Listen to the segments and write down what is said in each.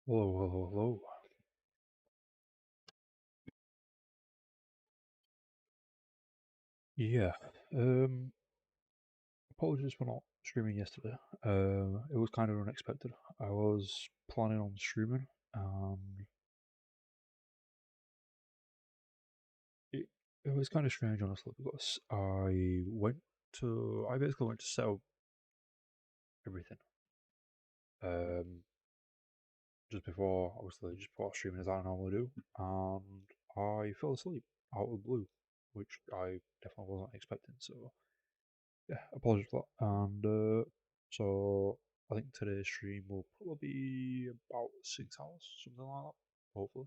Hello, hello, hello. Yeah, um, apologies for not streaming yesterday. It was kind of unexpected. I was planning on streaming, and it, it was kind of strange, honestly, because I basically went to set up everything. Um, just before, obviously, just before streaming as I normally do, and I fell asleep out of the blue, which I definitely wasn't expecting. So yeah, apologies for that. And so I think today's stream will probably be about 6 hours, something like that, hopefully.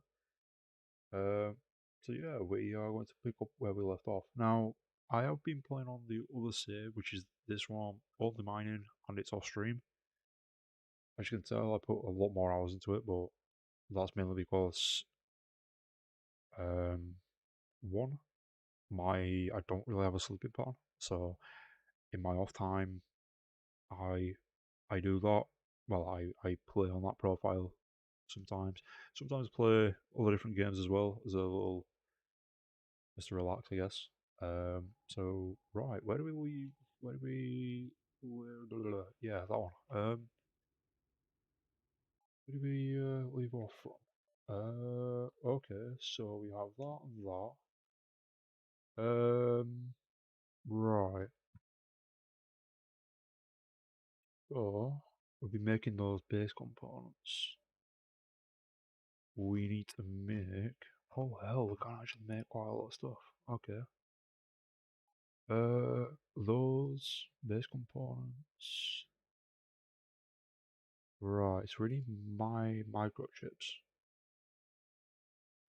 Um, so yeah, we are going to pick up where we left off. Now, I have been playing on the other save, which is this one, only mining, and it's off stream. As you can tell, I put a lot more hours into it, but that's mainly because um, one, I don't really have a sleeping pattern, so in my off time, I I do that. Well, I play on that profile sometimes. Sometimes play other different games as well as a little just to relax, I guess. So right, where do we leave? Where do we? Blah, blah, blah. Yeah, that one. Where do we leave off from? Okay, so we have that and that. Right. So we'll be making those base components. We need to make. Oh hell, we can actually make quite a lot of stuff. Okay. Those base components. Right, it's really my microchips.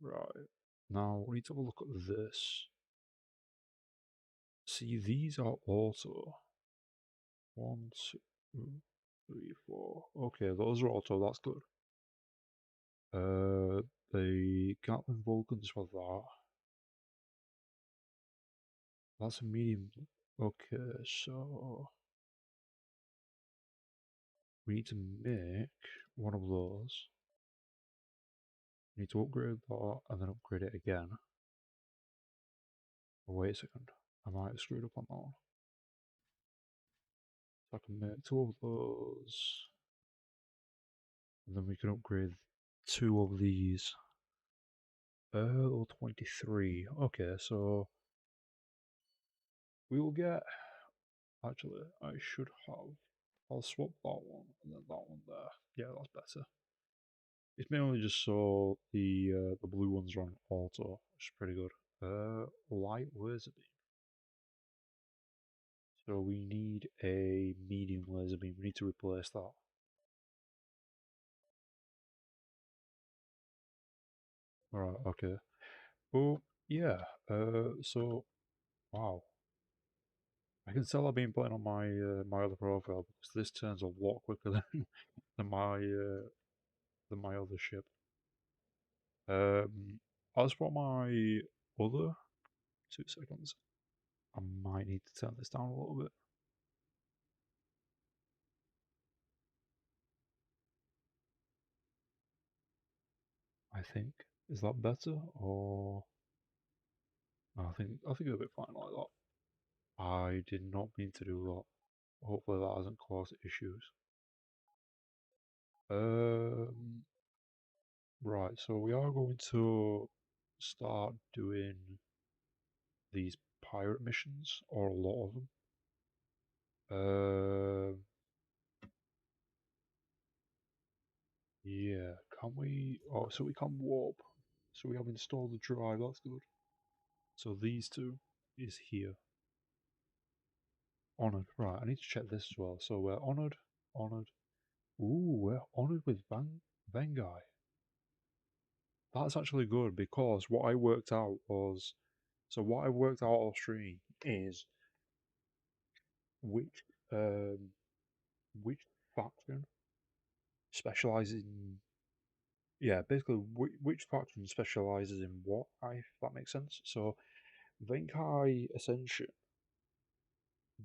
Right. Now we need to have a look at this. See, these are also one, two, three, four. Okay, those are auto. That's good. The Gatling Vulcans for that. That's a medium. Okay, so we need to make one of those. We need to upgrade that and then upgrade it again. Oh, wait a second. I might have screwed up on that one. So I can make two of those. And then we can upgrade two of these. Or 23. Okay, so we will get. Actually, I should have. I'll swap that one and then that one there. Yeah, that's better. It's mainly just so the blue ones are on auto, which is pretty good. Light laser beam. So we need a medium laser beam. We need to replace that. Alright, okay. Well, yeah. So wow, I can tell I've been playing on my other profile because this turns a lot quicker than my other ship. As for my other 2 seconds, I might need to turn this down a little bit. I think is that better or no, I think it'll be fine like that. I did not mean to do that. Hopefully that hasn't caused issues. Um, right, so we are going to start doing these pirate missions, or a lot of them. Yeah, can we? Oh, so we can warp. So we have installed the drive, that's good. So these two is here. Honored, right, I need to check this as well. So we're honored, honored. Ooh, we're honored with Vengai. That's actually good because what I worked out was. So what I worked out off stream is which um, which faction specializes in yeah, basically which faction specializes in what, if that makes sense. So Venkai Ascension,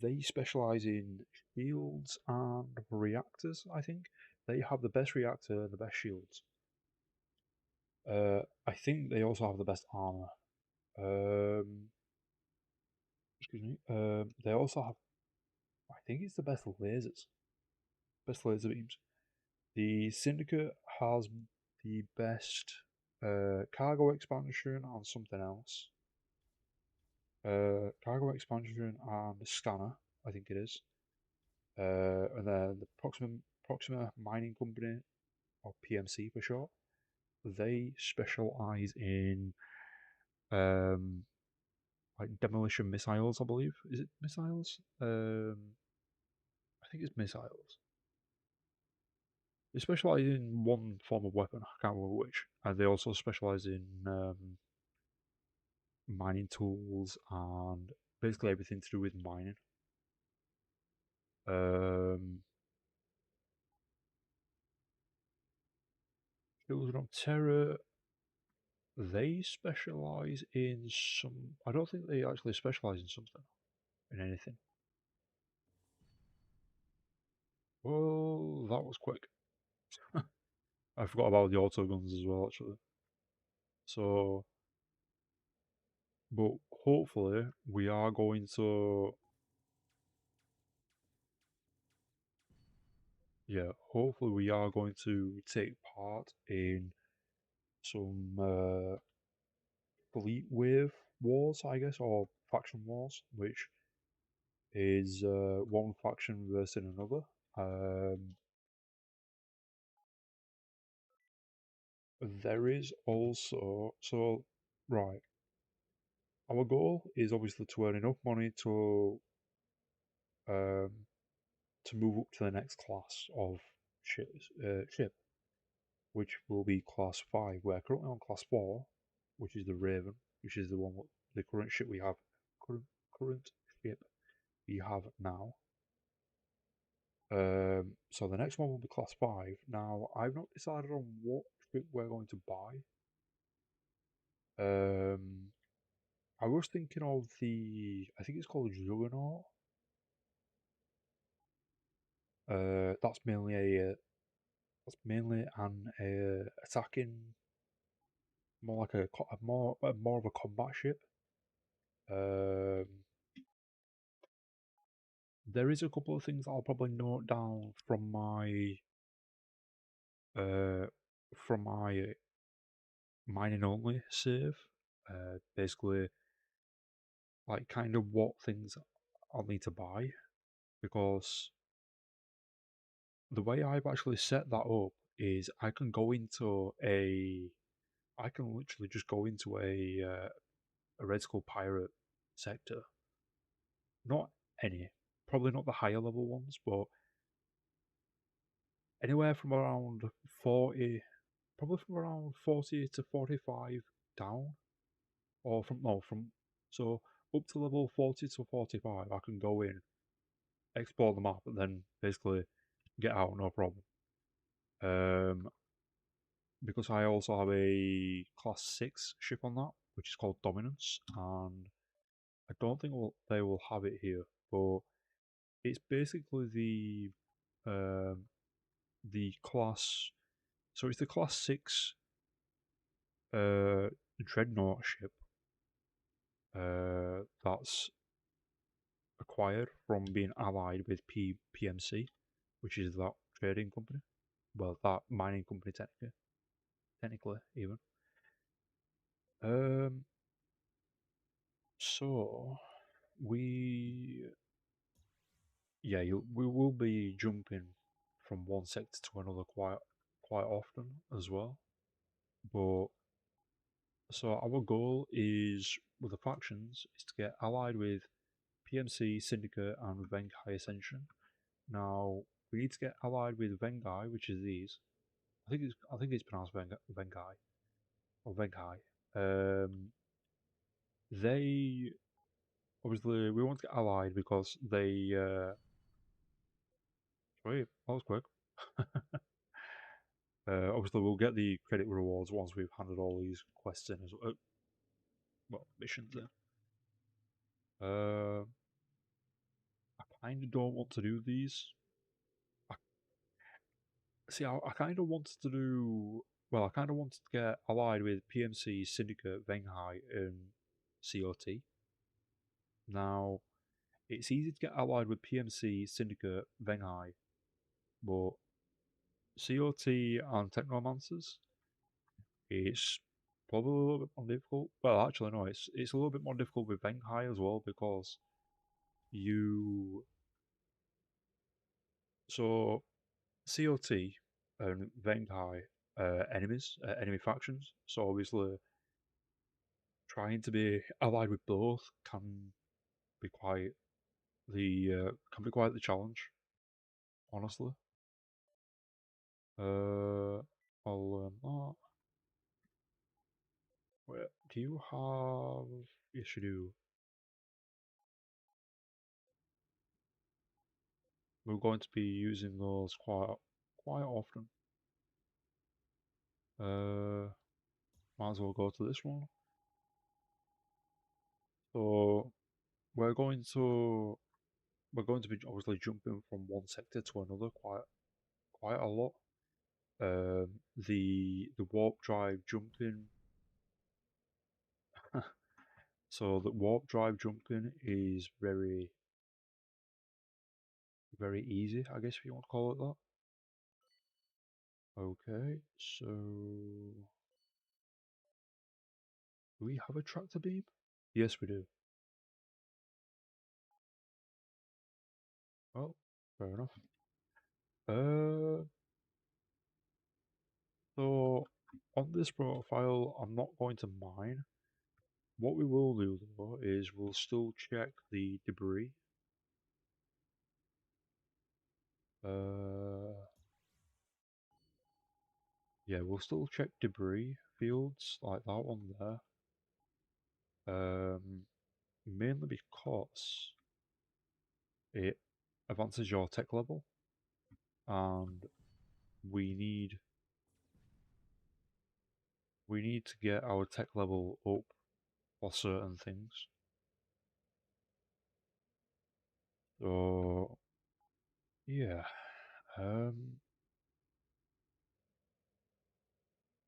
they specialize in shields and reactors, I think. They have the best reactor and the best shields. I think they also have the best armor. Um, excuse me. They also have. I think it's the best lasers, best laser beams. The Syndicate has the best cargo expansion and something else. Cargo expansion and scanner, I think it is. And then the Proxima Mining Company, or PMC for short, they specialize in um, like demolition missiles, I believe. Is it missiles? I think it's missiles. They specialize in one form of weapon. I can't remember which. And they also specialize in mining tools and basically everything to do with mining. Um, Children of Terror, they specialize in some. I don't think they actually specialize in something, in anything. Well, that was quick. I forgot about the auto guns as well, actually. So, but hopefully, we are going to. Yeah, hopefully, we are going to take part in some fleet wave wars, I guess, or faction wars, which is one faction versus another. There is also right. Our goal is obviously to earn enough money um, to move up to the next class of ship, which will be class 5. We're currently on class 4, which is the Raven, which is the current ship we have, current ship we have now. So the next one will be class 5. Now, I've not decided on what ship we're going to buy. I was thinking of I think it's called Juggernaut. That's mainly an attacking, more like more of a combat ship. Um, there is a couple of things I'll probably note down uh from my mining only save. Basically, like kind of what things I'll need to buy, because the way I've actually set that up is I can literally just go into a Red Skull pirate sector. Not any, probably not the higher level ones, but anywhere from around 40, probably from around 40 to 45 down, or from no from so up to level 40 to 45. I can go in, explore the map, and then basically get out no problem. Um, because I also have a class 6 ship on that, which is called Dominance, and I don't think they will have it here, but it's basically um, the class. So it's the class 6 uh, dreadnought ship that's acquired from being allied with PMC, which is that trading company. Well, that mining company technically even. Um, so we yeah, we will be jumping from one sector to another quite often as well. But so our goal is with the factions is to get allied with PMC, Syndicate, and Vengai Ascension. Now we need to get allied with Vengai, which is these. I think it's pronounced Vengai or Vengai. They obviously we want to get allied because they. Wait, that was quick. Obviously, we'll get the credit rewards once we've handed all these quests in as well. Well, missions in. Uh, I kind of don't want to do these. I, see, I kind of wanted to do. well, I kind of wanted to get allied with PMC, Syndicate, Venghai, and COT. Now, it's easy to get allied with PMC, Syndicate, Venghai, but COT and Technomancers, it's probably a little bit more difficult. Well, actually, no, it's a little bit more difficult with Venghai as well because you. So, COT and Venghai enemies, enemy factions. So obviously, trying to be allied with both be quite can be quite the challenge. Honestly, I'll learn that. Wait, do you have? Yes, you do. We're going to be using those quite often. Might as well go to this one. So we're going to we're going to be obviously jumping from one sector to another quite a lot. The warp drive jumping. So the warp drive jumping is very easy, I guess if you want to call it that. Okay, so do we have a tractor beam? Yes, we do. Well, fair enough. Uh, so on this profile, I'm not going to mine. What we will do though is we'll still check the debris. Uh, yeah, we'll still check debris fields like that one there. Mainly because it advances your tech level, and we need we need to get our tech level up for certain things. So yeah. Um,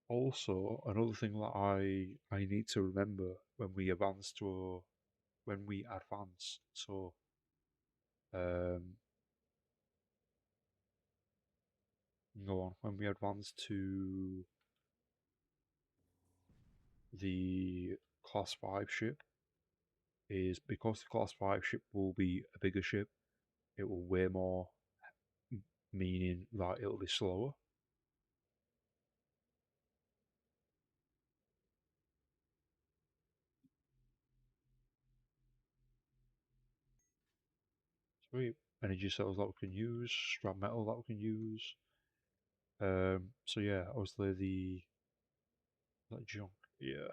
Also, another thing that I need to remember when we advance. So um, go on when we advance to the class 5 ship is because the class 5 ship will be a bigger ship, it will weigh more, meaning that it'll be slower. Sweet. Energy cells that we can use, scrap metal that we can use. So yeah, obviously that junk. Yeah.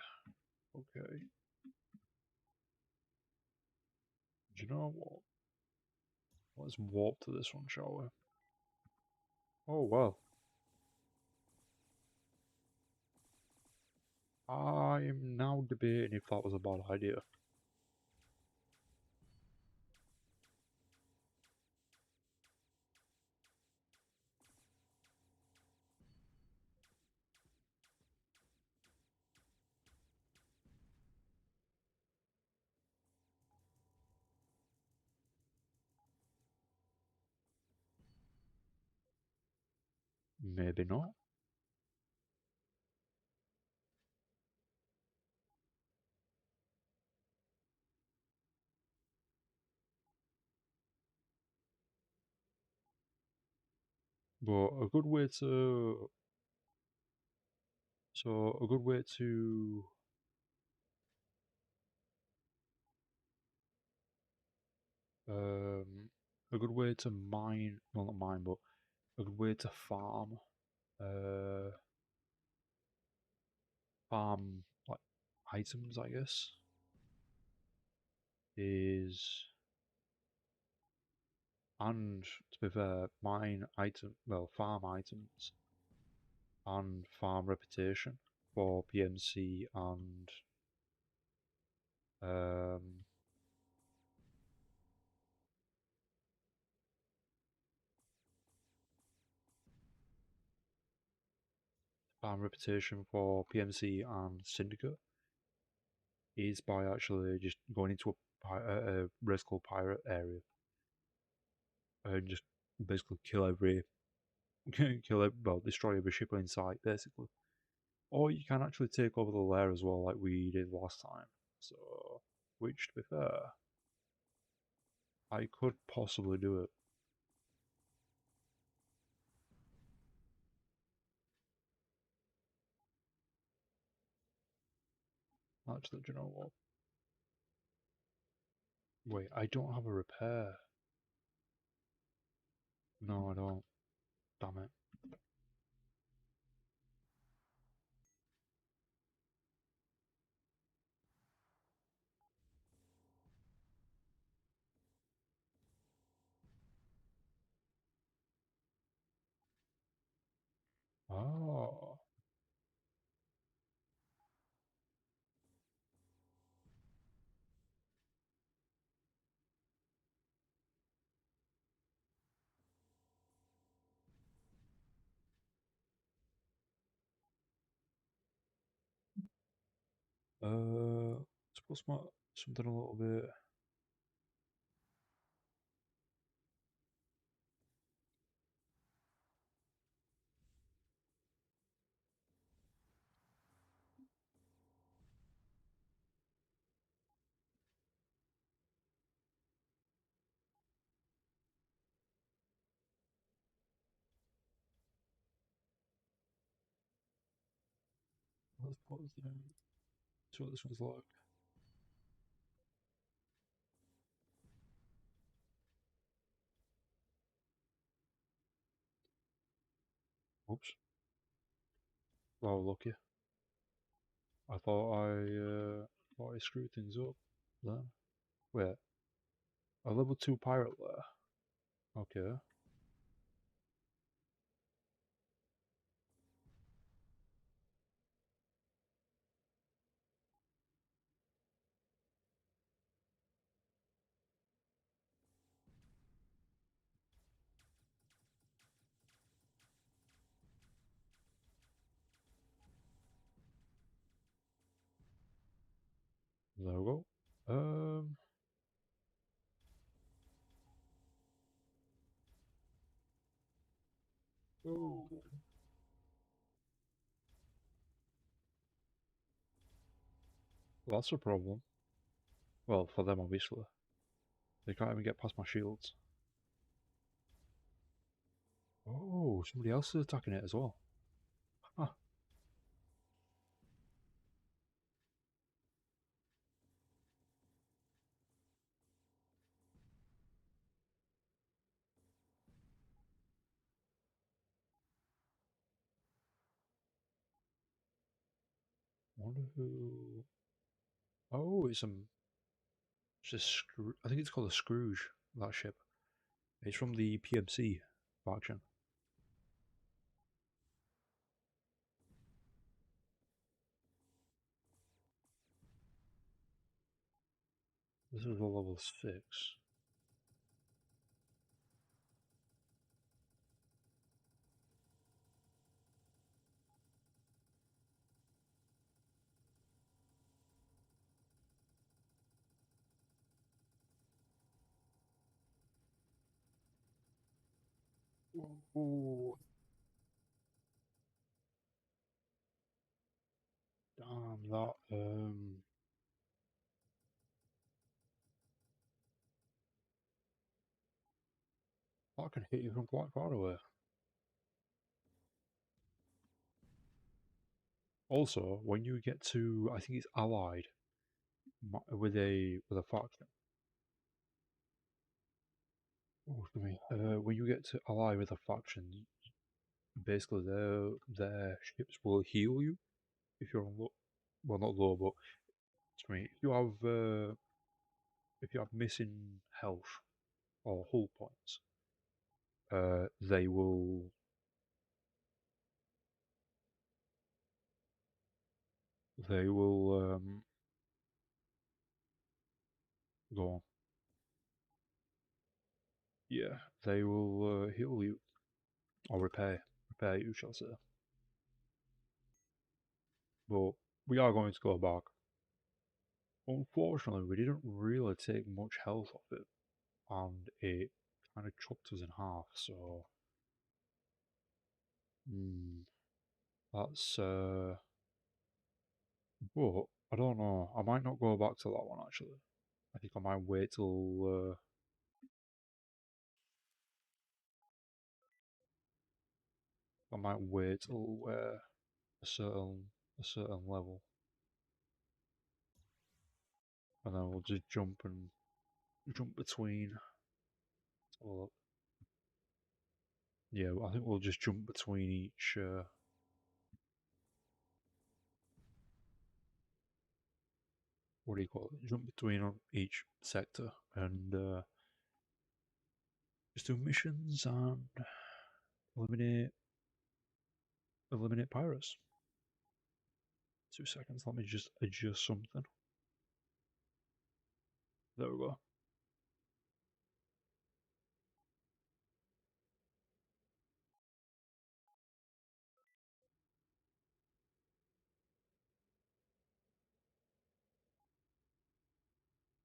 Okay. Do you know what? Let's warp to this one, shall we? Oh well. I'm now debating if that was a bad idea. Maybe not. But a good way to um a good way to mine, well not mine, but a good way to uh farm like items, I guess, is, and to be fair, farm items and farm reputation for PMC and um and reputation for PMC and Syndicate is by actually just going into a race called Pirate area and just basically kill every well, destroy every ship in sight, basically. Or you can actually take over the lair as well, like we did last time. So, which to be fair, I could possibly do it. Actually, do you know what? Wait, I don't have a repair. No, I don't. Damn it. Oh. Suppose something a little bit. Let's pause there. See what this one's like. Oops. Well, lucky. I thought I screwed things up. Then wait, a level 2 pirate there. Okay. There we go. Um. Oh. That's a problem. Well, for them obviously. They can't even get past my shields. Oh, somebody else is attacking it as well. Huh. Wonder who. Oh, it's a screw. I think it's called a Scrooge. That ship. It's from the PMC faction. This is a level 6. Ooh, damn that. That can hit you from quite far away. Also, when you get to, I think it's allied with a faction. Oh, excuse me. When you get to ally with a faction, basically their ships will heal you if you're on low. Well, not low, but excuse me. If you have missing health or hull points, they will go on. Yeah, they will heal you or repair you, shall I say? but we are going to go back. Unfortunately, we didn't really take much health off it, and it kind of chopped us in half. So, hmm, that's but I don't know. I might not go back to that one actually. I think I might wait till a certain level, and then we'll just jump between. Well, yeah, I think we'll just jump between each. What do you call it? Jump between each sector and just do missions and eliminate pirates. 2 seconds. Let me just adjust something. There we go.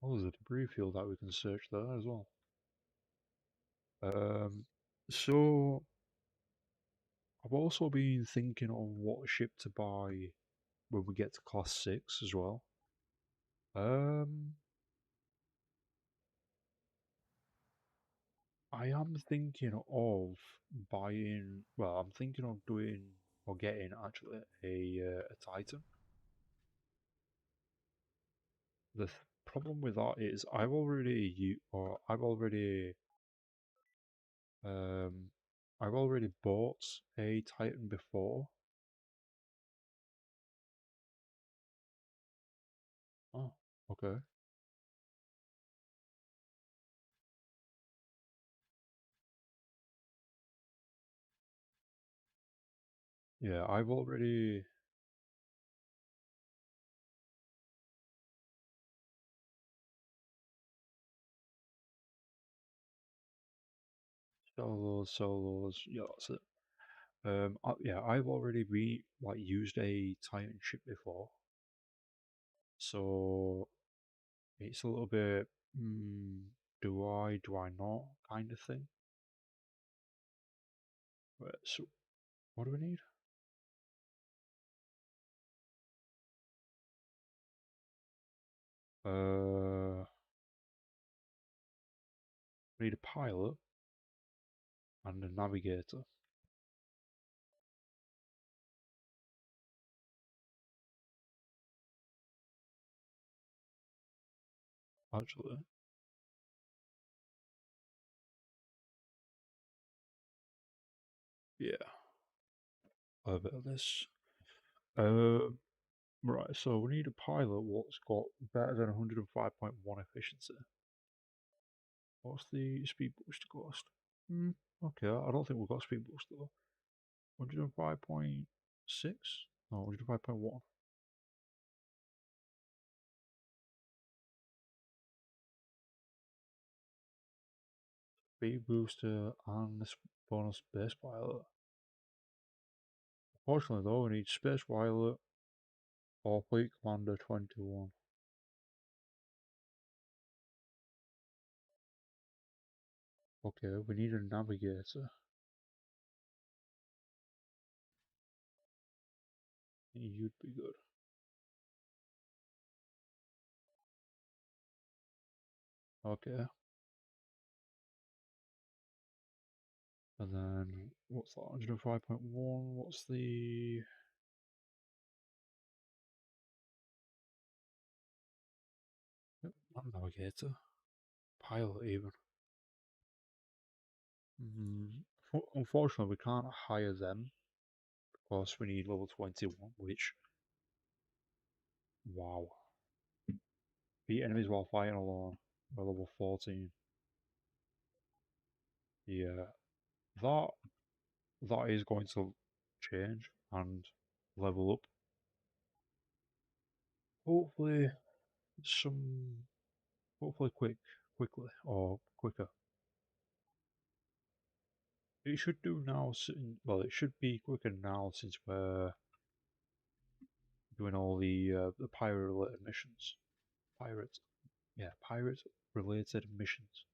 Oh, there's a debris field that we can search there as well. Um, so I've also been thinking on what ship to buy when we get to class 6 as well. Um, I am thinking of buying. Well, I'm thinking of doing or getting actually a Titan. The problem with that is um I've already bought a Titan before. Oh, okay. Yeah, I've already sell those. Yeah, that's it. Yeah, I've already used a Titan ship before, so it's a little bit. Do I not kind of thing. Right, so what do we need? We need a pilot and a navigator. Actually, yeah, a bit of this. Uh, right. So we need a pilot what's got better than 105.1 efficiency. What's the speed boost cost? Hmm. Okay, I don't think we've got speed boost though. 105.6? No, 105.1. Speed booster and this bonus space pilot. Fortunately though, we need space pilot or fleet commander 21. Okay, we need a navigator. You'd be good. Okay. And then, what's that? 105.1. What's the. Yep, not navigator. Pilot, even. Unfortunately, we can't hire them because we need level 21, which. Wow. Beat enemies while fighting alone. We're level 14. Yeah. That that is going to change and level up. Hopefully, some. Hopefully, quickly, or quicker. It should do now, well, it should be quicker now since we're doing all the pirate related missions. Pirates, yeah, pirate related missions.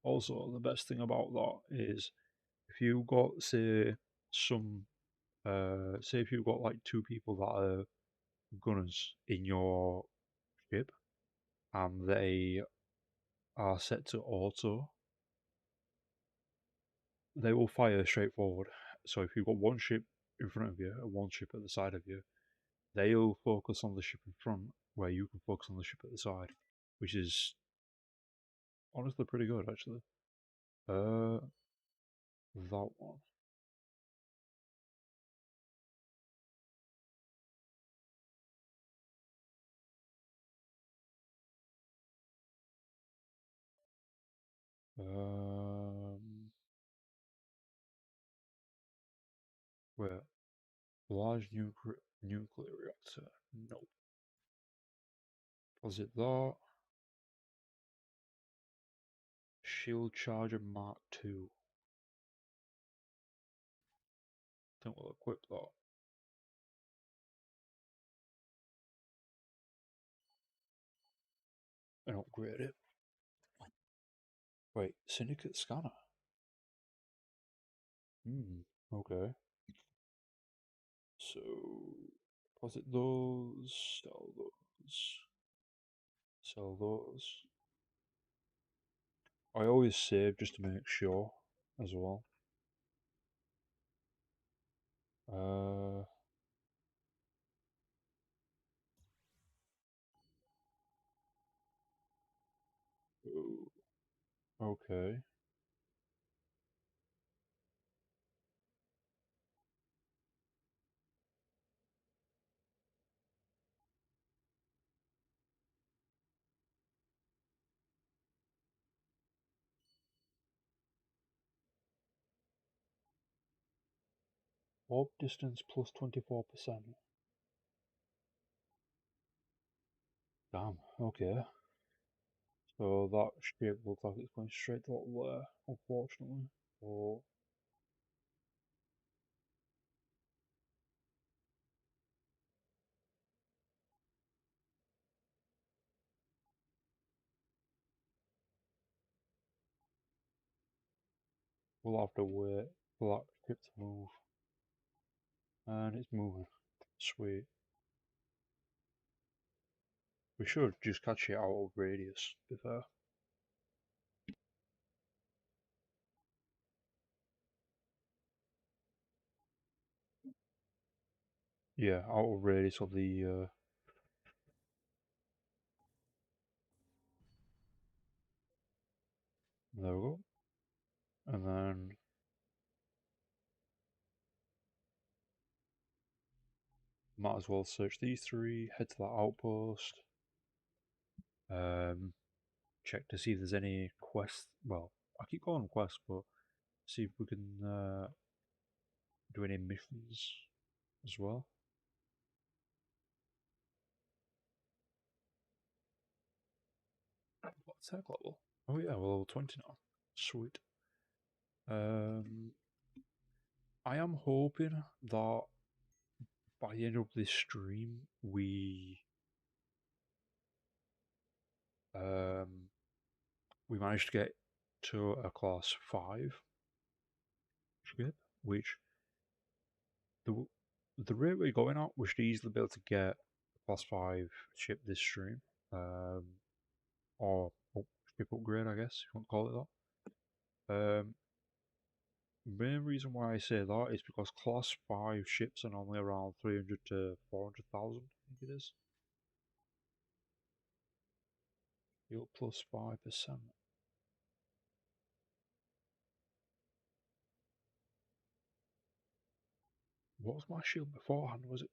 Also, the best thing about that is if you got some say if you've got like two people that are gunners in your ship and they are set to auto, they will fire straight forward. So if you've got one ship in front of you and one ship at the side of you, they'll focus on the ship in front where you can focus on the ship at the side, which is honestly pretty good actually. Uh, that one. Um, where large nuclear reactor. Nope. Was it that? Shield Charger Mark II. I think we'll equip that and upgrade it. Wait, Syndicate Scanner? Okay. So, deposit those, sell those. I always save just to make sure as well. Uh, okay. Warp distance plus 24%. Damn, okay. So that ship looks like it's going straight to there, unfortunately. So we'll have to wait for that ship to move. And it's moving. Sweet. We should just catch it out of radius, to be fair. Yeah, out of radius of the. There we go. And then might as well search these three, head to that outpost, check to see if there's any quests. Well, I keep calling them quests, but see if we can do any missions as well. What tech level? Oh yeah, we're level 20 now. Sweet. I am hoping that by the end of this stream um, we managed to get to a class 5 ship, which the the rate we're going at, we should easily be able to get a class 5 ship this stream, or ship upgrade, I guess, if you want to call it that. Main reason why I say that is because class 5 ships are normally around 300 to 400,000, I think it is. Yield plus 5%. What was my shield beforehand? Was it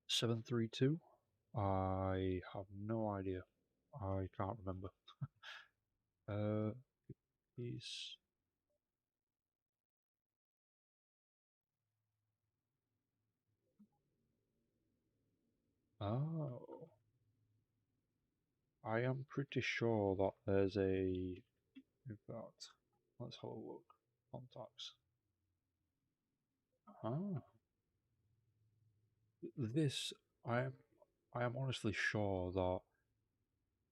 732? I have no idea. I can't remember. Peace. Oh, I am pretty sure that there's a. In fact, let's have a look. Contacts. Ah, this I am honestly sure that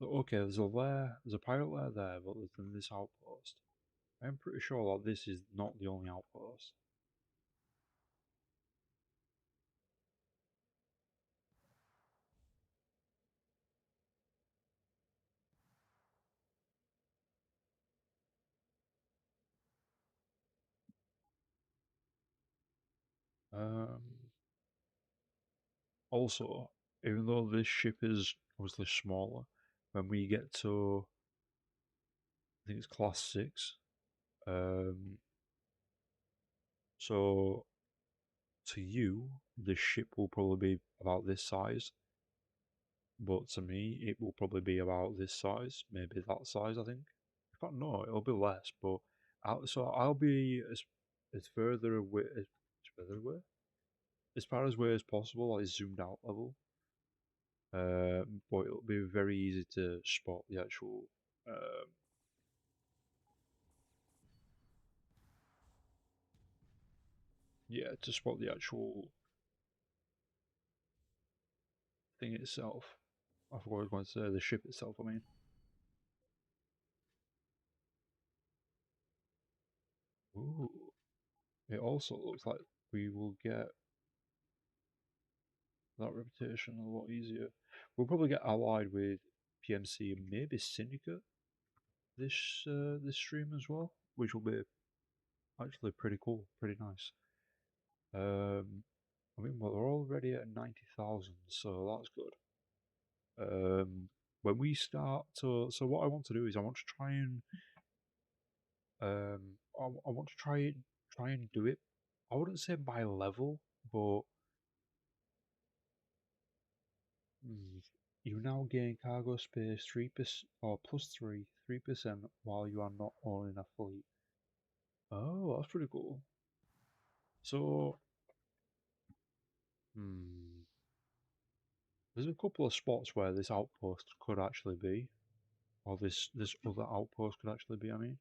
okay, there's a pirate lair there, but there's this outpost. I am pretty sure that this is not the only outpost. Um, Also, even though this ship is obviously smaller, when we get to I think it's class 6, um, so to you, the ship will probably be about this size, but to me, it will probably be about this size, maybe that size, I think. In fact, no, it'll be less, but I'll be as further away as far away as possible, like zoomed out level. But it'll be very easy to spot the actual um, yeah, to spot the actual thing itself. I forgot what I was going to say, the ship itself, I mean. Ooh. It also looks like we will get that reputation a lot easier. We'll probably get allied with PMC and maybe Syndicate this stream as well, which will be actually pretty cool, pretty nice. I mean, well, we're already at 90,000, so that's good. When we start so what I want to do is I want to try and I want to try and do it. I wouldn't say by level, but mm, you now gain cargo space 3% or plus 3% while you are not owning a fleet. Oh, that's pretty cool. So, hmm, there's a couple of spots where this outpost could actually be, or this other outpost could actually be. I mean,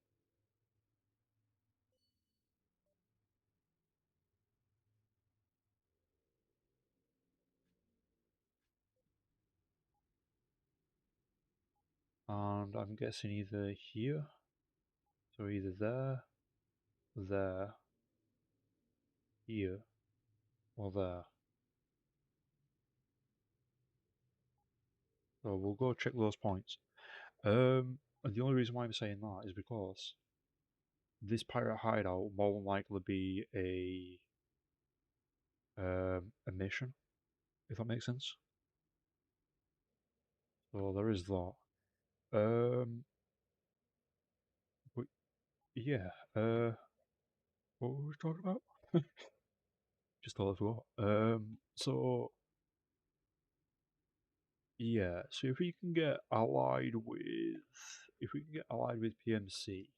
and I'm guessing either here, so either there, here, or there. So we'll go check those points. And the only reason why I'm saying that is because this pirate hideout will more than likely be a mission, if that makes sense. So there is that. Um, but yeah. What were we talking about? Just totally forgot. So yeah. So if we can get allied with, if we can get allied with PMC,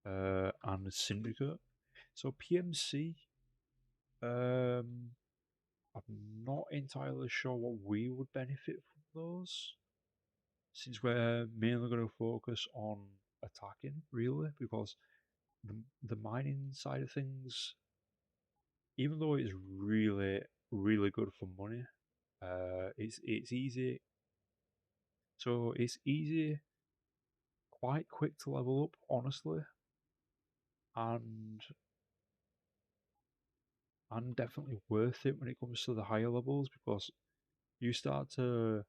and Syndicate. So PMC, um, I'm not entirely sure what we would benefit from those, since we're mainly going to focus on attacking, really, because the mining side of things, even though it's really good for money, it's easy. So it's easy, quite quick to level up, honestly, and and definitely worth it when it comes to the higher levels because you start to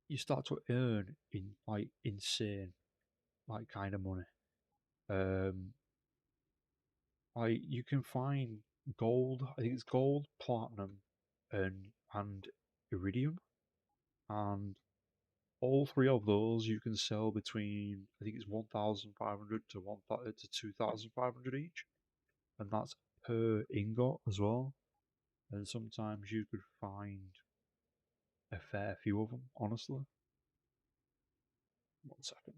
you start to earn in like insane like kind of money. Um, like you can find gold. I think it's gold, platinum, and iridium, and all three of those you can sell between I think it's 1,500 to 1,000 to 2,500 each, and that's per ingot as well. And sometimes you could find a fair few of them. Honestly, 1 second.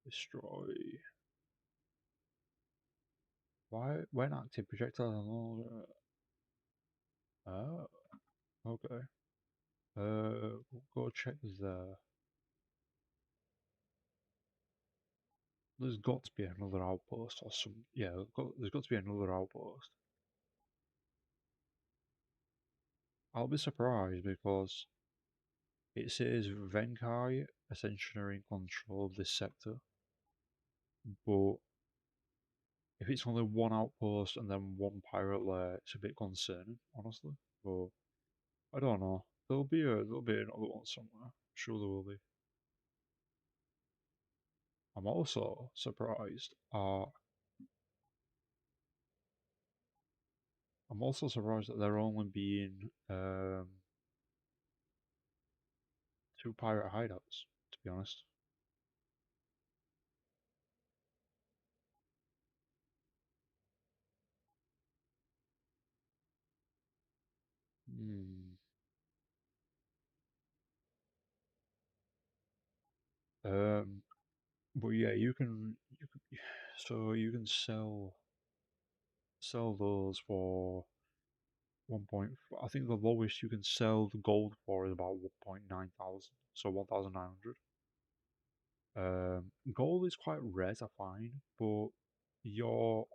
Destroy. Why when active projectile? Oh, okay. We'll go check there. There's got to be another outpost or some. Yeah, there's got to be another outpost. I'll be surprised because it says Venkai Ascension are in control of this sector, but if it's only one outpost and then one pirate lair, it's a bit concerning, honestly. But I don't know. There'll be another one somewhere. Sure there will be. I'm also surprised. I'm also surprised that there only being two pirate hideouts. To be honest. Hmm. Um. But yeah, so you can sell those for 1. I think the lowest you can sell the gold for is about 1.9 thousand, so 1,900. Gold is quite rare to find, but your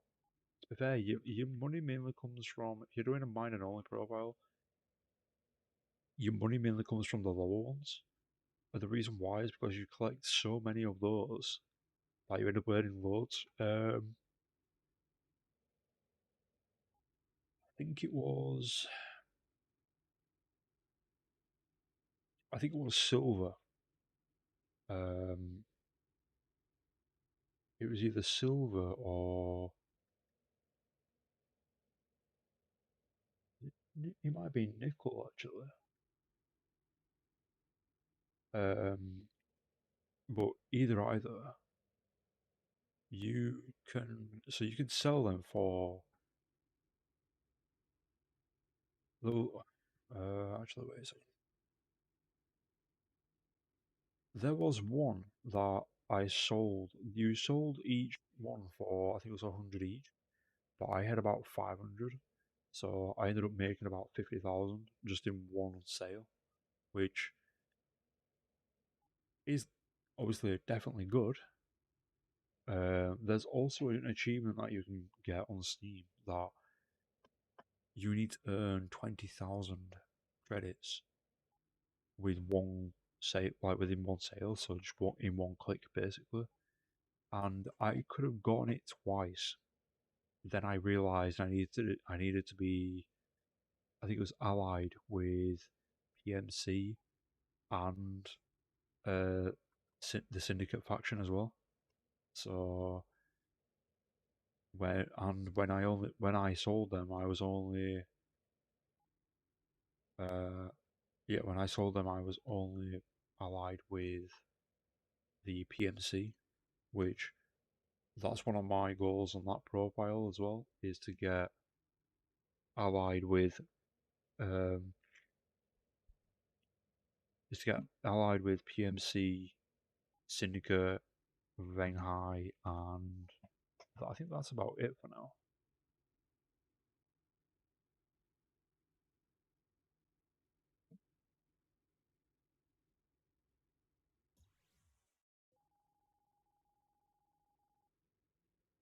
to be fair, your money mainly comes from if you're doing a mine and only profile. Your money mainly comes from the lower ones. And the reason why is because you collect so many of those that you end up earning loads. Think it was, I think it was silver. Um, it was either silver or it might be nickel actually. Um, but either, you you can sell them for little. Actually, wait a second. There was one that I sold. You sold each one for I think it was 100 each, but I had about 500, so I ended up making about 50,000 just in one sale, which is obviously definitely good. There's also an achievement that you can get on Steam that you need to earn 20,000 credits with one sale, like within one sale, so just in one click basically. And I could have gotten it twice. Then I realized I needed to be, I think it was allied with PMC and uh, the Syndicate faction as well. So when I sold them, I was only yeah, when I sold them, I was only allied with the PMC, which that's one of my goals on that profile as well, is to get allied with um, PMC, Syndicate, Venghai, and I think that's about it for now.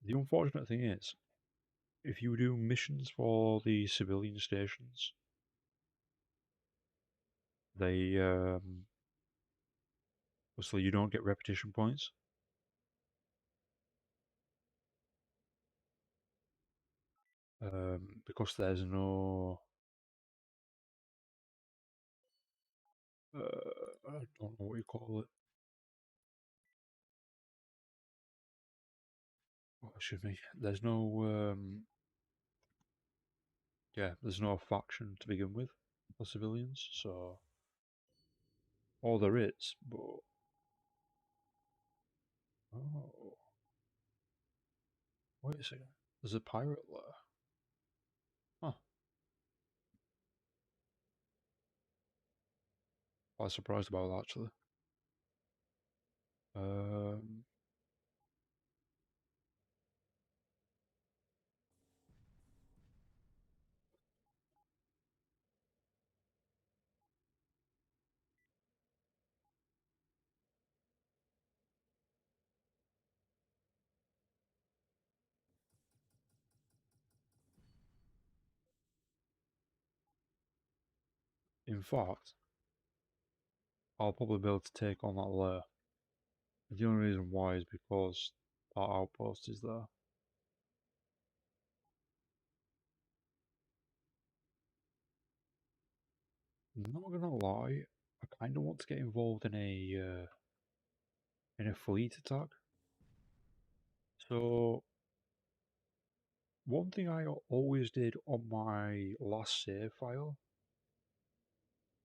The unfortunate thing is, if you do missions for the civilian stations, they so you don't get repetition points. Because there's no I don't know what you call it. Oh, excuse me. There's no there's no faction to begin with for civilians, so or there is, but oh, wait a second. There's a pirate there. Huh. I was surprised about that actually. Um, In fact, I'll probably be able to take on that layer. The only reason why is because that outpost is there. Not gonna lie, I kind of want to get involved in a fleet attack. So one thing I always did on my last save file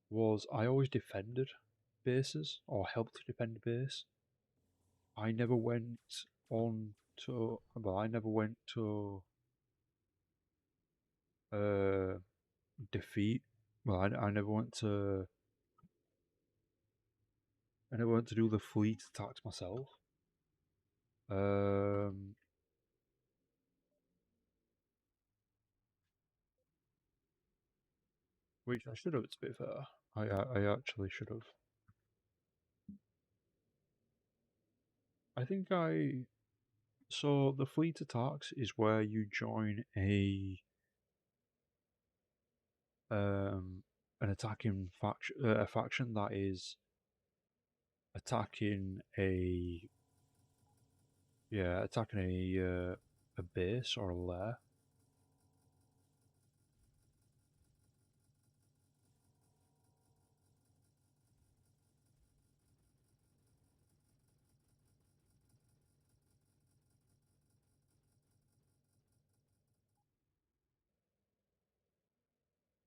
was I always defended bases or helped to defend a base. I never went on to I never went to uh, defeat. Well, I never went to do the fleet attacks myself. Um, which I should have. To be fair, I actually should have. I think I. So the fleet attacks is where you join an attacking faction, a faction that is attacking attacking a base or a lair.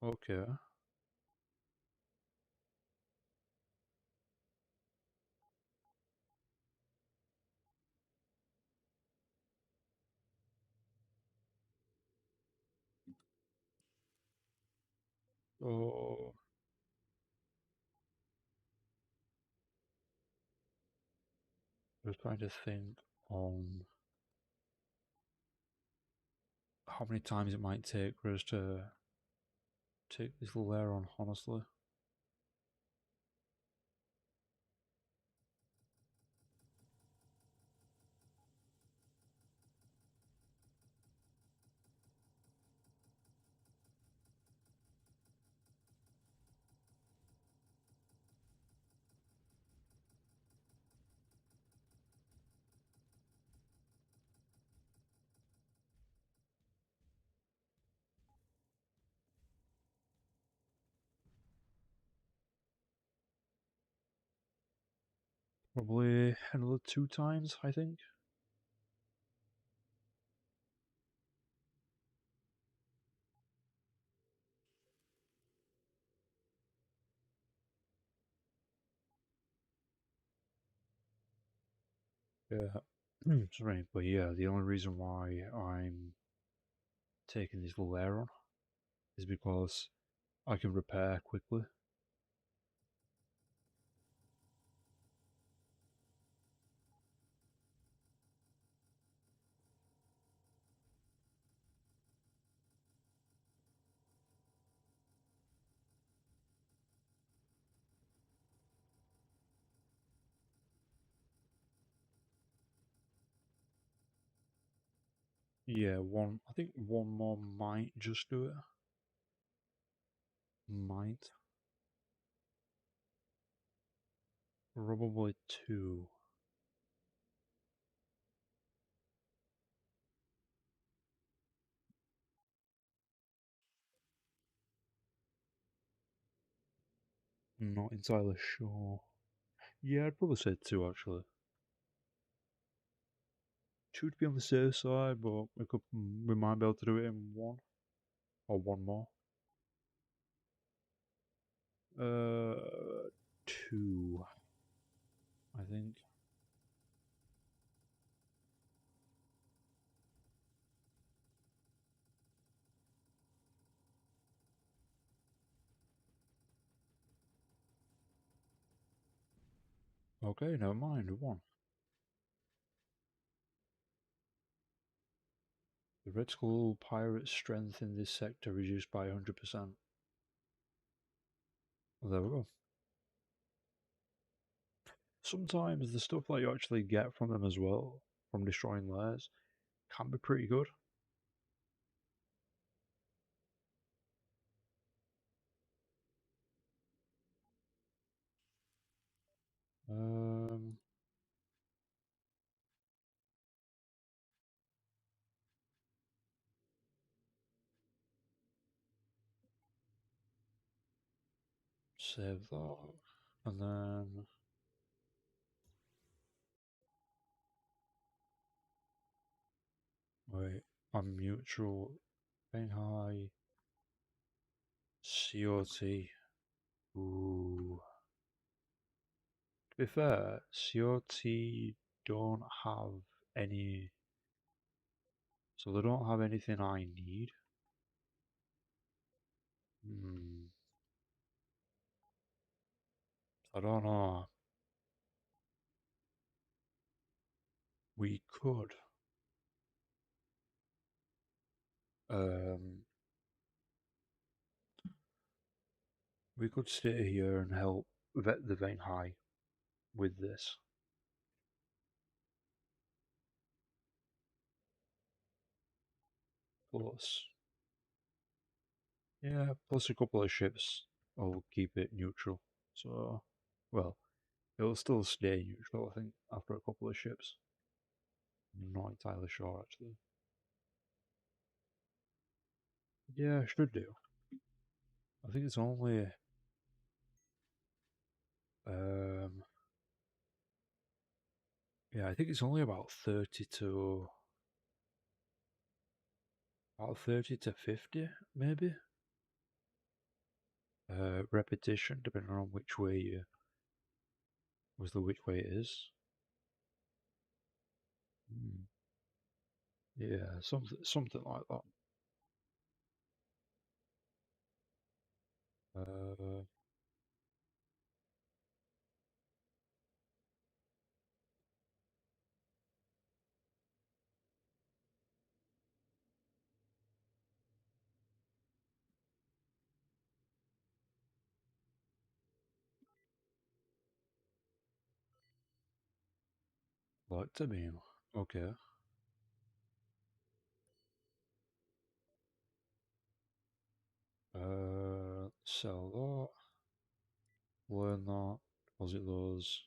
Okay. So I was trying to think on how many times it might take for us to take this layer on, honestly. Probably another 2 times, I think. Yeah. Sorry, but yeah, the only reason why I'm taking this layer on is because I can repair quickly. Yeah, I think one more might just do it. Might. Probably two. Not entirely sure. Yeah, I'd probably say two actually. Two to be on the safe side, but we might be able to do it in one or one more. Uh, two, I think. Okay, never mind. One. The Red Skull pirate's strength in this sector reduced by 100%. Well, there we go. Sometimes the stuff that you actually get from them as well, from destroying lairs, can be pretty good. Save that. And then wait, on mutual Shanghai COT. Ooh. To be fair, COT don't have any, so they don't have anything I need. Hmm. I don't know. We could. Um, we could stay here and help vet the vein high with this. Plus, yeah, plus a couple of ships will keep it neutral. So, well, it'll still stay neutral, I think, after a couple of ships. I'm not entirely sure, actually. Yeah, should do. I think it's only um, yeah, I think it's only about 30 to 50, maybe. Repetition, depending on which way you which way it is. Hmm. Yeah, something like that. Uh, like to beam. Okay. Sell that. Learn that. Deposit those.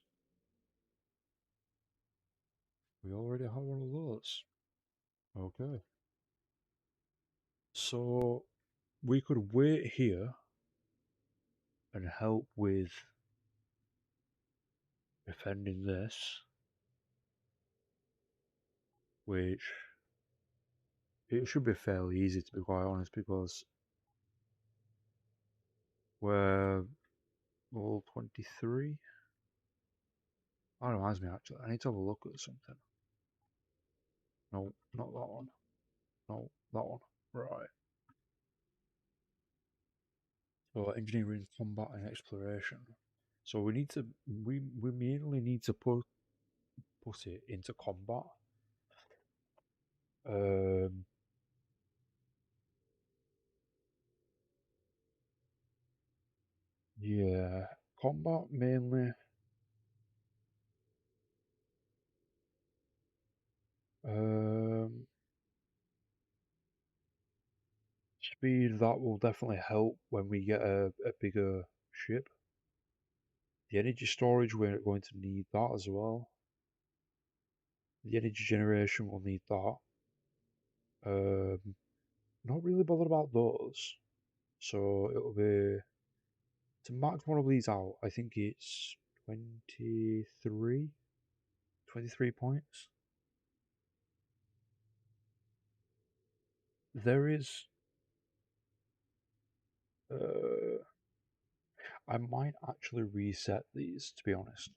We already have one of those. Okay. So we could wait here and help with defending this, which it should be fairly easy to be quite honest because we're level 23. That reminds me actually, I need to have a look at something. No, not that one. No, that one. Right. So engineering, combat, and exploration. So we need to we mainly need to put it into combat. Um, yeah, combat mainly. Um, Speed that will definitely help when we get a bigger ship. The energy storage we're going to need that as well. The energy generation will need that. Um, Not really bothered about those. So it'll be to max one of these out. I think it's 23, 23 points. There is. Uh, I might actually reset these to be honest,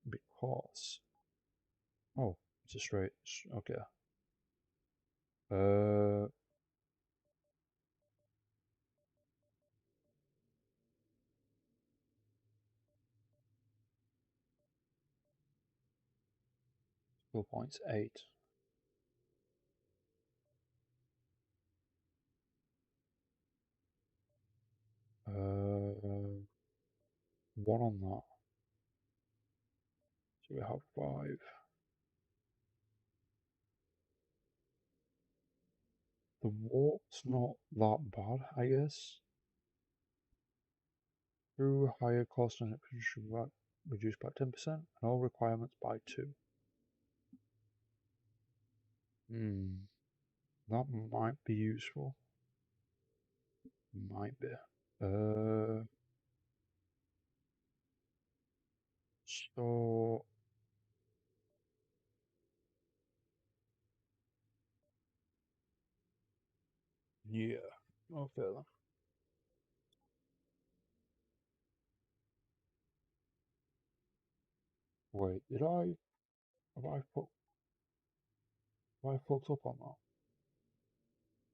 because oh, it's a straight. Okay. Uh, 4.8. One on that. So we have 5. The warp's not that bad, I guess. Through higher cost and acquisition reduced by 10% and all requirements by 2. Hmm, that might be useful. Might be. So yeah, okay then. Wait, have I put have I fucked up on that?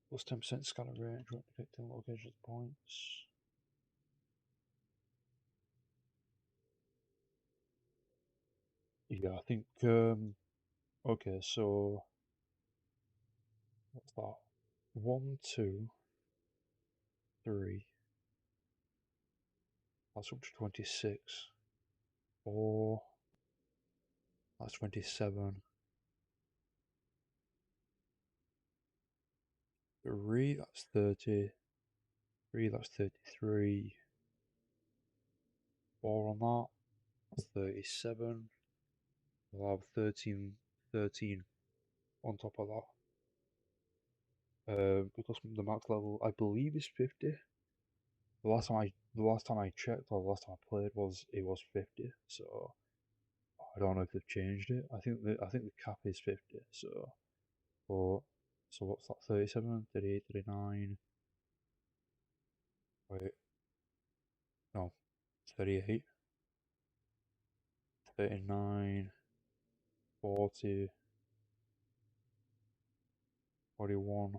Plus 10% scanner range when detecting location points. Yeah, I think okay, so what's that? 1, 2, 3. That's up to 26. 4. That's 27. 3. That's 30. 3. That's 33. 4 on that. That's 37. We'll have 13 on top of that. Because the max level I believe is 50. The last time I checked or the last time I played it was 50. So I don't know if they've changed it. I think the cap is 50. But so what's that? 37, 38, 39. Wait, no, 38, 39, 40, 41,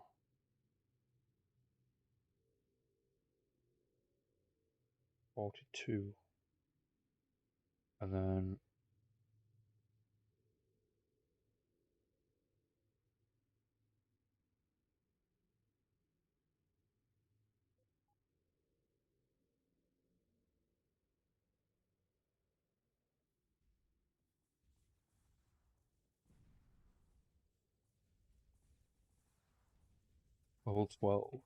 42, and then level 12.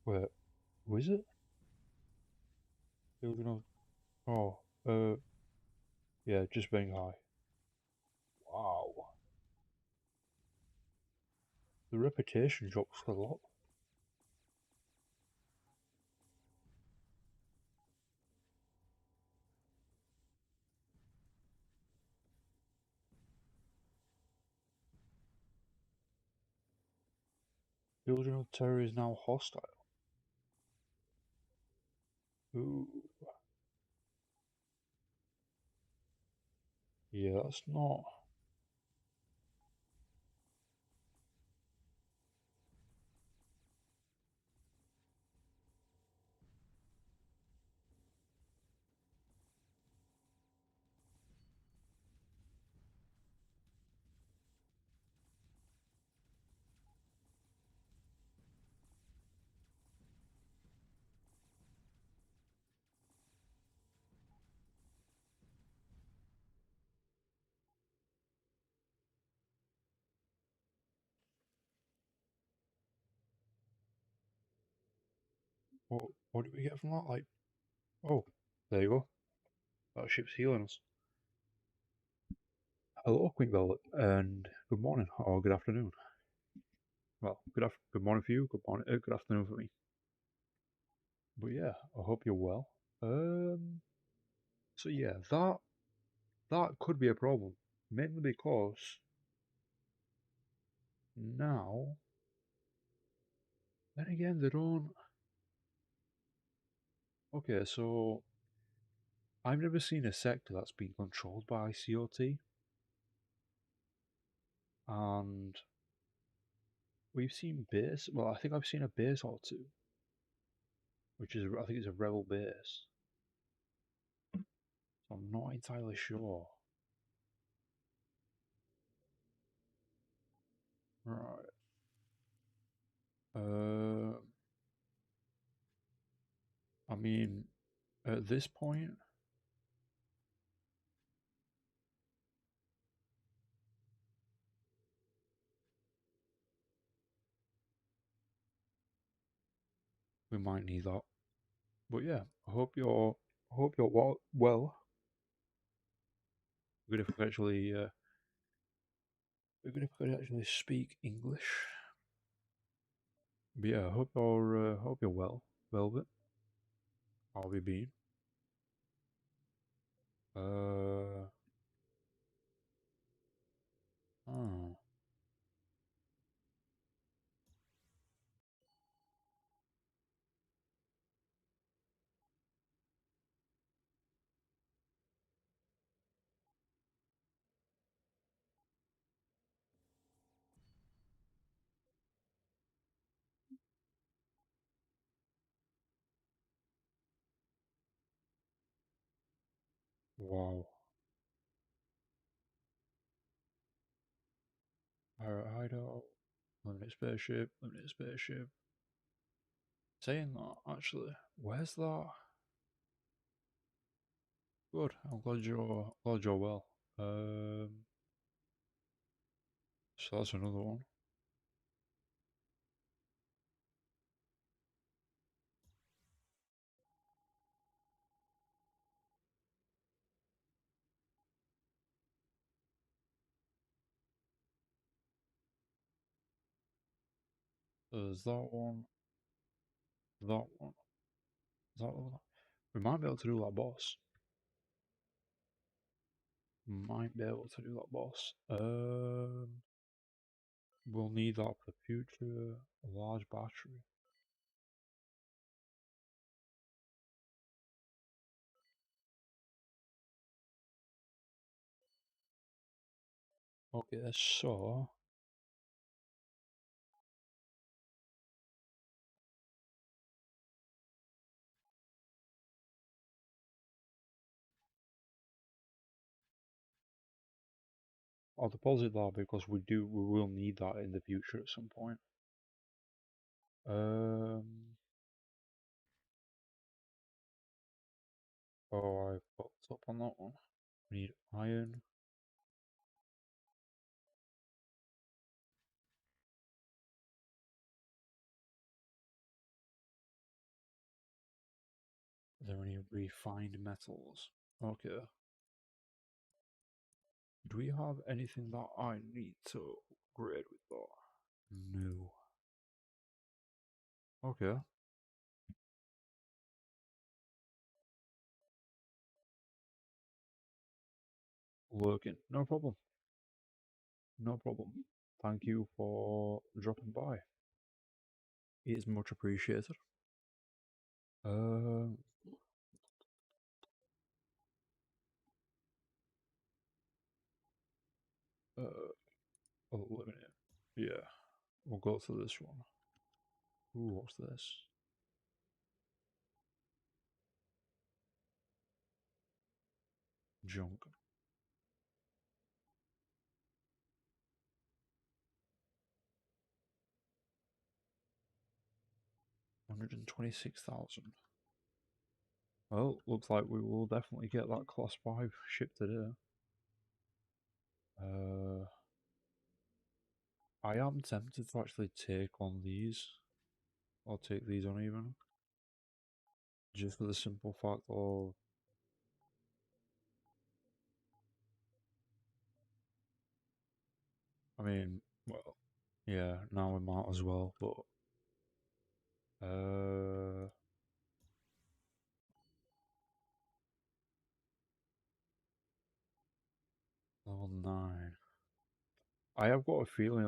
Wait, was it? Children of Oh, yeah, just being high. Wow, the reputation drops a lot. Children of Terror is now hostile. Ooh, yeah, that's not. What did we get from that? Like, oh, there you go. That ship's healing us. Hello, Queen Velvet, and good morning or good afternoon. Well, good morning for you. Good afternoon for me. But yeah, I hope you're well. So yeah, that could be a problem, mainly because now, then again, they don't. Okay, so I've never seen a sector that's been controlled by COT, and we've seen base. Well, I think I've seen a base or two, which is I think it's a rebel base. So I'm not entirely sure. Right. Uh, I mean, at this point, we might need that. But yeah, I hope you're well. Good if we actually Be good if I could actually speak English. But yeah, hope you're well, Velvet. How have you been? Uh, oh, wow. Alright, hideout. Limited spaceship. Saying that, actually, where's that? Good. I'm glad you're well. So that's another one. There's that one. That one. That one. We might be able to do that boss. Might be able to do that boss. We'll need that for future. Large battery. Okay, so I'll deposit that because we will need that in the future at some point. Um. Oh, I fucked up on that one. We need iron. Are there any refined metals? Okay. Do we have anything that I need to upgrade with that? No. Okay. Working. No problem. No problem. Thank you for dropping by. It is much appreciated. Um. Eliminate. Yeah. We'll go to this one. Ooh, what's this? Junk. 126,000. Well, looks like we will definitely get that class 5 ship today. I am tempted to actually take on these. I'll take these on even. Just for the simple fact of... I mean, well, yeah, now we might as well, but... Level 9. I have got a feeling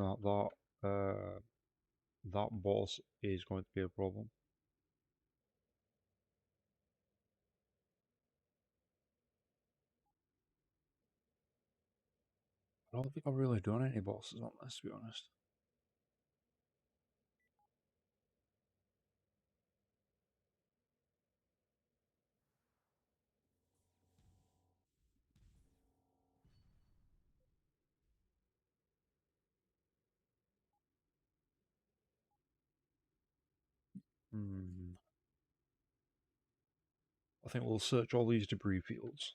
that boss is going to be a problem. I don't think I've really done any bosses on this, to be honest. I think we'll search all these debris fields,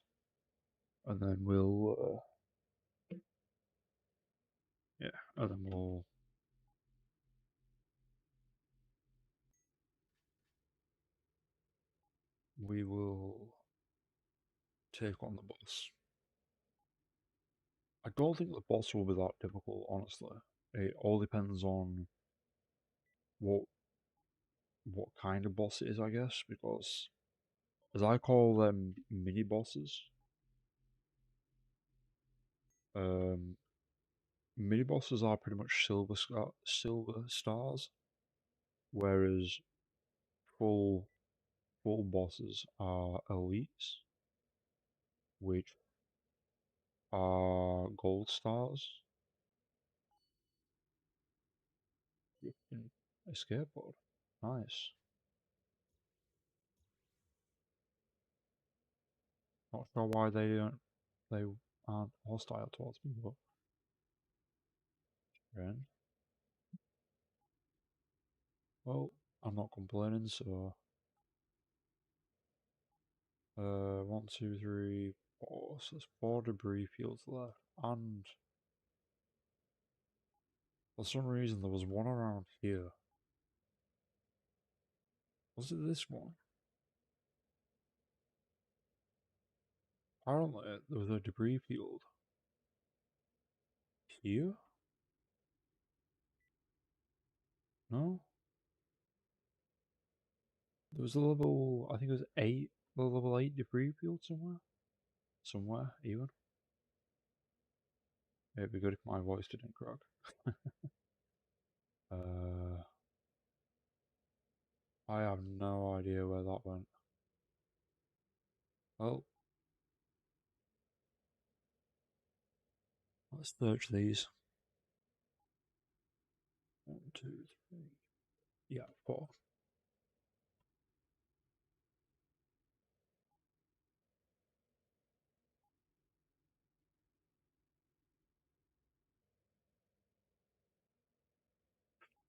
and then yeah, and then we will take on the boss. I don't think the boss will be that difficult, honestly. It all depends on what what kind of boss it is, I guess, because as I call them mini bosses, um, mini bosses are pretty much silver stars, whereas full full bosses are elites, which are gold stars. In a skateboard, nice. Not sure why they aren't hostile towards me, but yeah. Well, I'm not complaining, so one, two, three, four. So there's four debris fields left. And for some reason there was one around here. Was it this one? Apparently there was a debris field here? No? There was a level, I think it was 8, the level 8 debris field somewhere? Somewhere, even. It'd be good if my voice didn't crack. uh, I have no idea where that went. Well, let's search these. 1, 2, 3. Yeah, 4.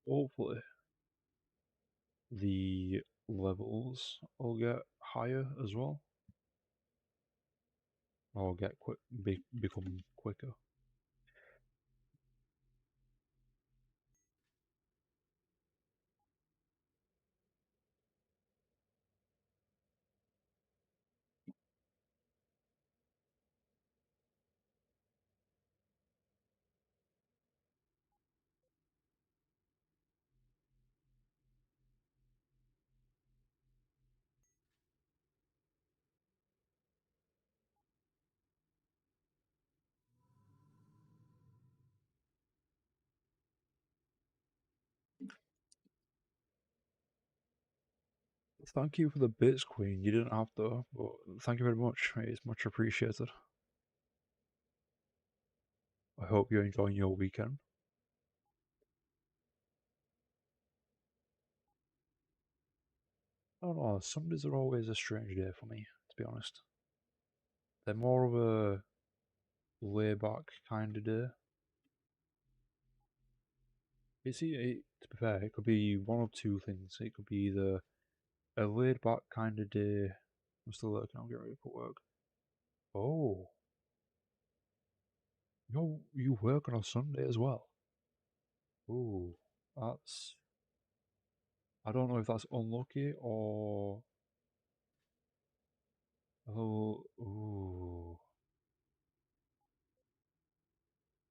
Hopefully, the levels will get higher as well, or get become quicker. Thank you for the bits, Queen. You didn't have to, but thank you very much. It's much appreciated. I hope you're enjoying your weekend. I don't know, Sundays are always a strange day for me, to be honest. They're more of a laid-back kind of day. To be fair, it could be one of two things. It could be either a laid-back kind of day. I'm still working on getting ready for work. Oh, you work on a Sunday as well? Ooh, that's... I don't know if that's unlucky or... Oh, ooh.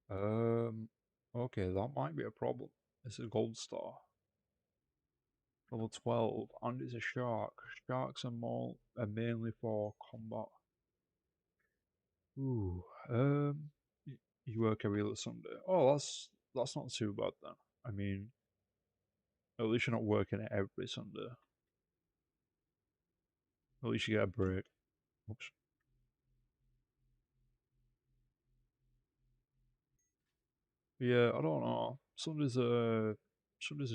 Um, okay, that might be a problem. It's a gold star. Level 12, and it's a shark. Sharks are mainly for combat. Ooh, you work every other Sunday. Oh, that's not too bad then. I mean, at least you're not working every Sunday. At least you get a break. Oops. Yeah, I don't know. Sundays are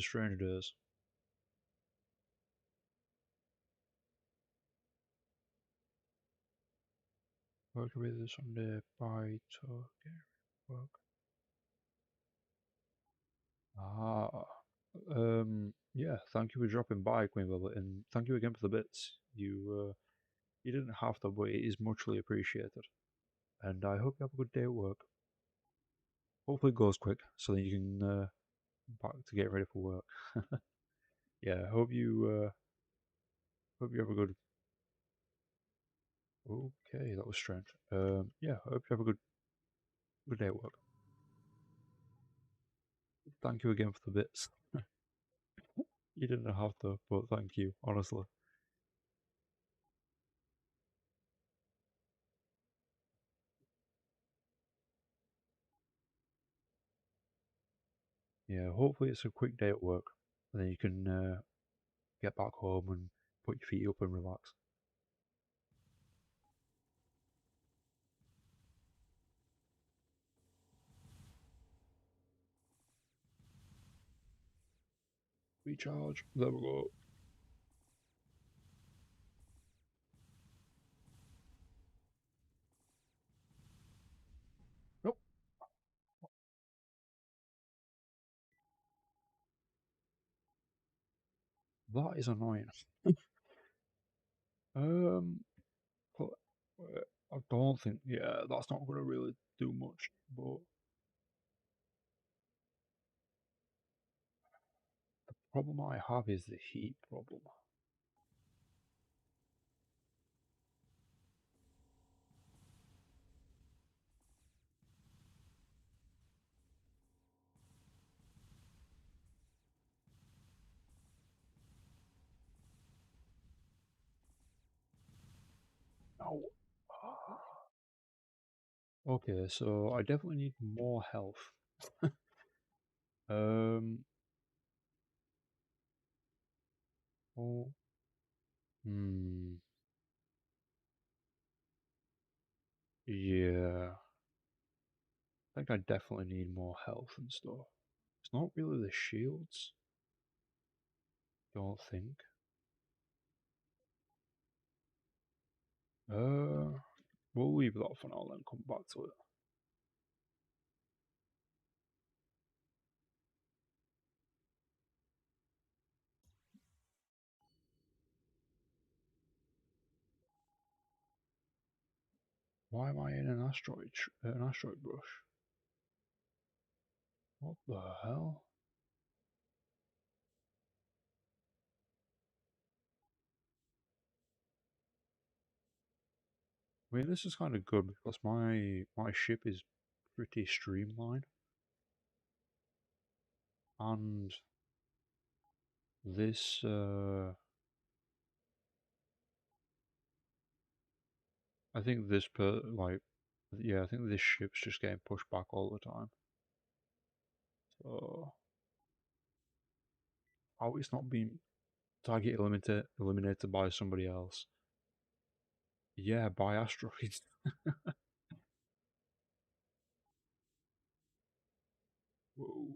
strange days. Work every other Sunday by Tokyo. Work. Ah. Yeah, thank you for dropping by, Queen Velvet, and thank you again for the bits. You didn't have to, but it is muchly appreciated. And I hope you have a good day at work. Hopefully it goes quick, so that you can back to get ready for work. Yeah, hope you have a good. Okay, that was strange. Yeah, I hope you have a good. Good day at work. Thank you again for the bits. You didn't have to, but thank you, honestly. Yeah, hopefully it's a quick day at work, and then you can get back home and put your feet up and relax. Recharge. There we go. Nope, that is annoying. Um, but, I don't think. Yeah, that's not going to really do much. But the problem I have is the heat problem. Now, okay, so I definitely need more health. Um, oh, hmm, yeah. I think I definitely need more health and stuff. It's not really the shields, don't think. We'll leave that for now, then come back to it. Why am I in an asteroid brush? What the hell? I mean, this is kind of good because my ship is pretty streamlined, and this I think this yeah, I think this ship's just getting pushed back all the time. So how it's not being eliminated by somebody else. Yeah, by asteroids. Whoa.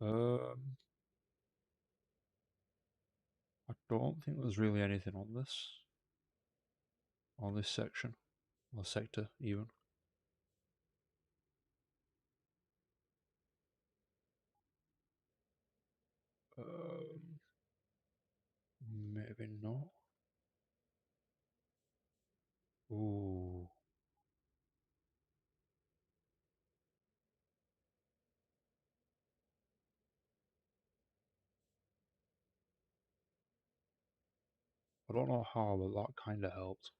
Um, I don't think there's really anything on this section or sector even. Um, Maybe not. Ooh, I don't know how, but that kind of helped.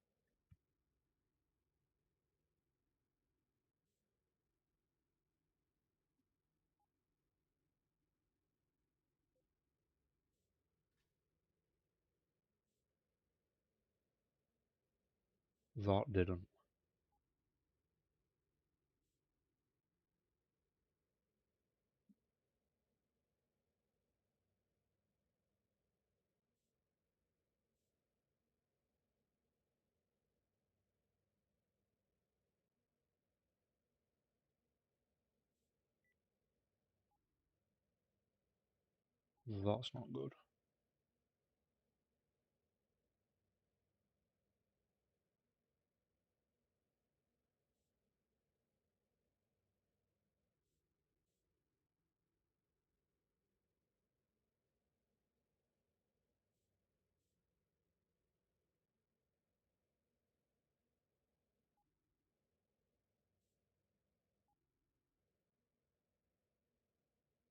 That didn't. That's not good.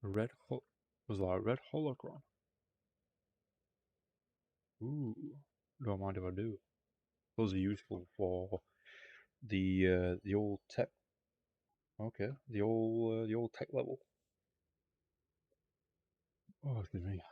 A red was that a red holocron? Ooh, don't mind if I do. Those are useful for the old tech. Okay, the old tech level. Oh, excuse me.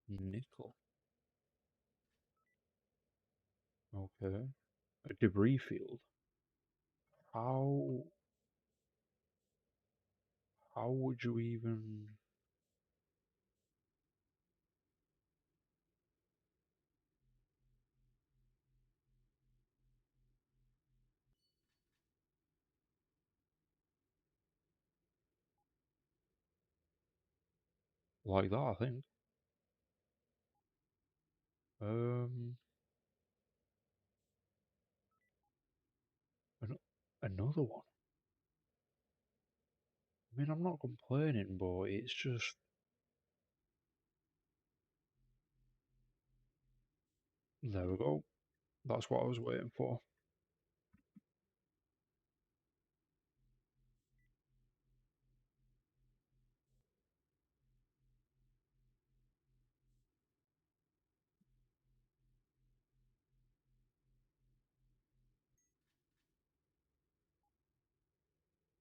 Nickel. Okay. A debris field. How how would you even like that? I think. Um, an another one. I mean, I'm not complaining, but it's just there we go. That's what I was waiting for.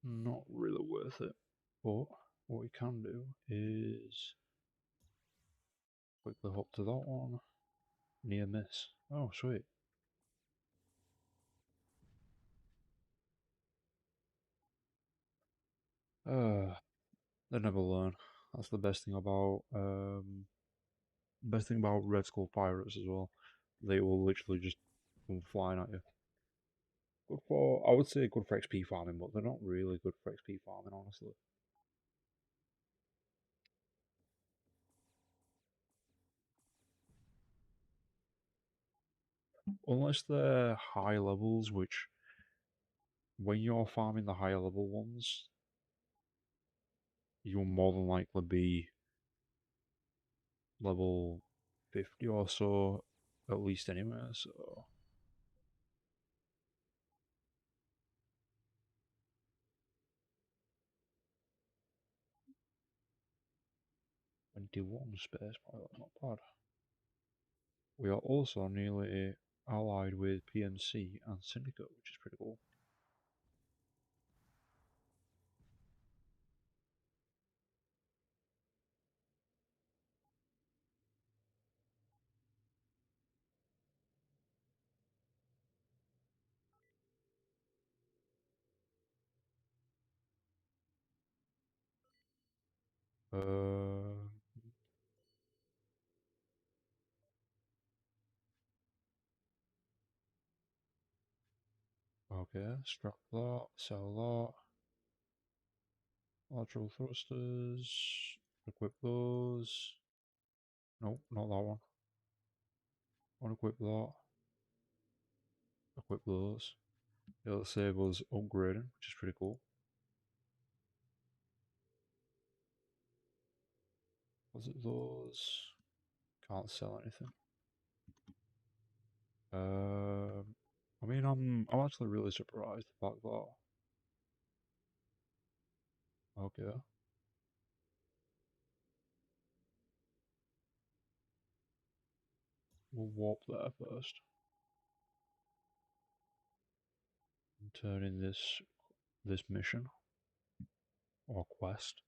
Not really worth it. But what we can do is quickly hop to that one. Near miss. Oh, sweet. They never learn. That's the best thing about Red Skull pirates as well. They will literally just come flying at you. Good for, I would say good for XP farming, but they're not really good for XP farming, honestly. Unless they're high levels, which when you're farming the higher level ones, you'll more than likely be level 50 or so, at least anyway, so 21 space pilot, not bad. We are also nearly allied with PMC and Syndicate, which is pretty cool. Uh, okay, scrap that, sell that. Lateral thrusters, equip those. Nope, not that one. Unequip that, equip those. It'll save us upgrading, which is pretty cool. Was it those? Can't sell anything. Um, I mean, I'm actually really surprised the fact that. Okay, we'll warp there first and turn in this mission or quest.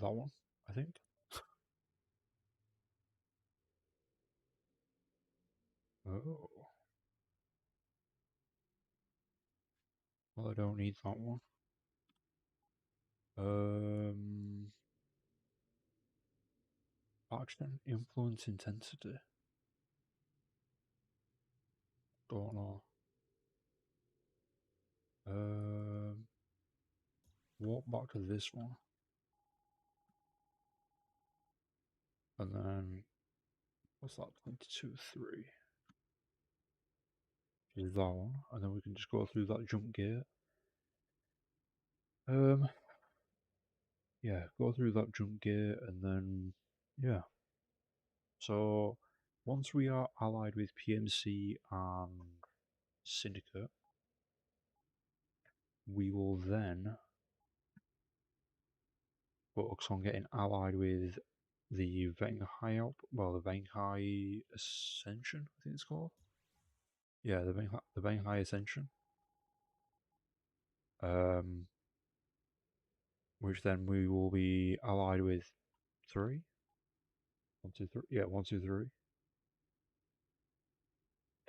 That one, I think. Oh, well, I don't need that one. Um, Action, influence, intensity. Don't know. Um, walk back to this one, and then what's that? 22, 3. Is that one, and then we can just go through that jump gate. Um, yeah, go through that jump gate, and then yeah. So once we are allied with PMC and Syndicate, we will then focus on getting allied with the Venghai the Venghai Ascension, I think it's called. Yeah, the Venghai Ascension. Um, which then we will be allied with three. 1, 2, 3. Yeah, 1, 2, 3.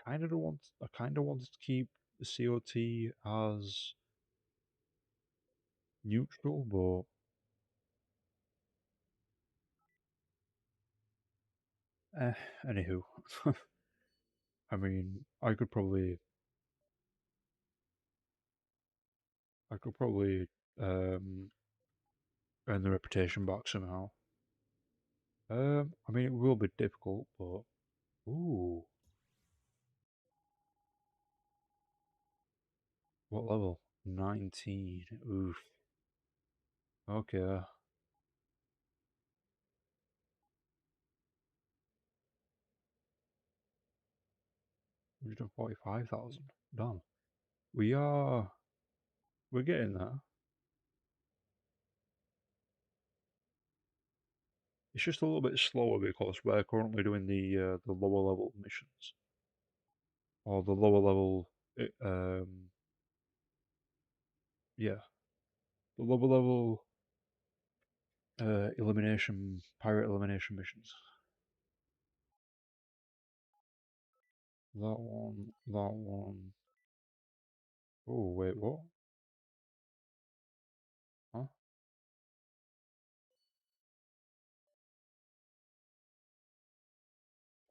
I kind of want to keep the COT as neutral, but anywho, I mean, I could probably um, earn the reputation back somehow. I mean, it will be difficult, but ooh, what level? 19. Oof. Okay, 145,000. Damn. We are. We're getting there. It's just a little bit slower because we're currently doing the lower level missions or the lower level. Yeah, the lower level pirate elimination missions. That one. That one. Oh wait, what? Huh?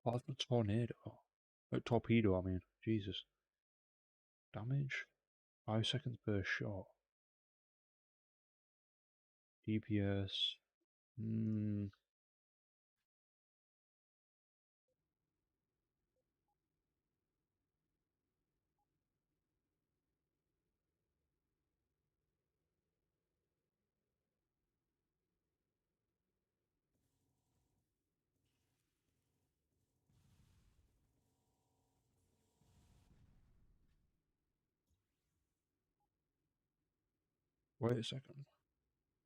Plasma tornado. Torpedo. I mean, Jesus. Damage. 5 seconds per shot. DPS. Hmm. Wait a second.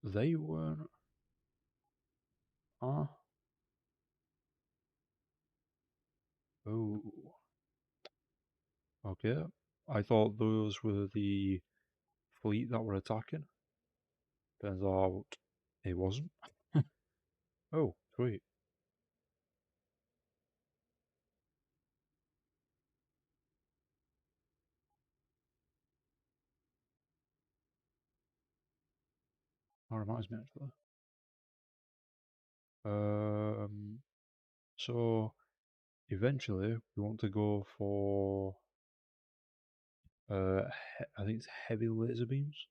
They weren't. Huh? Oh. Okay. I thought those were the fleet that were attacking. Turns out it wasn't. Oh, sweet. That reminds me actually. Um, so eventually we want to go for I think it's heavy laser beams.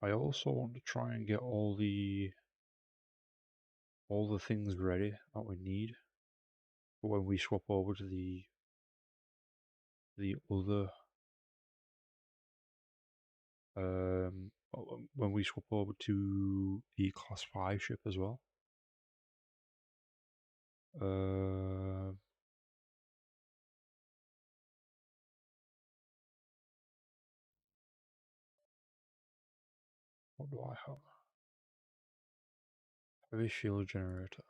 I also want to try and get all the things ready that we need for when we swap over to the other when we swap over to the class 5 ship as well. Uh, what do I have? Heavy shield generator.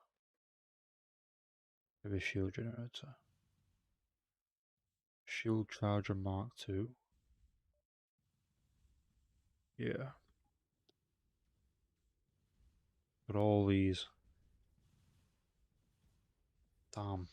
Heavy shield generator. Shield charger Mark II. Yeah. But all these. Damn.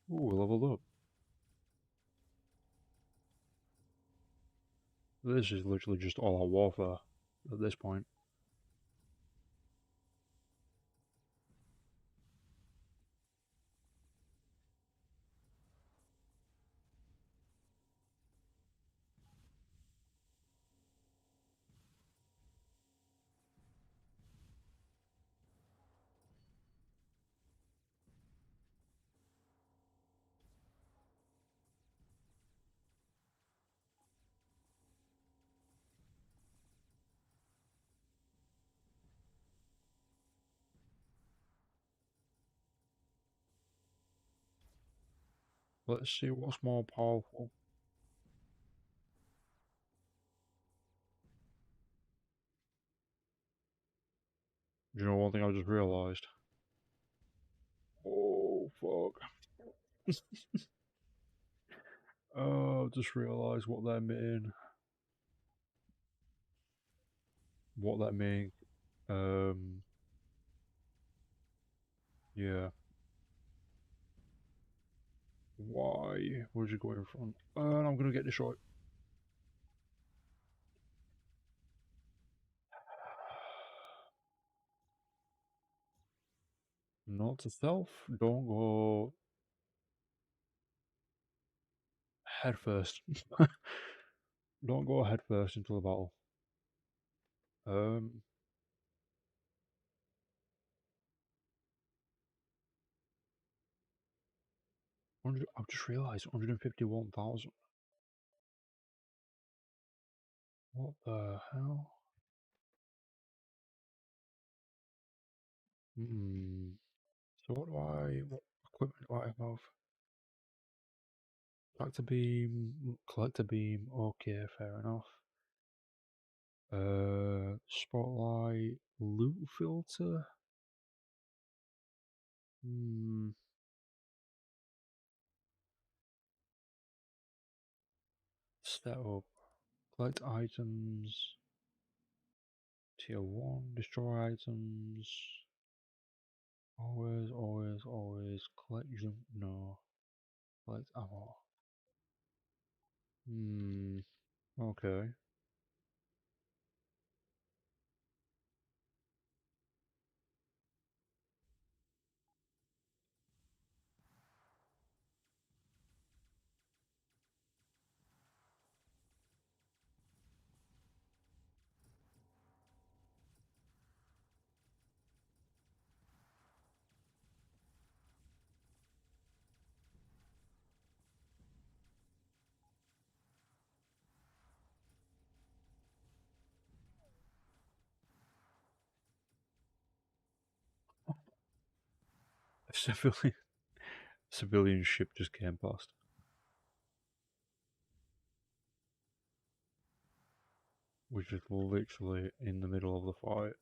Ooh, leveled up. This is literally just all our warfare at this point. Let's see what's more powerful. Do you know one thing I just realised? Oh, fuck. Oh, I've just realised what that mean. What that mean. Yeah. Why? Where'd you go in front? And I'm gonna get destroyed. Not to stealth. Don't go head first. Don't go head first into the battle. Um, I've just realised 151,000. What the hell? Hmm. So what equipment do I have? Collector beam, collector beam, okay, fair enough. Spotlight, loot filter? Hmm. Set up. Collect items. Tier 1, destroy items. Always, always, always. Collect junk, no. Collect ammo. Hmm. Okay. A civilian ship just came past. Which is literally in the middle of the fight.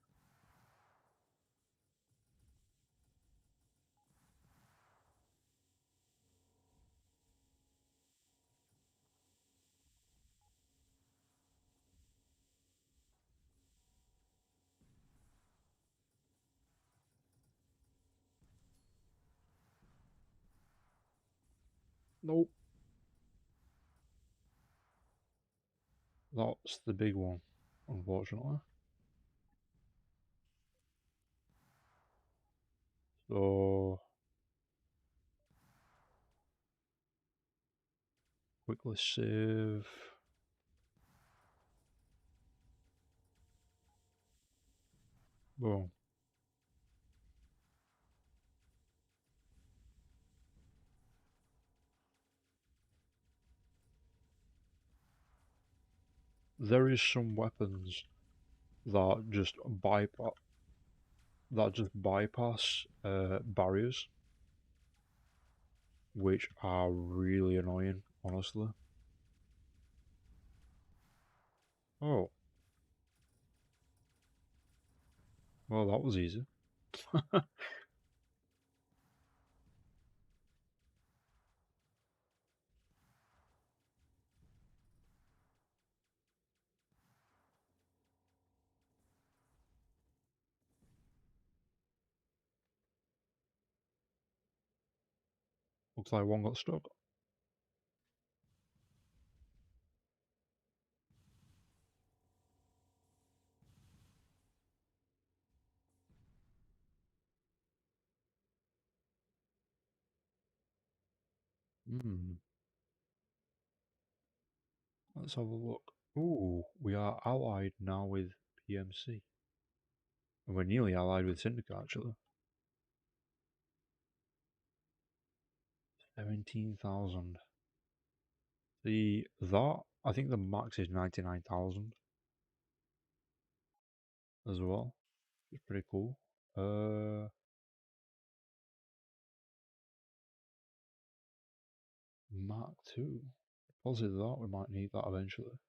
Nope. That's the big one, unfortunately. So, quickly save. Boom. there is some weapons that just bypass barriers, which are really annoying, honestly. Oh, well, that was easy. Looks like one got stuck. Hmm. Let's have a look. Ooh, we are allied now with PMC. And we're nearly allied with Syndicate, actually. 17,000. I think the max is 99,000 as well. It's pretty cool. Mark 2. Deposit that, we might need that eventually.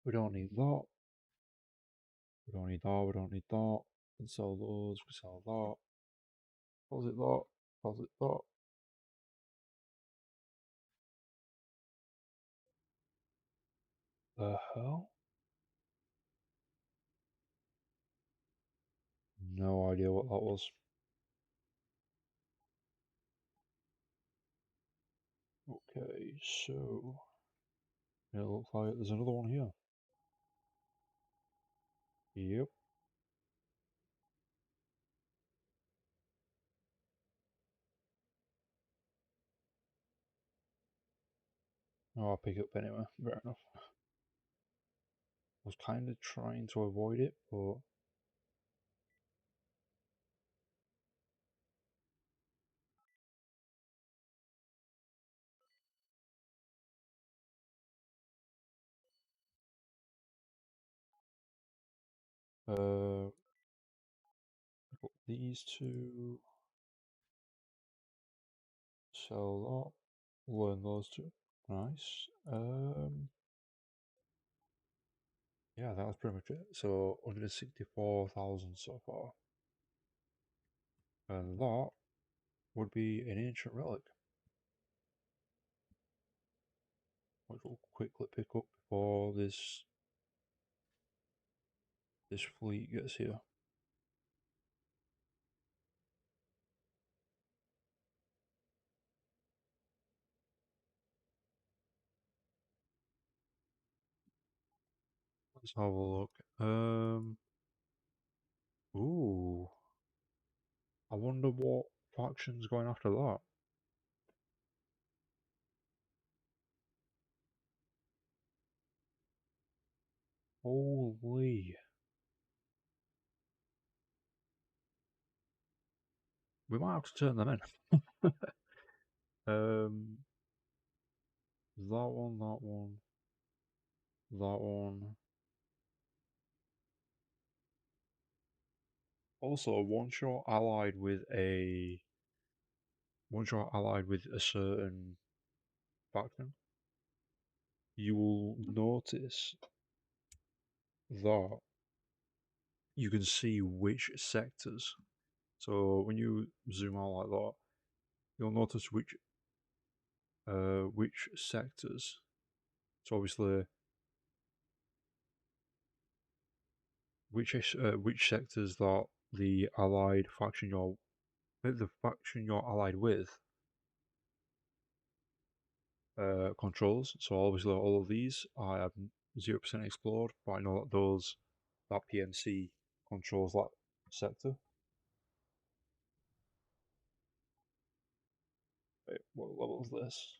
We don't need that. We don't need that, we don't need that. We can sell those, we sell that. Deposit that, deposit that. The hell? No idea what that was. Okay, so it looks like there's another one here. Yep. Oh, I'll pick it up anyway. Fair enough. I was kind of trying to avoid it, but uh, put these two, sell that, learn those two. Nice. Yeah, that was pretty much it. So 164,000 so far, and that would be an ancient relic, which we'll quickly pick up before this fleet gets here. Let's have a look. Ooh, I wonder what faction's going after that. Holy, we might have to turn them in. um, that one, that one, that one. Also, once you're allied with a certain faction, you will notice that you can see which sectors. So when you zoom out like that, you'll notice which sectors. So obviously, which sectors that the faction you're allied with controls. So obviously, all of these I have 0% explored, but I know that PMC controls that sector. Wait, what level is this?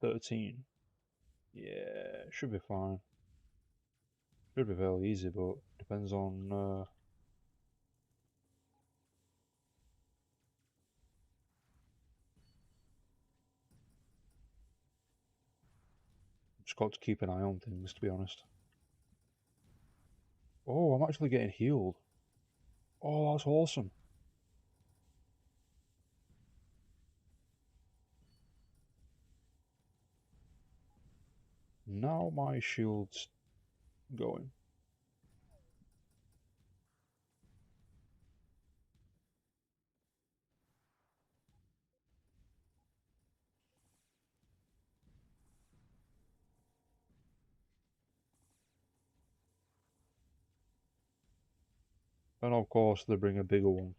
13. Yeah, should be fine. Should be fairly easy, but depends on. Just got to keep an eye on things, to be honest. Oh, I'm actually getting healed. Oh, that's awesome. Now my shield's going. And of course they bring a bigger one.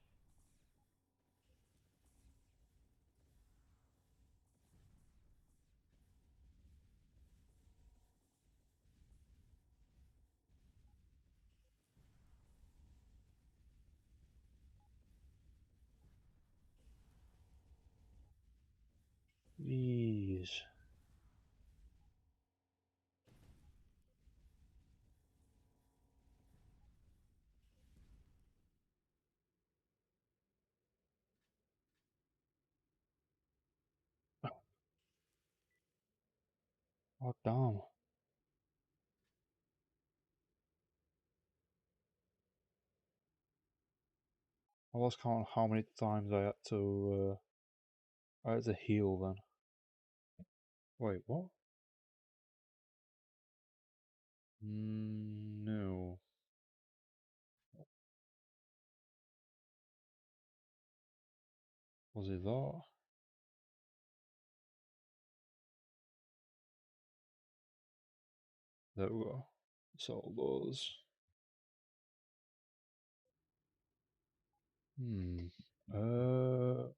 Jeez. Oh, damn. I lost count how many times I had to heal then. Wait, what? No. Was it that? There we go. So those. Hmm. Uh,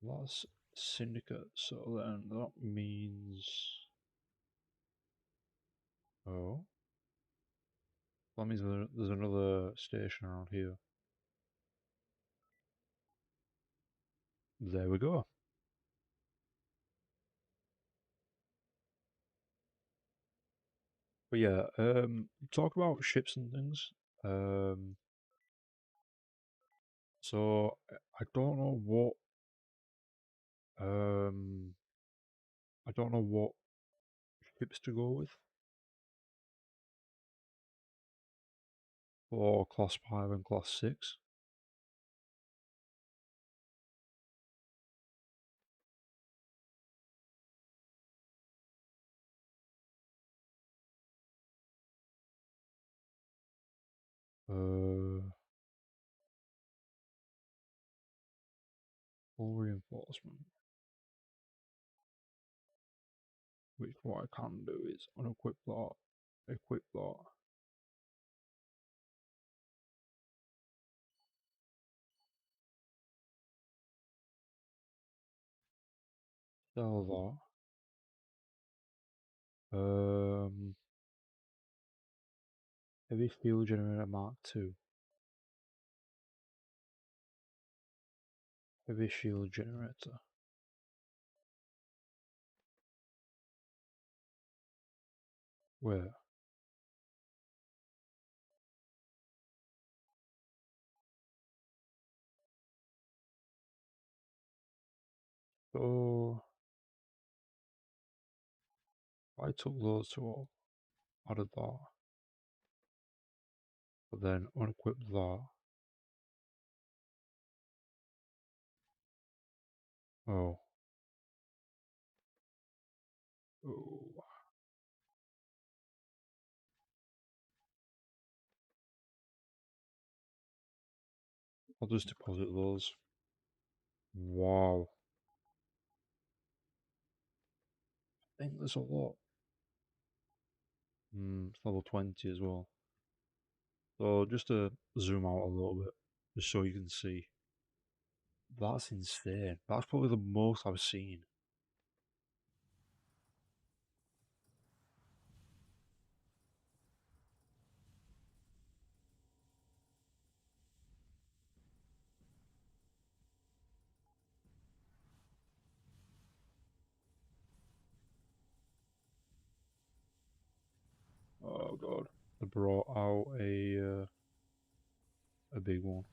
that's syndicate. So then that means. Oh, that means there's another station around here. There we go. But yeah, talk about ships and things. Um, so I don't know what um I don't know what ships to go with for class 5 and class 6. Uh, full reinforcement. Which what I can do is unequip that, equip that. Sell that. Heavy fuel generator Mark 2. Heavy shield generator. Where? So I took those two off, added that, but then unequipped that. Oh. Oh. I'll just deposit those. Wow. I think there's a lot. It's level 20 as well. So just to zoom out a little bit, just so you can see. That's insane. That's probably the most I've seen. Oh god. They brought out a big one.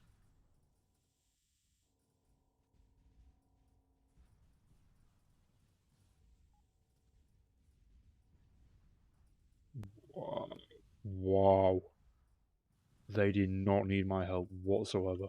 Wow. They did not need my help whatsoever.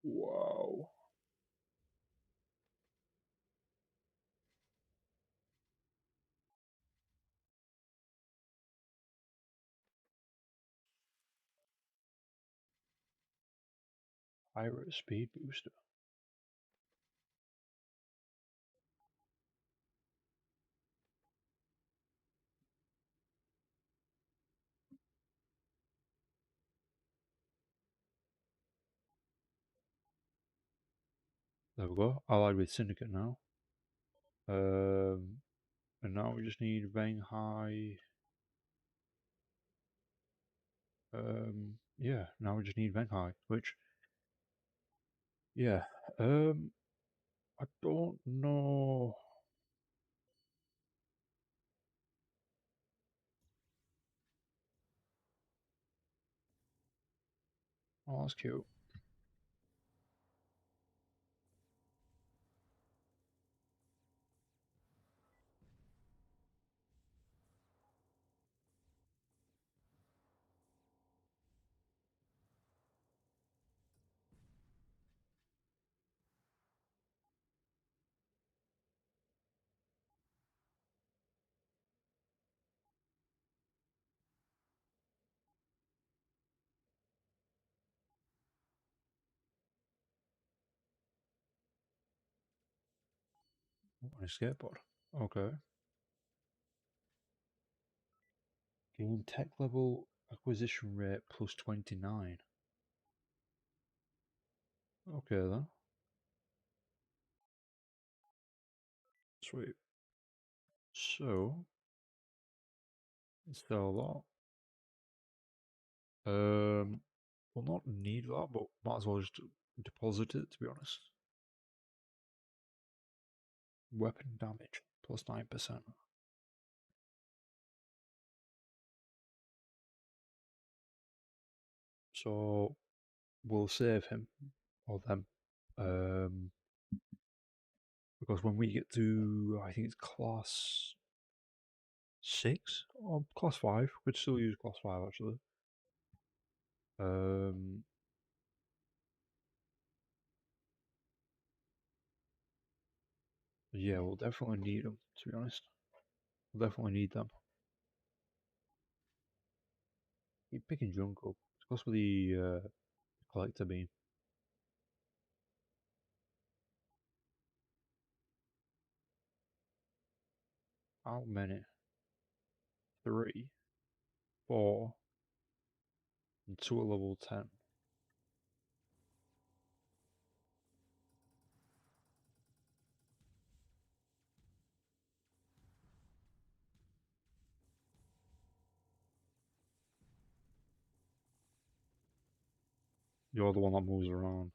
Wow. Pirate speed booster. There we go. Allied with Syndicate now. And now we just need Vang Hai. Yeah, now we just need Vang Hai, which, yeah, I don't know. Oh, that's cute. On a skateboard. Okay. Gain tech level acquisition rate plus 29. Okay then. Sweet. So, sell that. We'll not need that, but might as well just deposit it, to be honest. Weapon damage plus 9%. So, we'll save him, or them. Um, because when we get to, I think it's class 6 or class 5, we'd still use class 5 actually. Um, yeah, we'll definitely need them, to be honest. We'll definitely need them. Keep picking junk up. It's because with the collector beam. How many? 3, 4, and 2 at level 10. You're the one that moves around.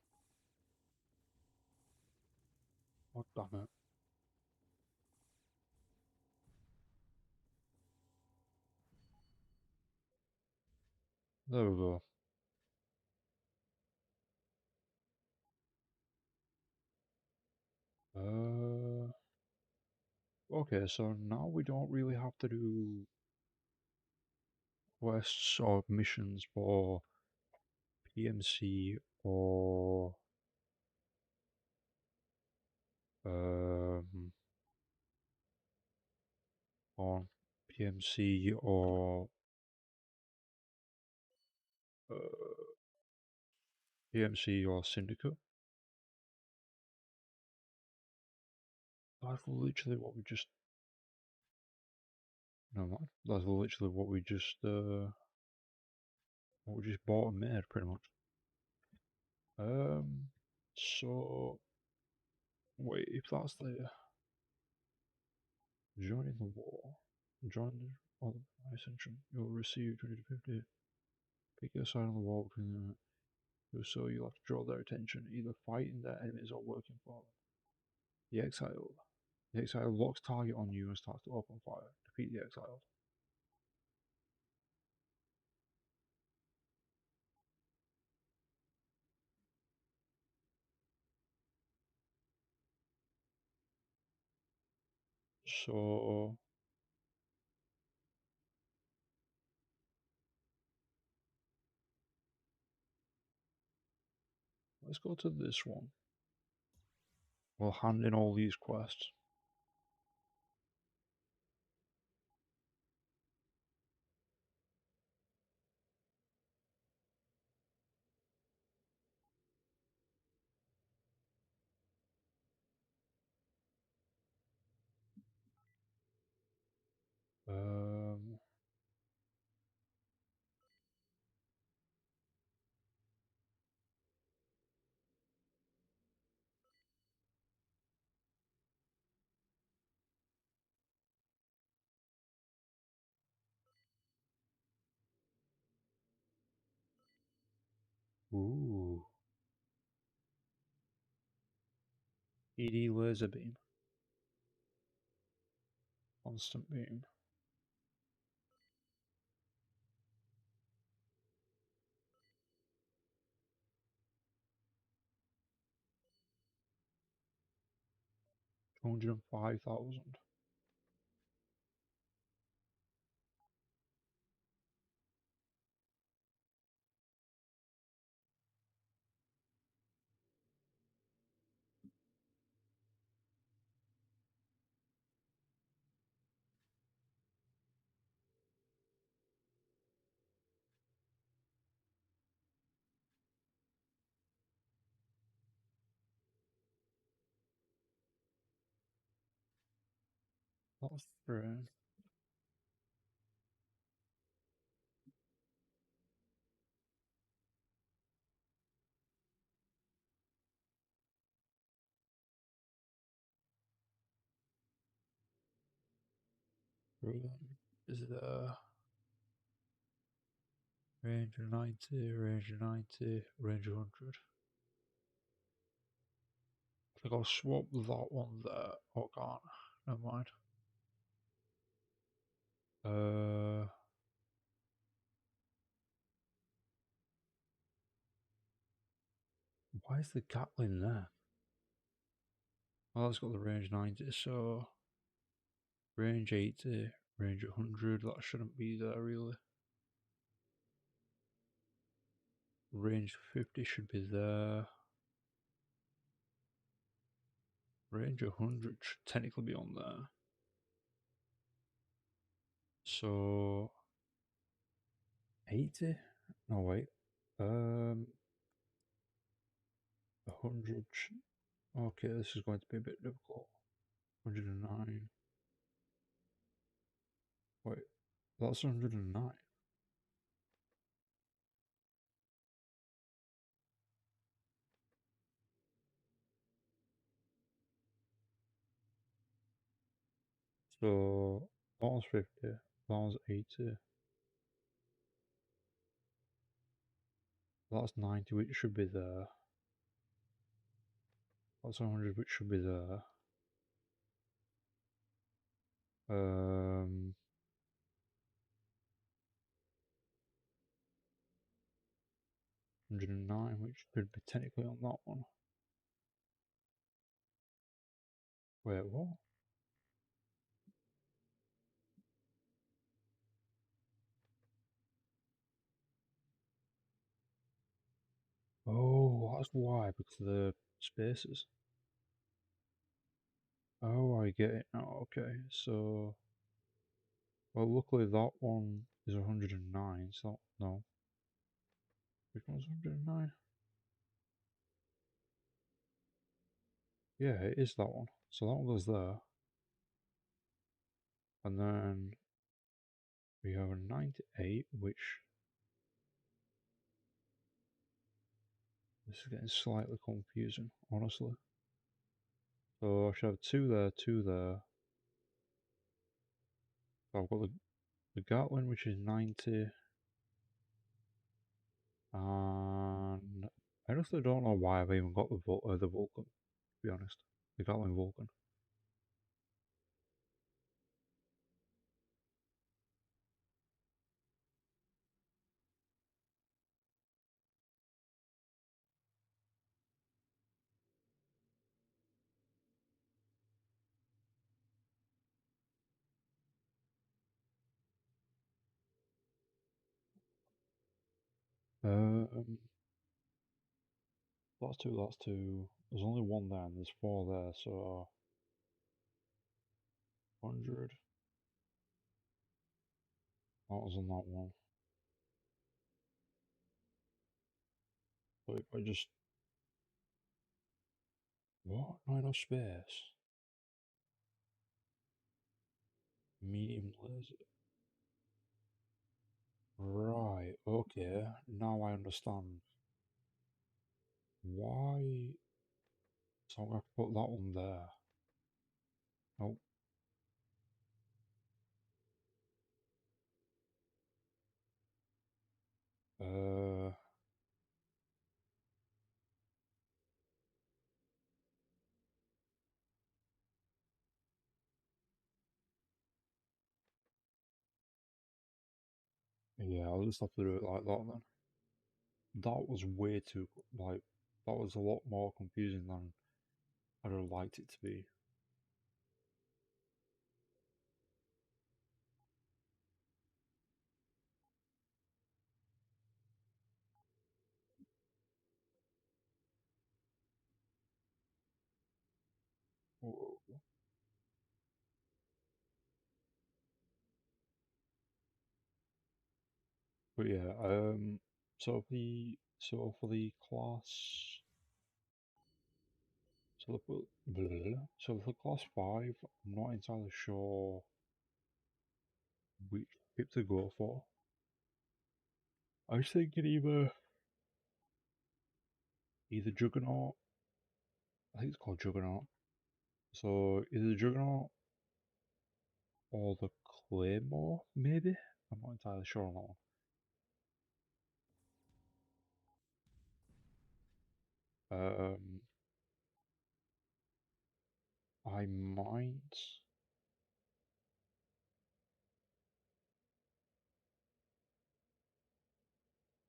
Oh, damn it. There we go. Okay, so now we don't really have to do quests or missions for PMC or um on PMC or uh, PMC or Syndicate. That's literally what we just. No, that's literally what we just bought and made, pretty much. Um, so wait, if that's the joining the war, join the other ascension, you'll receive 20 to 50. Pick a side on the wall between the so you'll have to draw their attention, either fighting their enemies or working for them. The exiled. The exiled locks target on you and starts to open fire. Defeat the exiled. So let's go to this one. We'll hand in all these quests. Um, ooh. ED laser beam. Constant beam. $205,000. That's brilliant. Brilliant. Is the range of 90, range of 90, range of 100. I think I'll swap that one there. Oh, can't. Never mind. Why is the Gatling there? Well, it's got the range 90, so range 80, range 100, that shouldn't be there really. Range 50 should be there. Range 100 should technically be on there. So 80? No, wait. 100. Okay, this is going to be a bit difficult. 109. Wait, that's 109. So that one's 50, that one's 80, that's 90, which should be there. That's 100, which should be there. 109, which could be technically on that one. Wait, what? Oh, that's why, because of the spaces. Oh, I get it now. Okay, so well, luckily that one is 109. So no, which one's 109? Yeah, it is that one. So that one goes there, and then we have a 98, which this is getting slightly confusing, honestly. So I should have two there, two there. So I've got the Gatling, which is 90. And I honestly don't know why I've even got the Vulcan, to be honest. The Gatling Vulcan. Um, that's two, that's two. There's only one there and there's four there, so 100. That was on that one. But if I just... What? Not enough space. Medium laser. Right, okay. Now I understand. Why? So I'm going to put that one there. Nope. Uh, yeah, I'll just have to do it like that then. That was way too, like, that was a lot more confusing than I'd have liked it to be. Oh, but yeah, so for the class, so for class 5, I'm not entirely sure which ship to go for. I was thinking either Juggernaut, I think it's called Juggernaut. So either Juggernaut or the Claymore, maybe? I'm not entirely sure on that one. I might.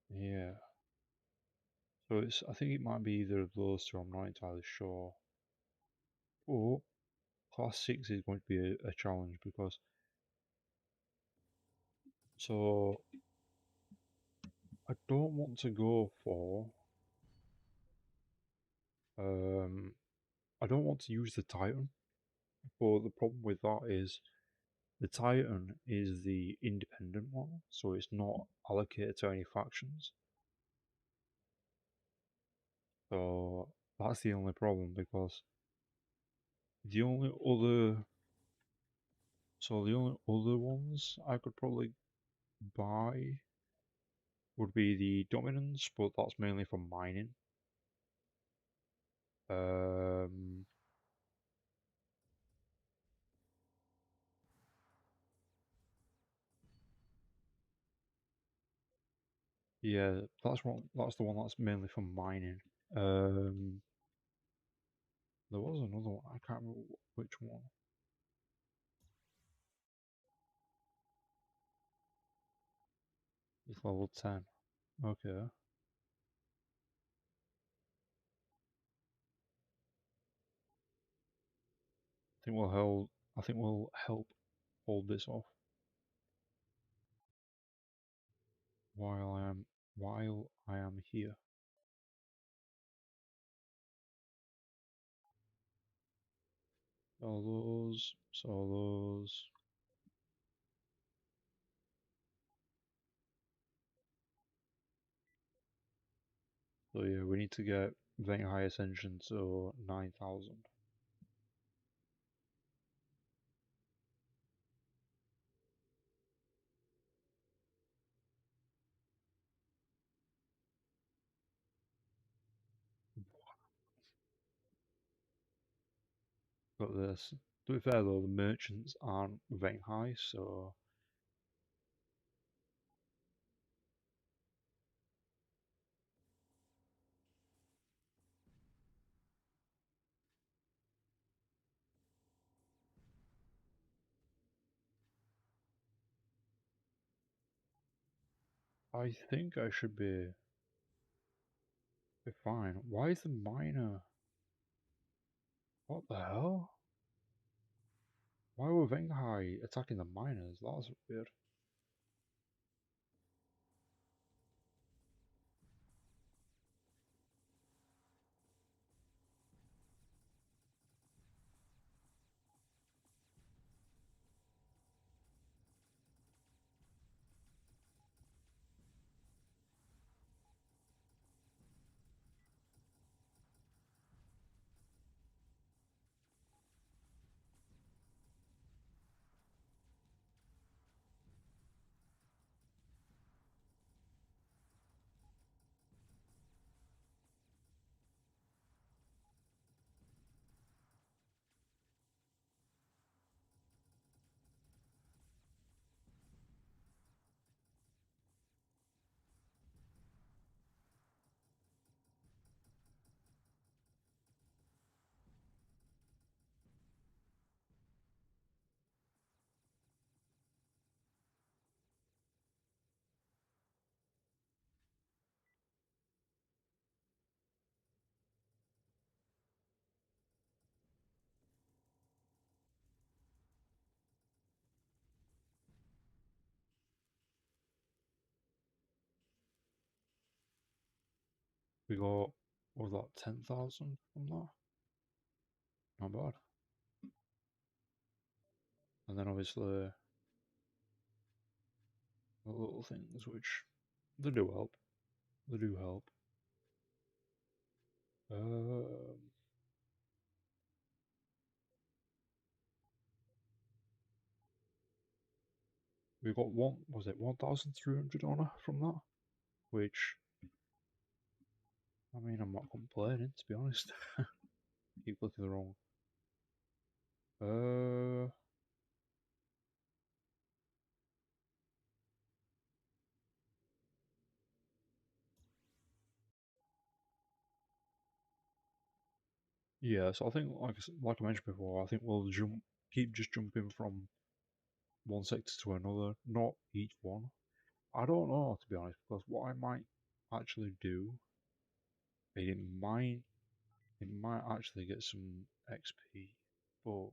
Yeah. So I think it might be either of those two, I'm not entirely sure. Or class 6 is going to be a challenge because, so I don't want to go for, um, I don't want to use the Titan, but the problem with that is the Titan is the independent one, so it's not allocated to any factions. So that's the only problem because the only other, so the only other ones I could probably buy would be the Dominance, but that's mainly for mining. Um, yeah, that's the one that's mainly for mining. Um, there was another one, I can't remember which one. It's level 10. Okay. I think we'll help hold this off while I am here. Sell those. So yeah, we need to get very high ascension to 9,000. Got this. To be fair though, the merchants aren't very high, so I think I should be fine. Why is the miner? What the hell? Why were Venghai attacking the miners? That was weird. We got, what was that, 10,000 from that? Not bad. And then obviously the little things which they do help. They do help. Um, we got 1,300 honor from that, which, I mean, I'm not complaining, to be honest. Keep clicking the wrong. Uh, yeah, so I think, like I mentioned before, I think we'll keep just jumping from one sector to another, not each one. I don't know, to be honest, because what I might actually do, it might it might actually get some XP, but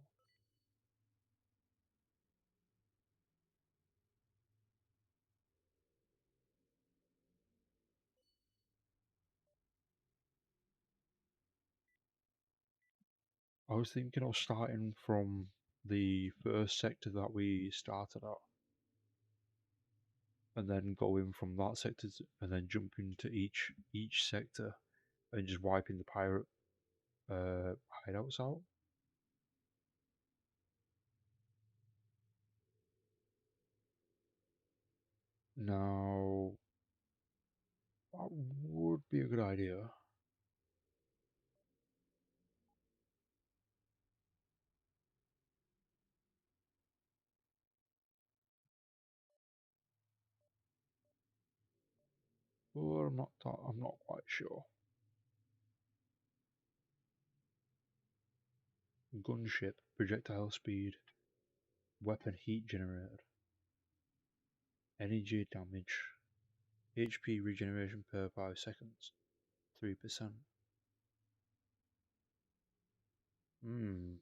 I was thinking of starting from the first sector that we started at, and then going from that sector and then jumping to each sector and just wiping the pirate hideouts out. Now that would be a good idea. But I'm not quite sure. Gunship, projectile speed, weapon heat generated, energy damage, HP regeneration per 5 seconds, 3%. Hmm,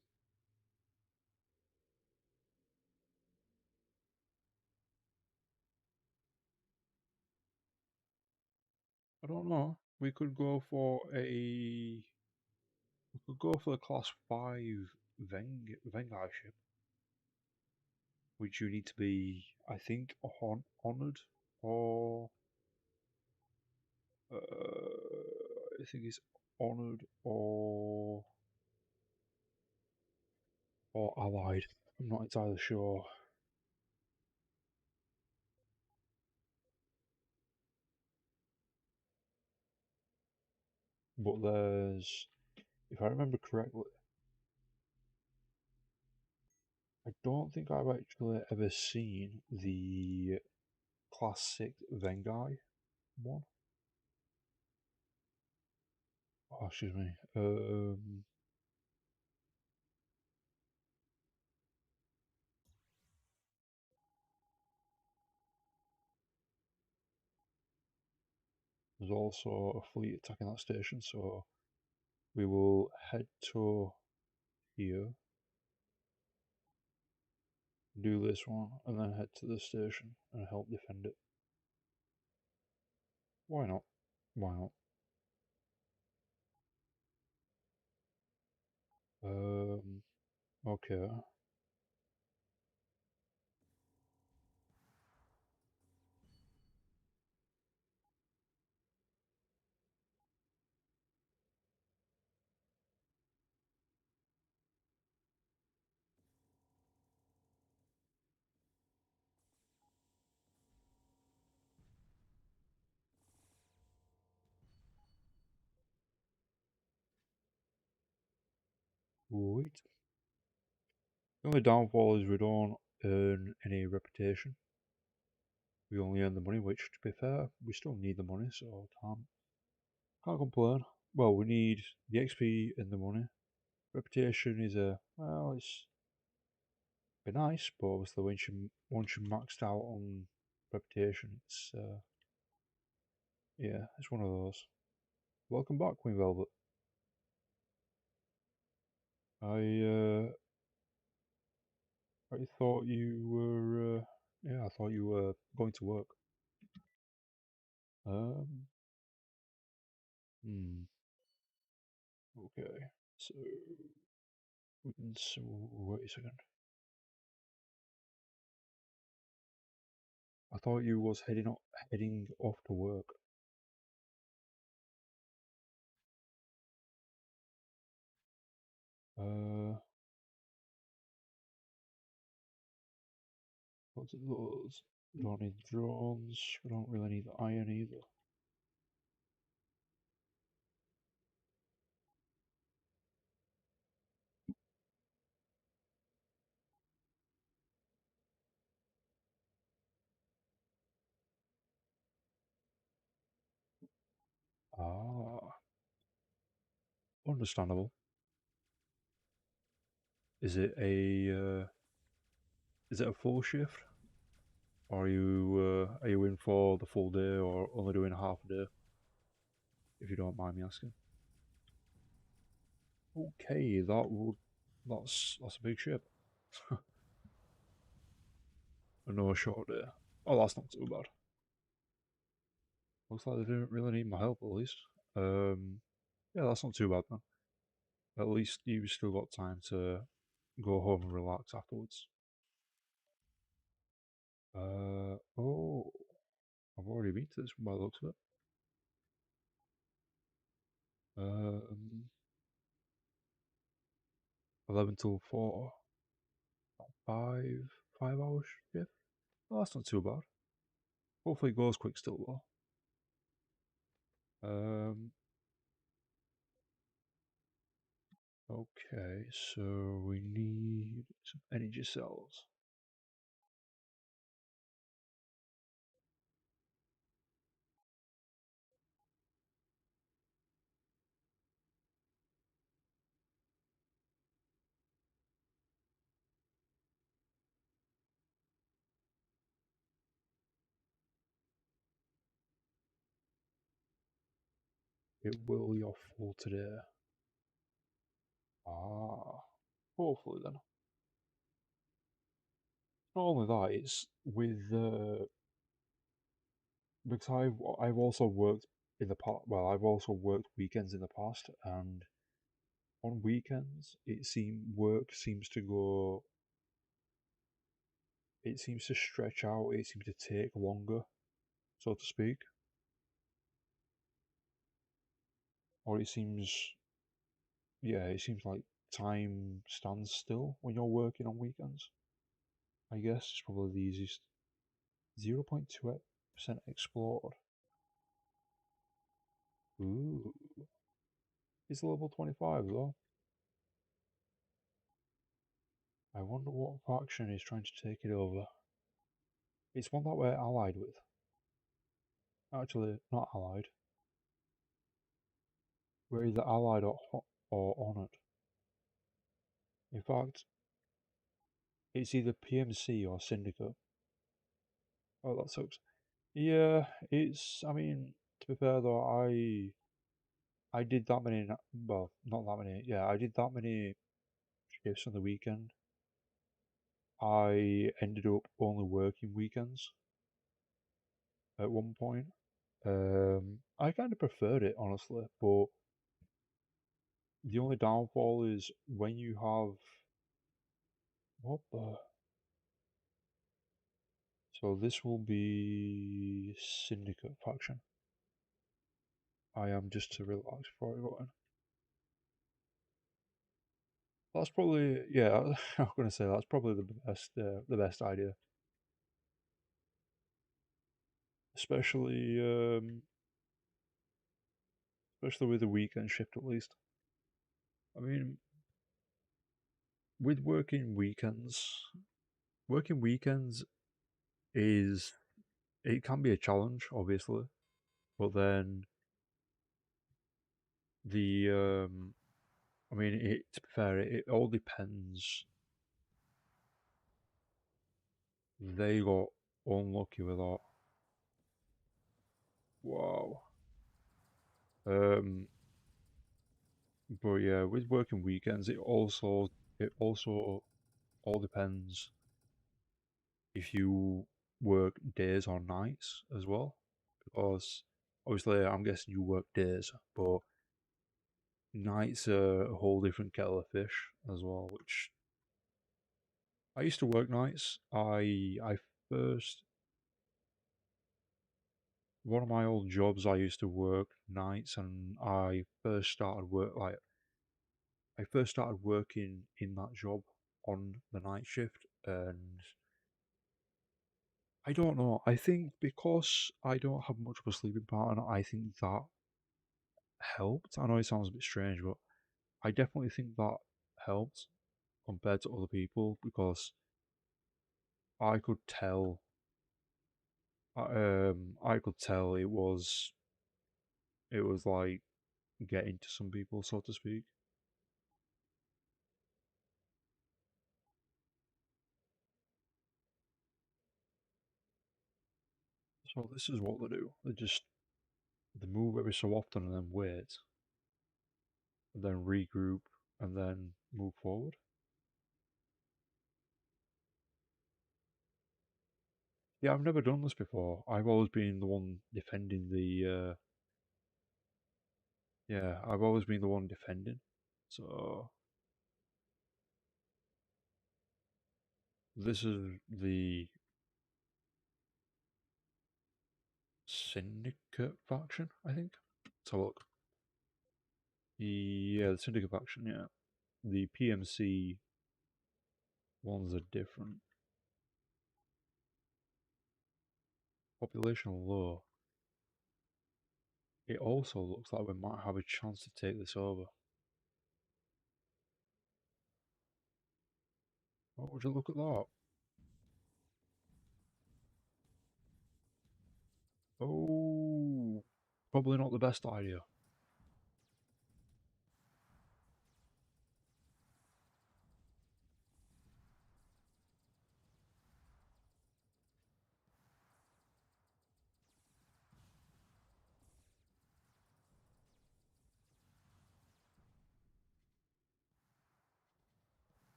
I don't know. We could go for the class 5 Vanguard ship, which you need to be, I think, honoured, or I think it's honoured or allied. I'm not entirely sure. But there's, if I remember correctly, I don't think I've actually ever seen the classic Vengai one. Oh, excuse me. There's also a fleet attacking that station, so we will head to here, do this one, and then head to the station and help defend it. Why not? Why not? Okay. Wait. The only downfall is we don't earn any reputation. We only earn the money, which, to be fair, we still need the money, so can't complain. Well, we need the XP and the money. Reputation is it's be nice, but obviously once you maxed out on reputation, it's yeah, it's one of those. Welcome back, Queen Velvet. I I thought you were yeah, I thought you were going to work. Um, Hmm. Okay. So wait a second. I thought you was heading off to work. Uh, what's it those? We don't need drones. We don't really need iron either. Ah, understandable. Is it a full shift? Or are you in for the full day or only doing half a day? If you don't mind me asking. Okay, that's a big ship. No short day. Oh, that's not too bad. Looks like they didn't really need my help at least. Yeah, that's not too bad then. At least you've still got time to go home and relax afterwards. Oh, I've already been to this one by the looks of it. 11 till 4, 5 hours shift. Oh, that's not too bad. Hopefully it goes quick still though. Um, okay, so we need some energy cells. It will your full today. Ah, hopefully then. Not only that, it's with because I've also worked in the past. Well, I've also worked weekends in the past, and on weekends work seems to go. It seems to stretch out. It seems to take longer, so to speak, or it seems like time stands still when you're working on weekends. I guess it's probably the easiest. 0.2% explored. Ooh, it's level 25 though. I wonder what faction is trying to take it over. It's one that we're allied with. Actually, not allied. We're either allied or honoured. In fact, it's either PMC or Syndicate. Oh, that sucks. Yeah, I mean, to be fair though, I did that many, well, not that many, yeah, I did that many shifts on the weekend. I ended up only working weekends at one point. I kind of preferred it, honestly, but the only downfall is when you have. What the? So this will be Syndicate faction. I am just to relax before I go in. That's probably, yeah. I'm gonna say that's probably the best idea, especially especially with the weekend shift at least. I mean, with working weekends is it can be a challenge, obviously, but then the I mean, to be fair, it all depends. They got unlucky with that. Wow. Um, but yeah, with working weekends, it also all depends if you work days or nights as well, because obviously, I'm guessing you work days, but nights are a whole different kettle of fish as well. Which I used to work nights. I first one of my old jobs I used to work nights, and I first started working in that job on the night shift, and I don't know. I think because I don't have much of a sleeping pattern, I think that helped. I know it sounds a bit strange, but I definitely think that helped compared to other people because I could tell. I could tell it was like getting to some people, so to speak. So this is what they do. They move every so often and then wait, and then regroup, and then move forward. Yeah, I've never done this before. I've always been the one defending the. Yeah, I've always been the one defending. So this is the syndicate faction, I think. Let's have a look. Yeah, the syndicate faction. Yeah, the PMC ones are different. Population low. It also looks like we might have a chance to take this over. Oh, would you look at that? Oh, probably not the best idea.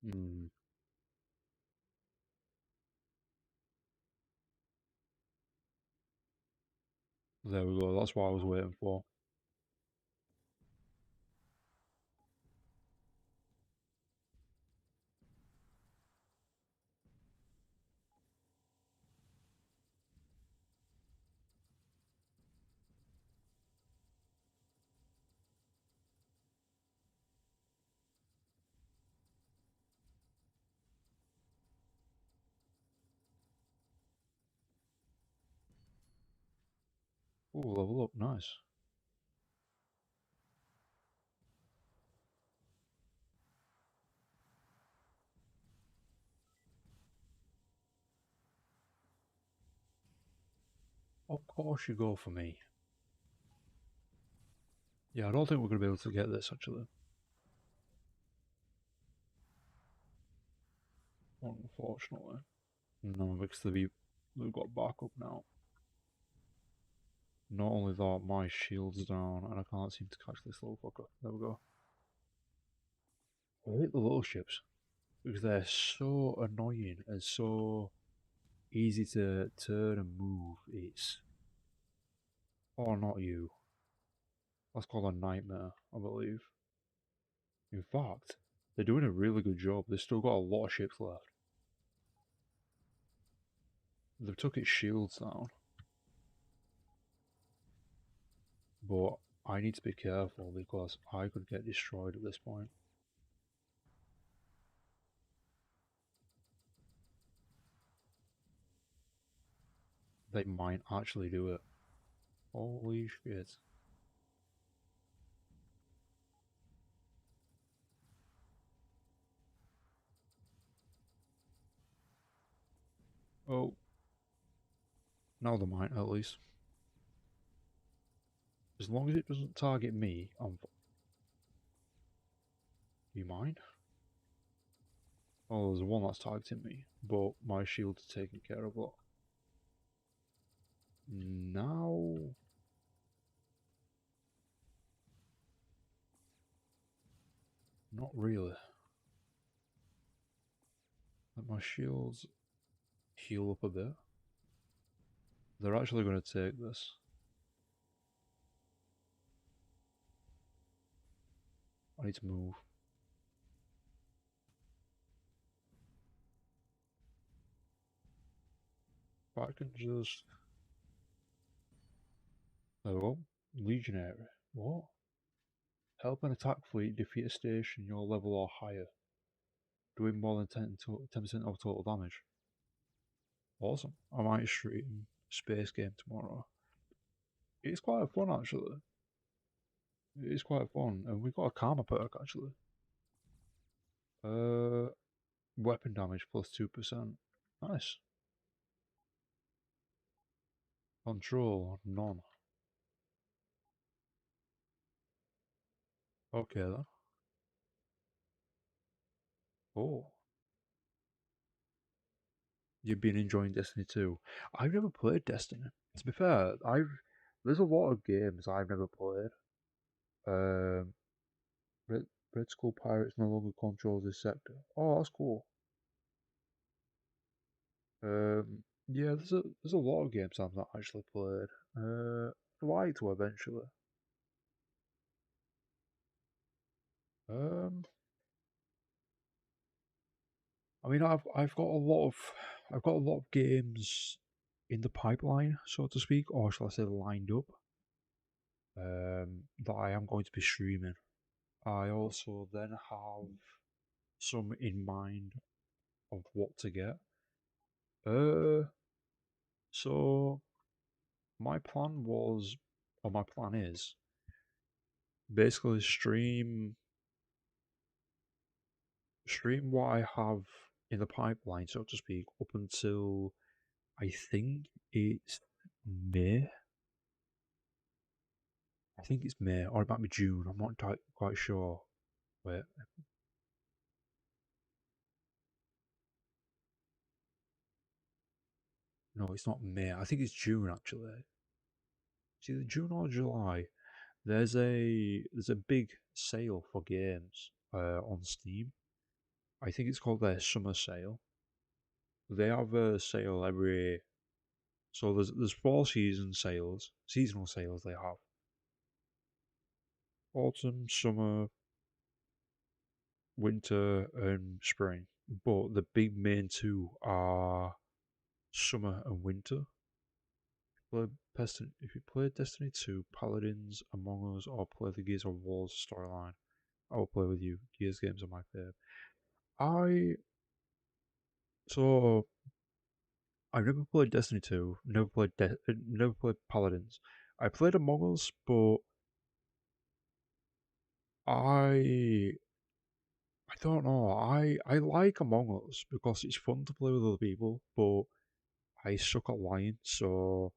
Hmm. There we go. That's what I was waiting for. Oh, level up. Nice. Of course you go for me. Yeah, I don't think we're going to be able to get this, actually. Unfortunately. No, because they've got backup now. Not only that, my shield's down, and I can't seem to catch this little fucker. There we go. I hate the little ships, because they're so annoying and so easy to turn and move. It's... Oh, not you. That's called a nightmare, I believe. In fact, they're doing a really good job. They've still got a lot of ships left. They've took its shields down. But I need to be careful because I could get destroyed at this point. They might actually do it. Holy shit. Oh, now they might at least. As long as it doesn't target me, do you mind? Oh, there's one that's targeting me, but my shield's taking care of that. Now... Not really. Let my shields heal up a bit. They're actually going to take this. I need to move. But I can just... There we go. Legionary. What? Help an attack fleet defeat a station your level or higher, doing more than 10% of total damage. Awesome. I might stream Space Game tomorrow. It's quite fun actually. It is quite fun, and we got a karma perk actually. Uh, Weapon damage plus 2%. Nice. Control none. Okay then. Oh, you've been enjoying Destiny 2. I've never played Destiny. To be fair, there's a lot of games I've never played. Um, Red, Red Skull Pirates no longer controls this sector. Oh, that's cool. Yeah, there's a lot of games I've not actually played. I'd like to eventually. Um, I mean, I've got a lot of games in the pipeline, so to speak, or shall I say, lined up. That I am going to be streaming. I also then have some in mind of what to get. So my plan was, or my plan is, basically stream what I have in the pipeline, so to speak, up until I think it's May. I think it's May, or it might be June. I'm not quite sure. Wait, no, it's not May. I think it's June actually. It's either June or July. There's a big sale for games on Steam. I think it's called their summer sale. They have a sale every, so there's four seasonal sales they have. Autumn, summer, winter, and spring. But the big main two are summer and winter. If you play Destiny 2, Paladins, Among Us, or play the Gears of War storyline, I will play with you. Gears games are my fave. I so I've never played Destiny 2, never played Paladins. I played Among Us, but I I don't know. I like Among Us because it's fun to play with other people, but I suck at lying, so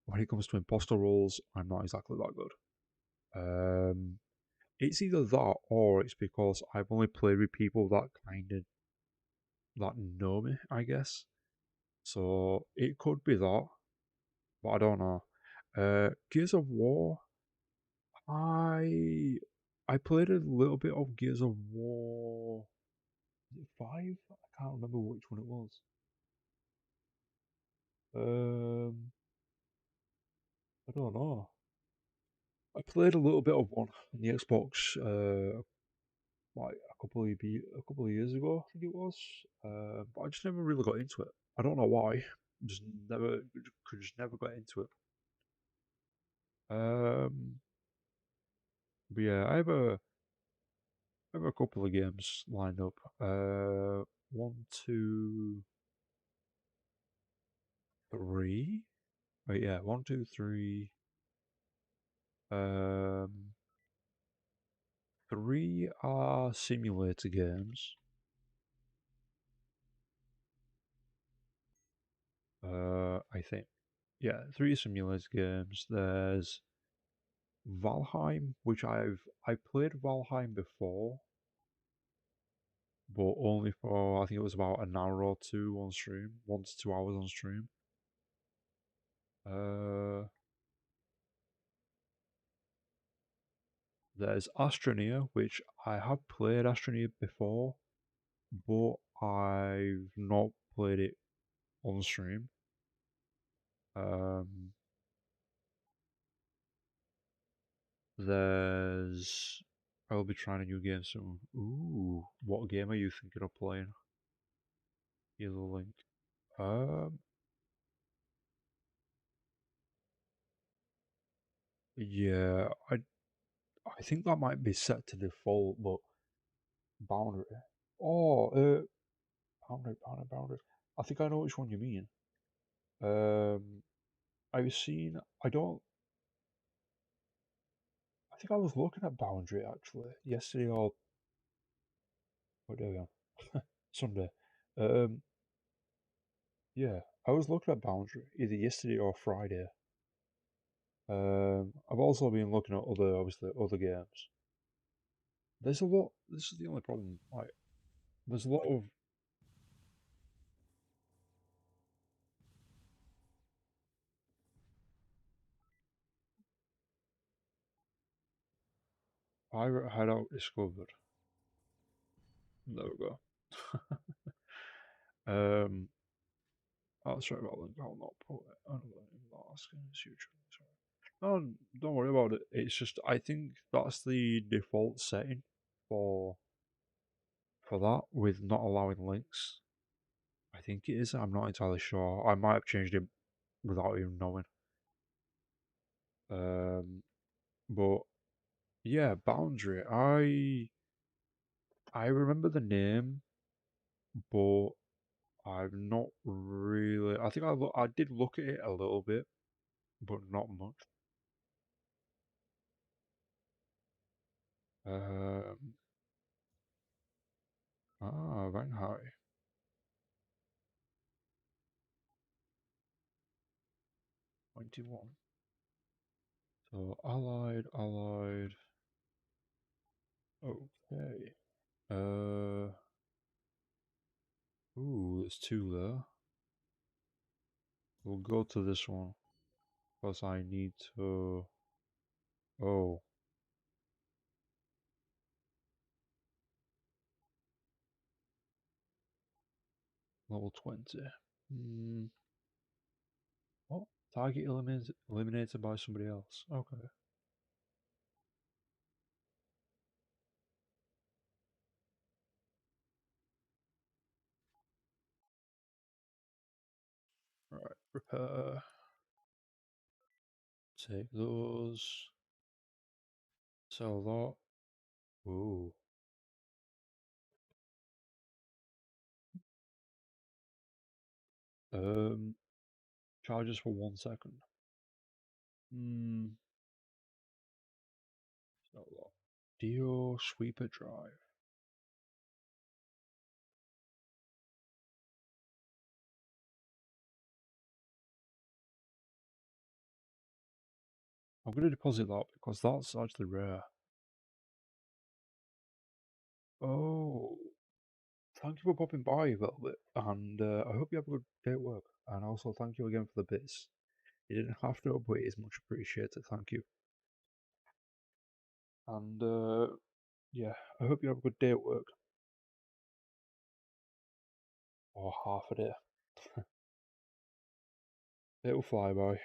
when it comes to imposter roles, I'm not exactly that good. Um, it's either that or it's because I've only played with people that kind of that know me, I guess. So it could be that, but I don't know. Gears of War, I I played a little bit of Gears of War. Is it 5? I can't remember which one it was. Um, I don't know. I played a little bit of one on the Xbox, like a couple of years ago, I think it was. But I just never really got into it. I don't know why. Just never could just never got into it. Um, but yeah, I have a couple of games lined up. One, two, three. Wait, yeah, one, two, three. Um, Three are simulator games. I think. Yeah, three simulator games. There's Valheim, which I played Valheim before, but only for I think it was about an hour or two on stream, 1 to 2 hours on stream. Uh, there's Astroneer, which I have played Astroneer before, but I've not played it on stream. Um, there's I'll be trying a new game soon. Ooh, what game are you thinking of playing? Yellow Link. Um, yeah, I think that might be set to default, but boundary. Oh, boundary. I think I know which one you mean. Um, I've seen. I don't. I think I was looking at boundary actually yesterday or what day are we on? Sunday. Um, yeah, I was looking at boundary either yesterday or Friday. I've also been looking at obviously, other games. There's a lot. This is the only problem. Like, there's a lot of. Pirate Hideout discovered. There we go. um, I'll sorry about link. I'll not put it. I don't know. Asking future. Sorry. No, don't worry about it. It's just I think that's the default setting for that with not allowing links. I think it is. I'm not entirely sure. I might have changed it without even knowing. But yeah, Boundary. I remember the name, but I've not really. I think I did look at it a little bit, but not much. Um, Rank high, 21. So allied. Okay. Ooh, there's two there. We'll go to this one because I need to. Oh, level 20. Hmm. What? Target eliminated by somebody else. Okay. Right. Repair. Take those. Sell that. Ooh. Um. Charges for 1 second. Hmm. Sell that. Dio sweeper drive. I'm gonna deposit that because that's actually rare. Oh. Thank you for popping by a little bit, and I hope you have a good day at work. And also, thank you again for the bits. You didn't have to, but it is much appreciated. Thank you. And yeah, I hope you have a good day at work. Or half a day. It'll fly by.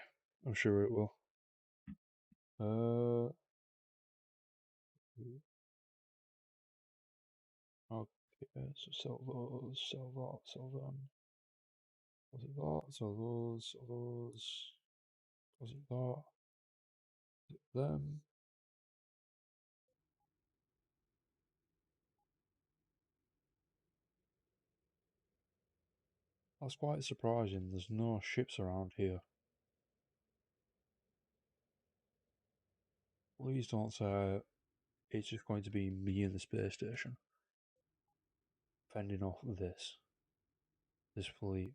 I'm sure it will. Uh, okay, so sell those, sell that, sell them. Was it that? Sell those, sell those. Was it that? Was it them? That's quite surprising. There's no ships around here. Please don't say it's just going to be me in the space station fending off this fleet.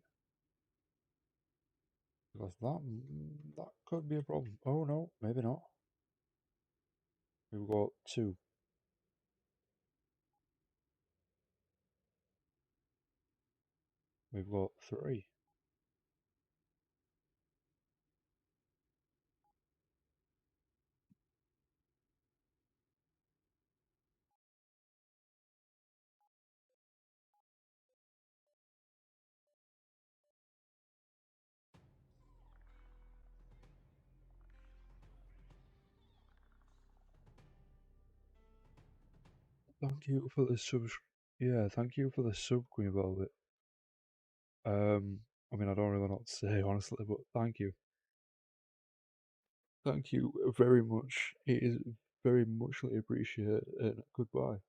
Because that could be a problem. Oh no, maybe not. We've got two. We've got three. Thank you for the sub. Yeah, thank you for the sub, Queen Velvet. Um, I mean, I don't really know what to say, honestly, but thank you. Thank you very much. It is very muchly appreciated, and goodbye.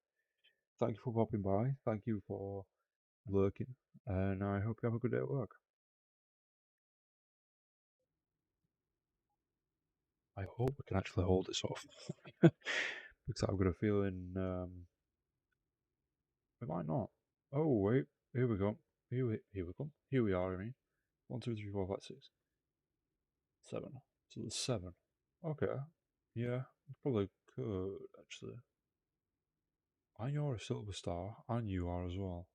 Thank you for popping by. Thank you for lurking, and I hope you have a good day at work. I hope we can actually hold this off. Because I've got a feeling we might not. Oh, wait. Here we go. Here we come. Here we are, I mean. 1, 2, 3, 4, 5, 6, 7. So there's 7. Okay. Yeah, probably could, actually. And you're a silver star, and you are as well.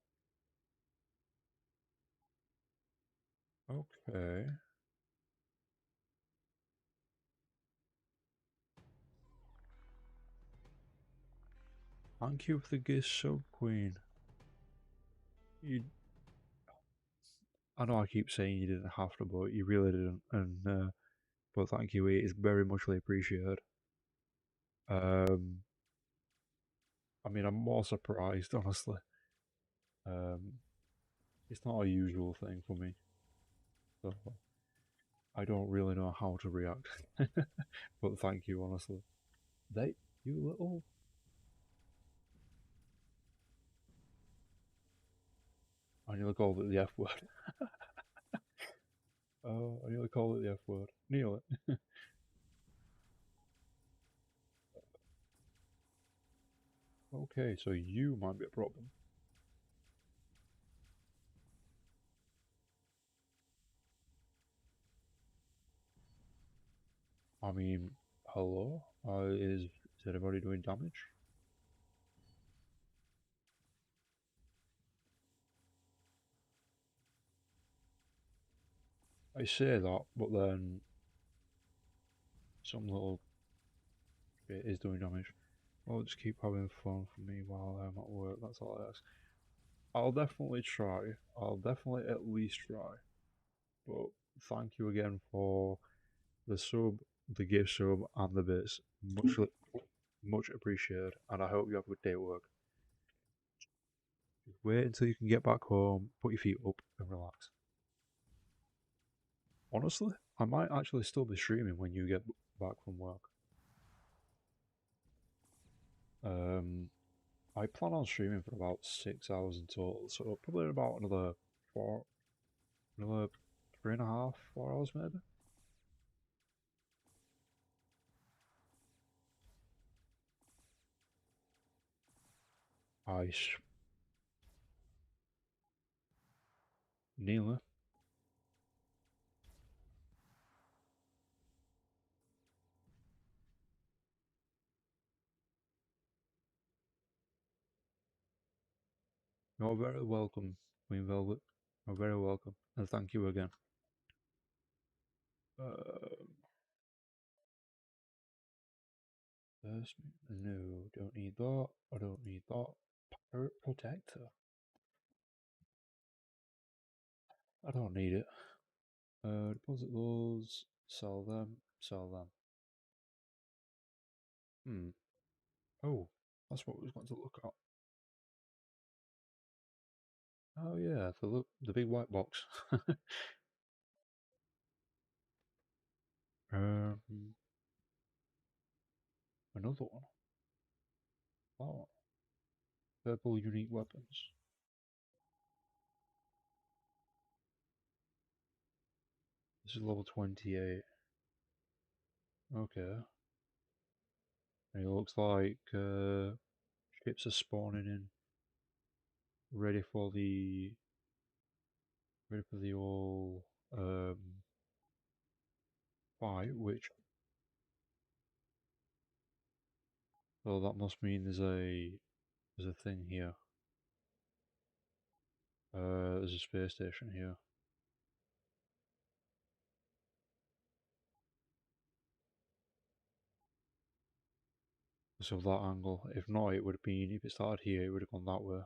Okay. Thank you for the gift sub, Queen. You, I know I keep saying you didn't have to, but you really didn't. And but thank you, it is very muchly appreciated. Um, I mean, I'm more surprised, honestly. Um, it's not a usual thing for me, so I don't really know how to react. But thank you, honestly. You little. I nearly called it the F word. Oh, I nearly called it the F word. Nearly. Okay, so you might be a problem. I mean, hello? Is anybody doing damage? I say that, but then some little bit is doing damage. Well, just keep having fun for me while I'm at work, that's all I ask. I'll definitely try. I'll definitely at least try. But thank you again for the sub, the gift sub, and the bits. Much appreciated, and I hope you have a good day at work. Just wait until you can get back home, put your feet up, and relax. Honestly, I might actually still be streaming when you get back from work. I plan on streaming for about 6 hours in total, so probably about another 3.5, 4 hours maybe. I nearly. You're very welcome, Queen Velvet. You're very welcome, and thank you again. Uh, no, don't need that. I don't need that. Pirate Protector. I don't need it. Deposit those, sell them, sell them. Oh, that's what we was going to look at. Oh yeah, the big white box. um, Another one. Oh, purple unique weapons. This is level 28. Okay. And it looks like ships are spawning in, ready for the old fight. Which, well, that must mean there's a thing here. There's a space station here. So that angle. If not, it would have been, if it started here, it would have gone that way.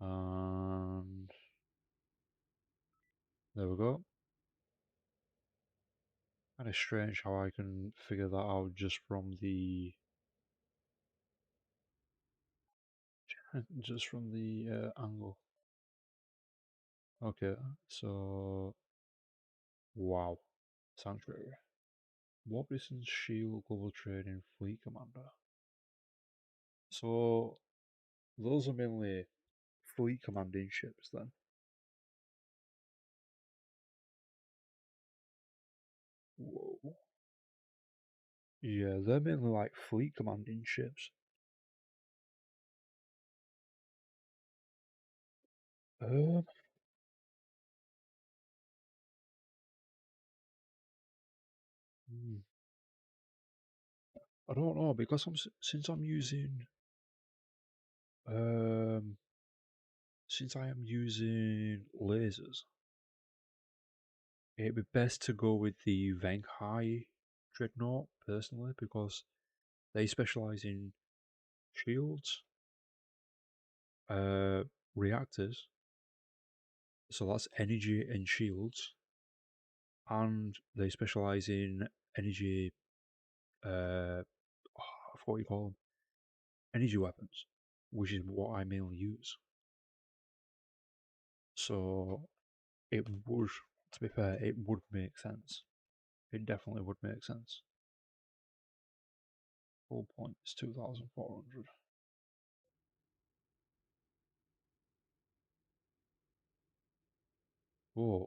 And there we go. Kind of strange how I can figure that out just from the angle. Okay, so wow, Sanctuary. Warpison's Shield Global Trading Fleet Commander. So those are mainly fleet commanding ships then. Whoa. Yeah, they're mainly like fleet commanding ships. Um, hmm, I don't know because since I'm using um since I am using lasers, it'd be best to go with the Venghai Dreadnought personally because they specialize in shields, uh, reactors, so that's energy and shields, and they specialize in energy. I forgot what you call them, energy weapons, which is what I mainly use. So it would, to be fair, it would make sense. It definitely would make sense. Full point is 2,400. But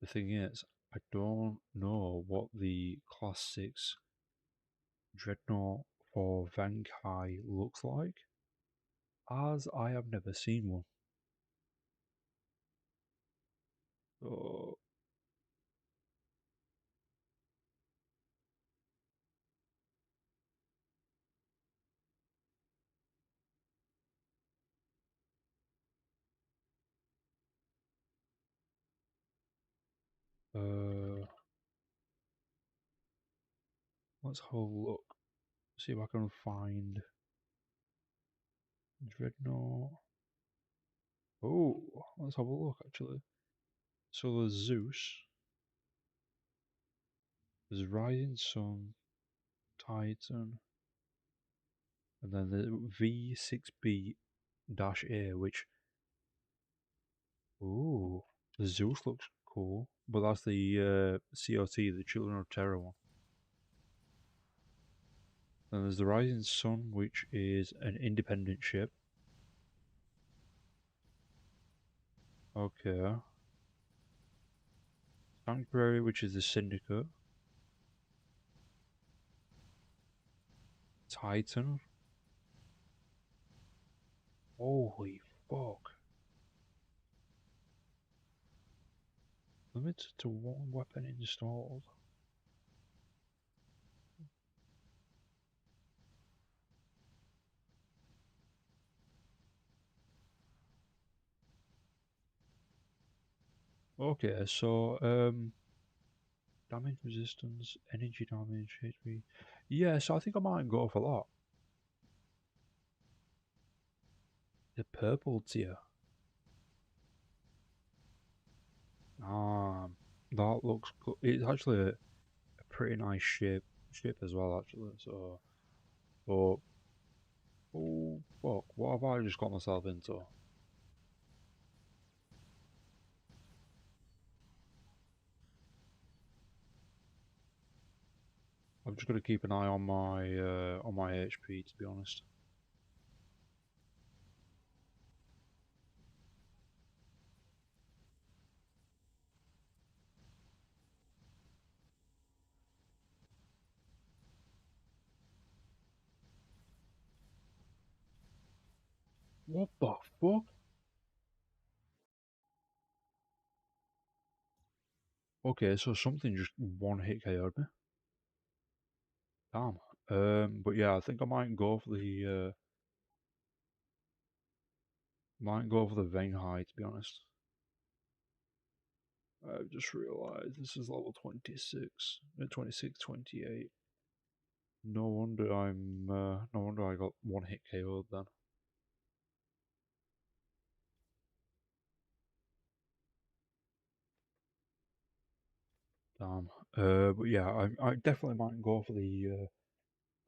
the thing is, I don't know what the Class 6 Dreadnought for Vankai looks like, as I have never seen one. So, uh, let's have a look. See if I can find Dreadnought. Oh, let's have a look actually. So there's Zeus, there's Rising Sun, Titan, and then the V6B A, which, ooh, the Zeus looks cool, but that's the COT, the Children of Terror one. Then there's the Rising Sun, which is an independent ship. Okay. Sanctuary, which is the Syndicate. Titan. Holy fuck. Limited to one weapon installed. Okay, so damage resistance, energy damage, HP. Yeah, so I think I might go for that. The purple tier. That looks cool. It's actually a pretty nice ship as well, actually. So, but oh fuck, what have I just got myself into? I've just got to keep an eye on my HP, to be honest. What the fuck? Okay, so something just one hit KO'd me. Damn. But yeah, I think I might go for the vein high, to be honest. I've just realised this is level 26, 26, 28. No wonder I got one hit KO'd then. Damn. But yeah, I definitely might go for the.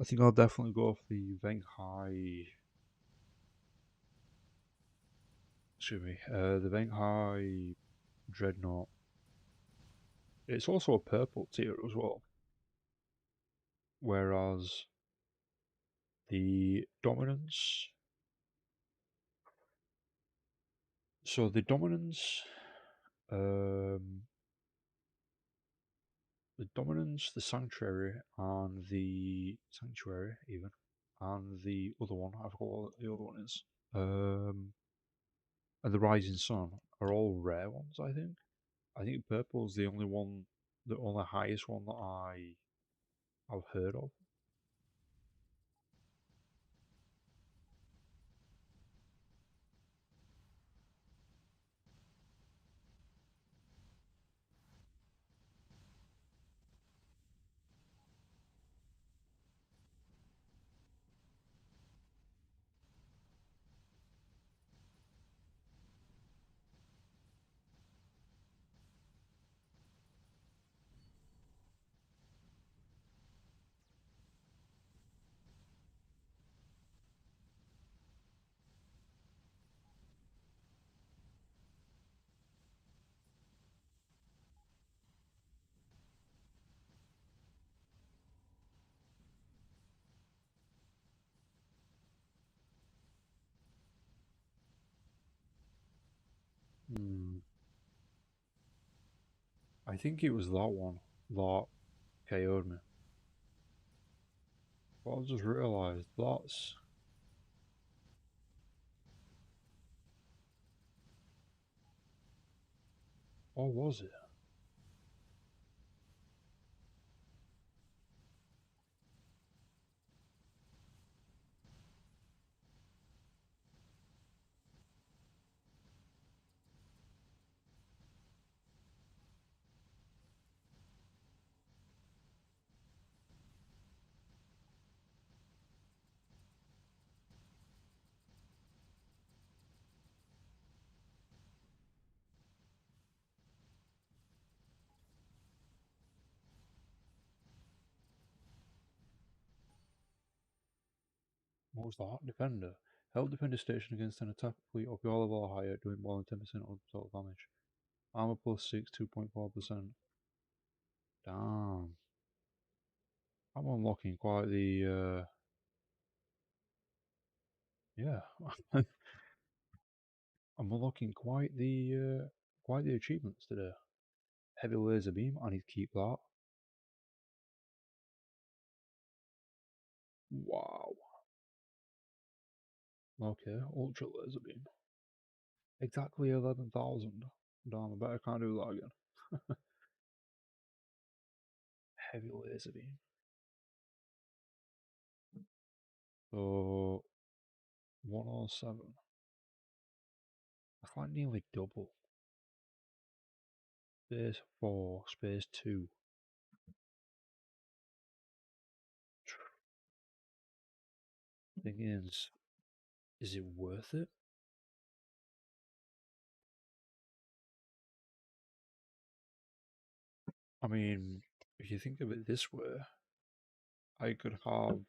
I think I'll definitely go for the Venghai. Excuse me. The Venghai Dreadnought. It's also a purple tier as well. Whereas the Dominance. So the Dominance. Um, the Dominance, the Sanctuary, and the Sanctuary even, and the other one. I forgot what the other one is. And the Rising Sun are all rare ones. I think purple's the only one, the only highest one that I've heard of. Hmm. I think it was that one that KO'd me. But I just realised that's. Or was it? What was that? Defender. Help defend a station against an attack fleet of your level or higher, doing more than 10% of total damage. Armor plus 6, 2.4%. Damn. I'm unlocking quite the. Yeah. I'm unlocking quite the achievements today. Heavy laser beam, I need to keep that. Wow. Okay, ultra laser beam. Exactly 11,000. Damn, I bet I can't do that again. Heavy laser beam. So 107. That's like nearly double. Space 4, space 2. Thing is it worth it? I mean, if you think of it this way, I could have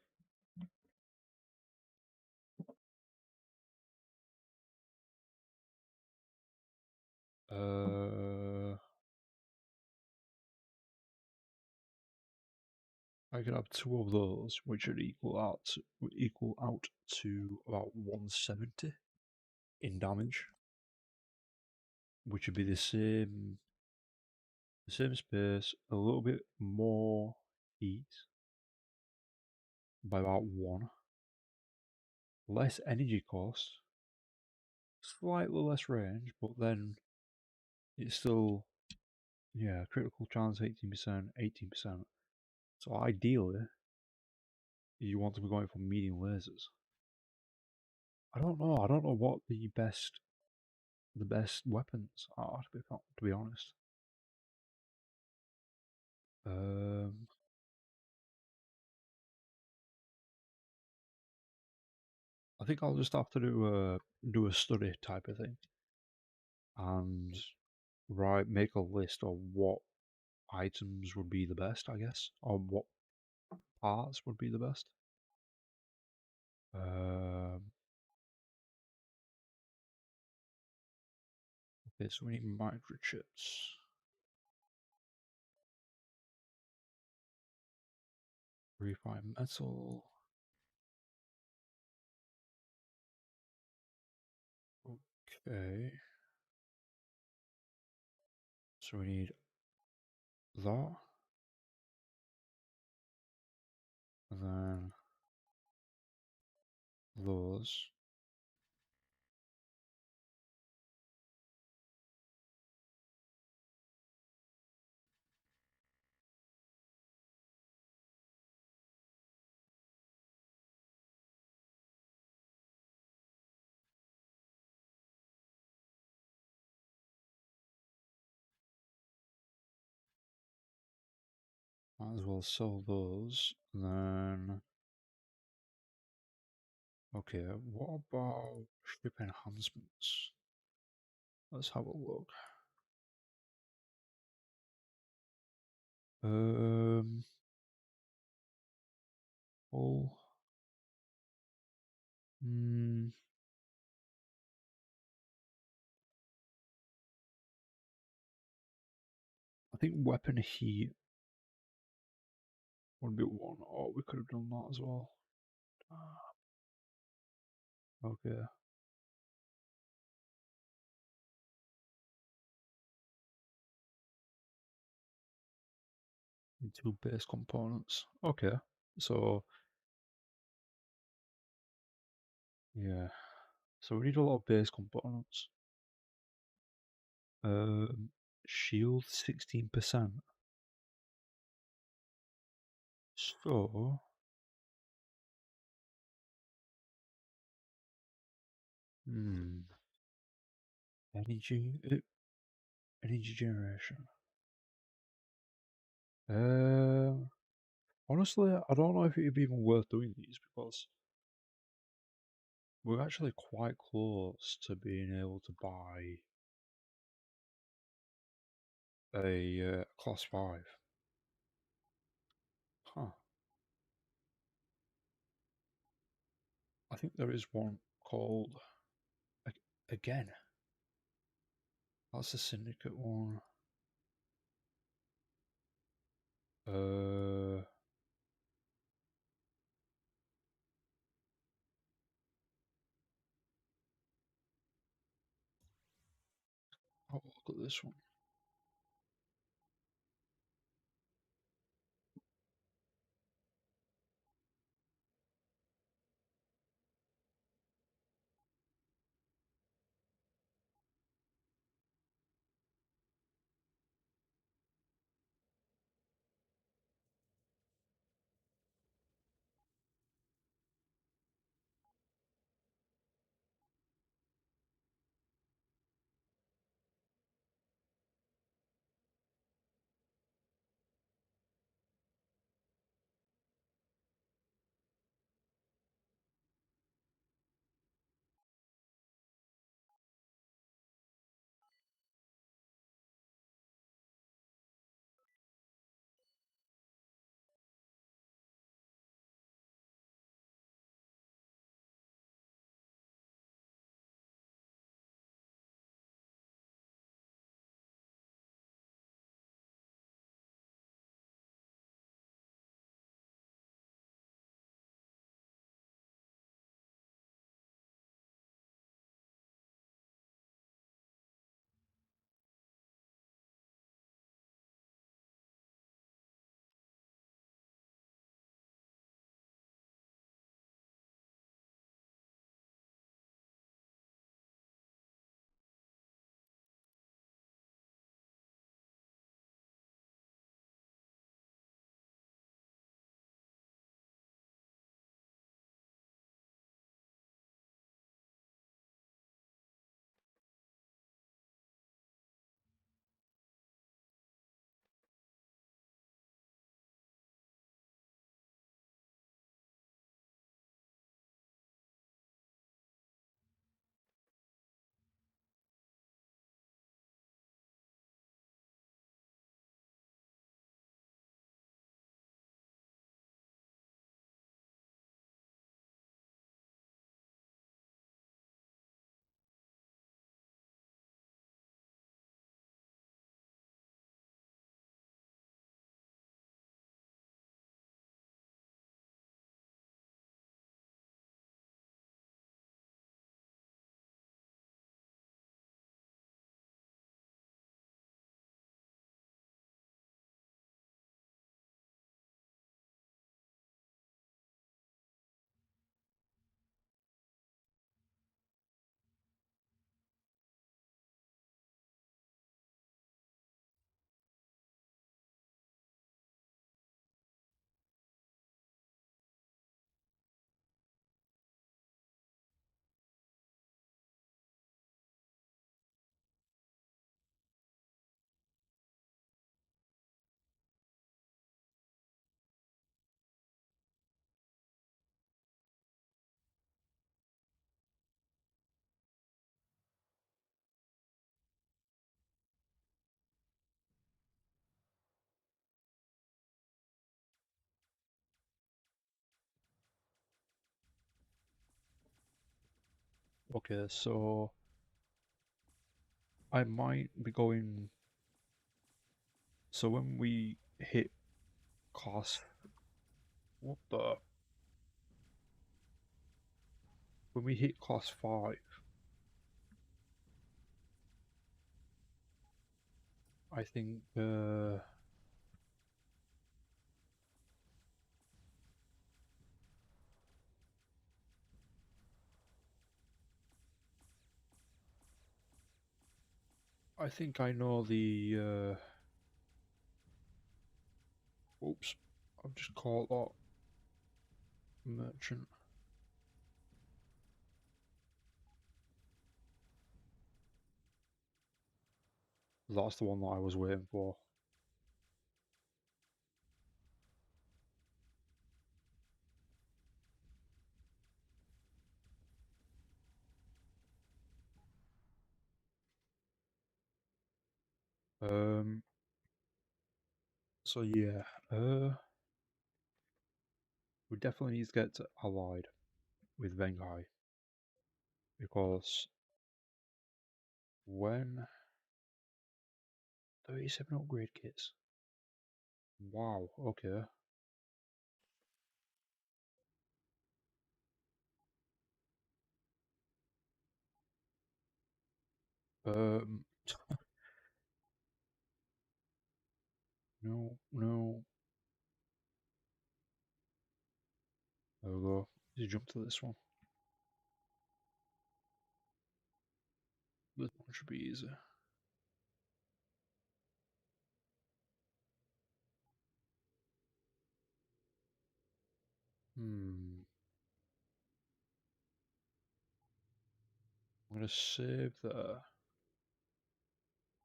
uh I could have two of those, which would equal out to about 170 in damage, which would be the same space, a little bit more heat by about one, less energy cost, slightly less range, but then it's still, yeah, critical chance 18%, 18%. So ideally, you want to be going for medium lasers. I don't know. I don't know what the best weapons are to be honest. Um, I think I'll just have to do a study type of thing and make a list of what items would be the best, I guess, or what parts would be the best. Okay, so we need microchips. Refined metal. Okay. So we need that. And then those. Might as well sell those. And then, okay, what about ship enhancements? Let's have a look. Oh, I think weapon heat would be one. Oh, we could have done that as well. Okay. Two base components. Okay. So, yeah. So we need a lot of base components. Shield 16%. So, energy, energy generation. Honestly, I don't know if it'd be even worth doing these because we're actually quite close to being able to buy a class 5. Huh. I think there is one called again. That's the syndicate one. Uh, have a look at this one. Okay, so I might be going. So when we hit class, what the? When we hit class 5, I think I know the oops, I've just called that merchant. That's the one that I was waiting for. Um, so yeah, we definitely need to get allied with Venghai because when 37 upgrade kits. Wow, okay. Um, no, no. There we go. Just jump to this one. This one should be easy. Hmm. I'm gonna save there,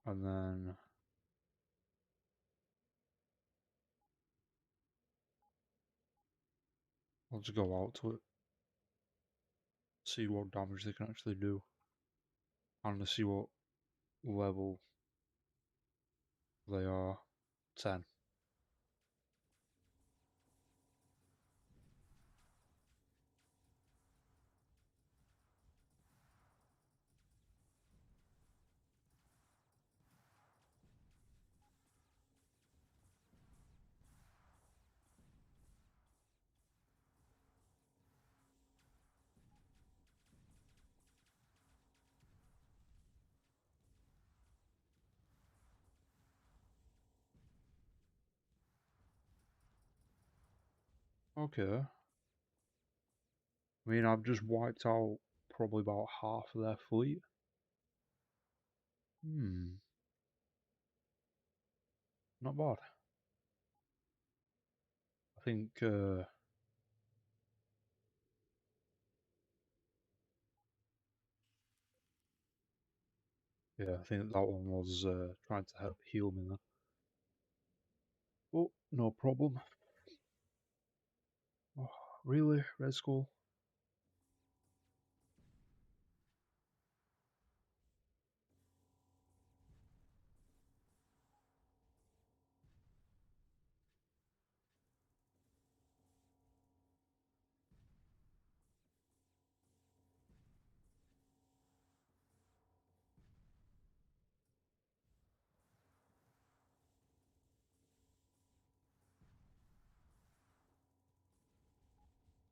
and then I'll just go out to it, see what damage they can actually do, and see what level they are. 10. Okay. I mean, I've just wiped out probably about half of their fleet. Hmm. Not bad. I think, yeah, I think that one was trying to help heal me there. Oh, no problem. Oh, really? Red Skull?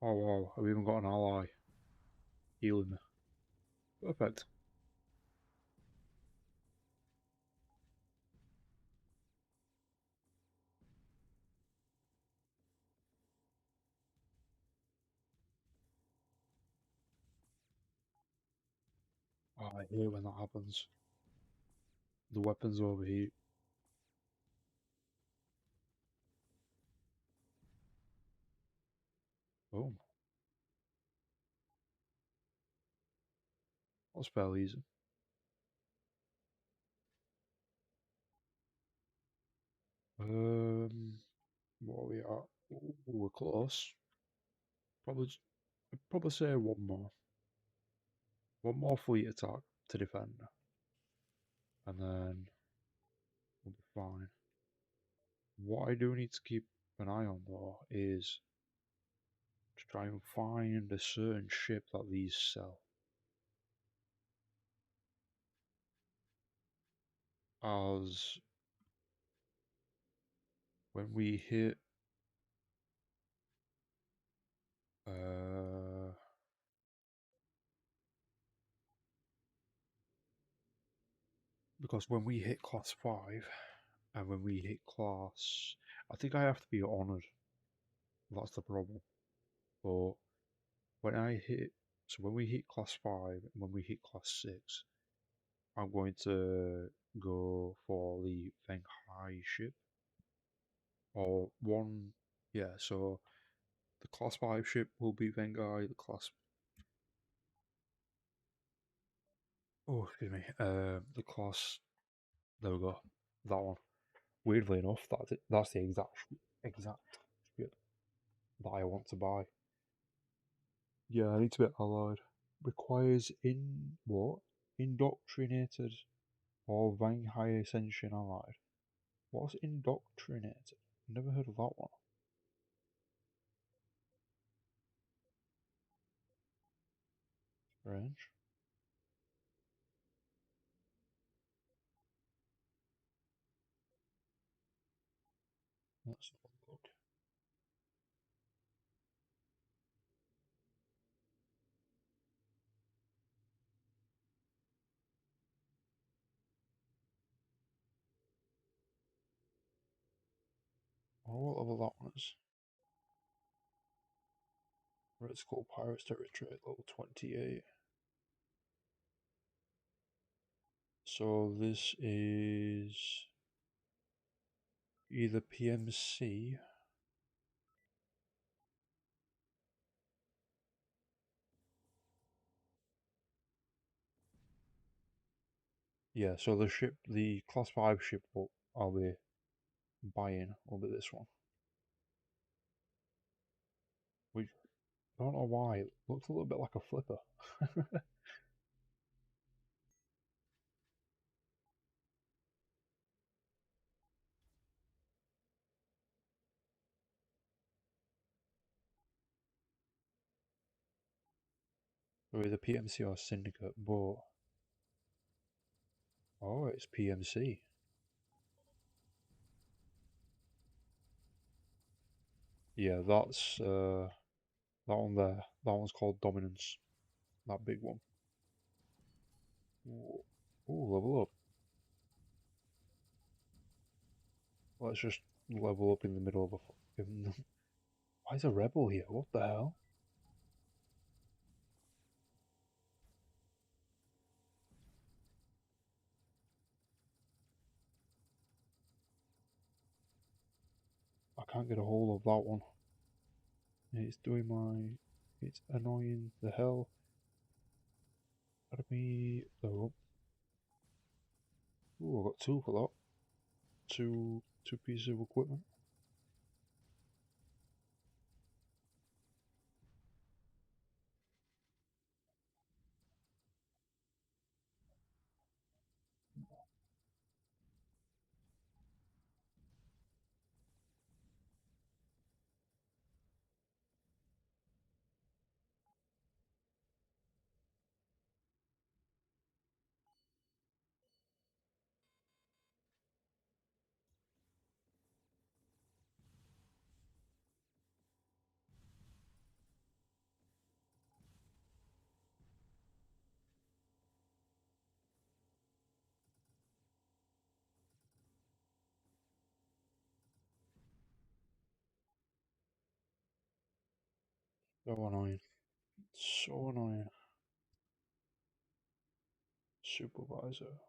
Oh wow, I've even got an ally healing me. Perfect. Oh, I hate when that happens. The weapons overheat. Boom. That's fairly easy. Um, what are we at? Ooh, we're close. Probably, I'd probably say one more. One more fleet attack to defend, and then we'll be fine. What I do need to keep an eye on though is to try and find a certain ship that these sell. as when we hit because when we hit class 5 and when we hit class, I think I have to be honoured. That's the problem. But when I hit, so when we hit class 5 and when we hit class 6, I'm going to go for the Thankyou ship. Or one, yeah, so the class 5 ship will be Thankyou, the class, oh, excuse me, the class, there we go, that one. Weirdly enough, that's the exact ship that I want to buy. Yeah, I need to be allied. Requires in what? Indoctrinated or Vang High Ascension allied. What's indoctrinated? Never heard of that one. Strange. Let's have a look. Oh, what level that one is? Red Skull Pirates Territory at level 28. So this is either PMC. Yeah, so the ship, the class 5 ship I'll be buying will be this one. Which, I don't know why, it looks a little bit like a flipper. So either PMC or Syndicate, but... Oh, it's PMC. Yeah, that's that one there. That one's called Dominance. That big one. Ooh, level up. Let's just level up in the middle of a... Why is a rebel here? What the hell? I can't get a hold of that one. It's doing my... It's annoying the hell out of me. Oh. Ooh, I got two for that. Two pieces of equipment. So annoying. So annoying. Supervisor.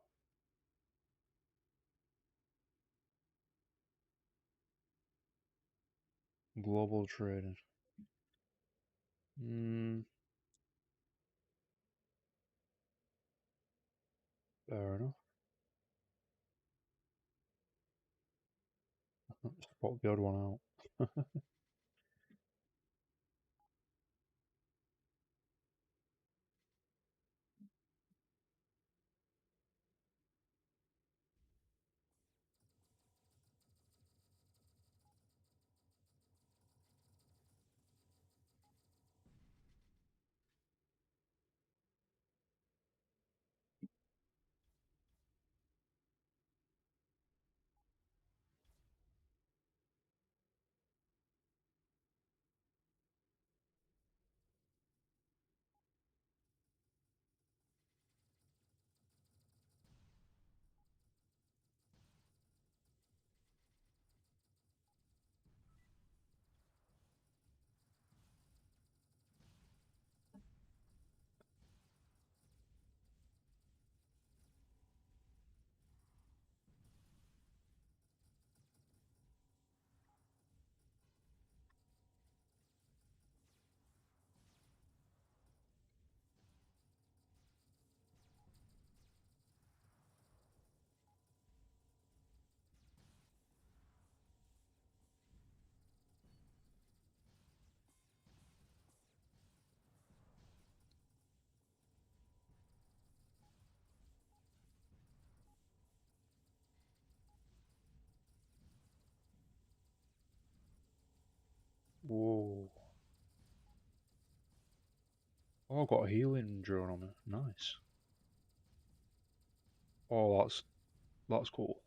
Global trading. Fair enough. Spot the odd one out. Oh, I've got a healing drone on me. Nice. Oh, that's cool.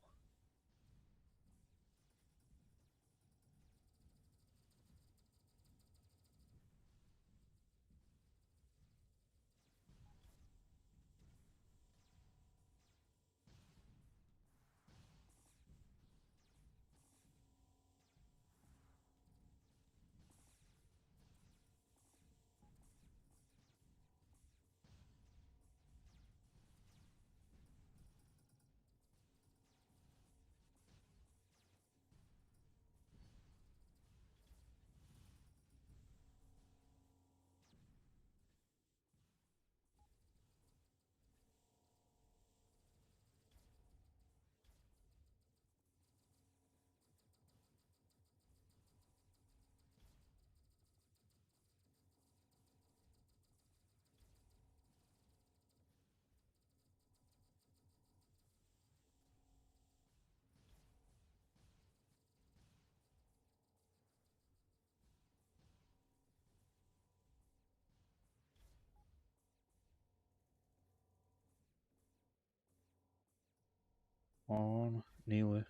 On, nearly.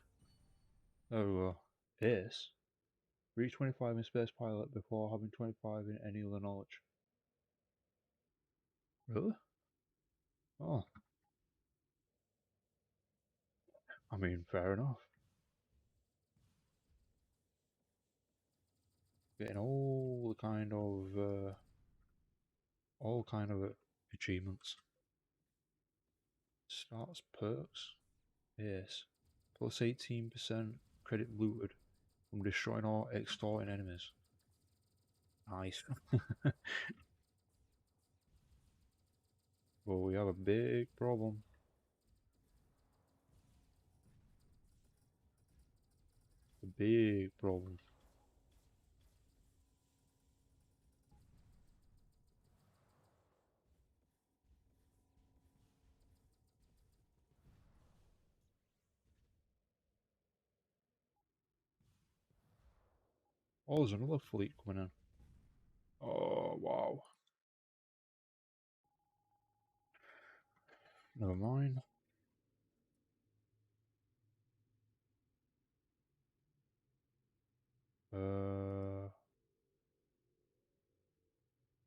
There we go. Ace. Reach 25 in Space Pilot before having 25 in any other knowledge. Really? Oh, I mean, fair enough. Getting all kind of achievements. Starts perks. Yes. Plus 18% credit looted from destroying or extorting enemies. Nice. Well, we have a big problem. A big problem. Oh, there's another fleet coming in. Oh, wow. Never mind. Uh,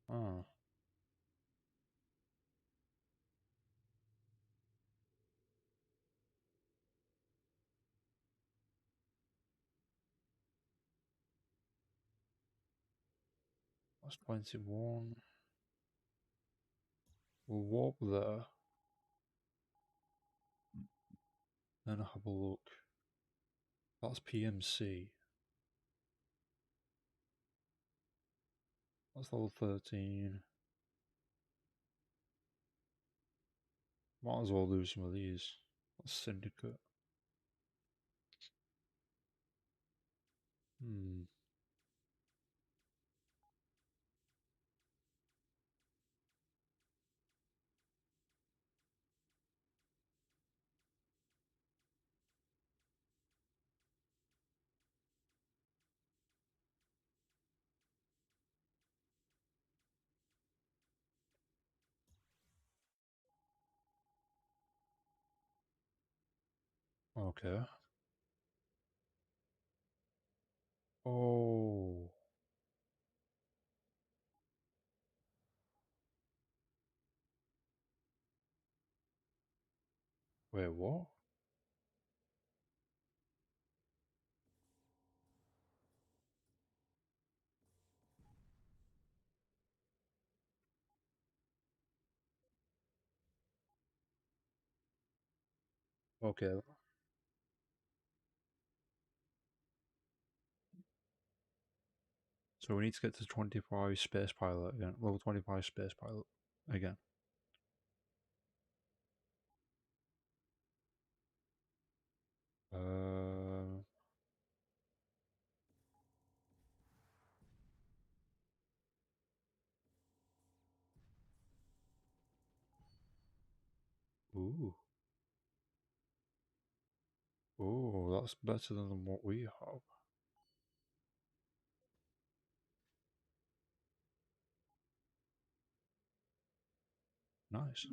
oh. That's 21. We'll walk there, then have a look. That's PMC. That's level 13. Might as well do some of these. That's Syndicate. Hmm. Okay. Oh. Wait, what? Okay. So we need to get to 25 Space Pilot again. Level 25 Space Pilot again. Uh. Ooh. Oh, that's better than what we have. Nice.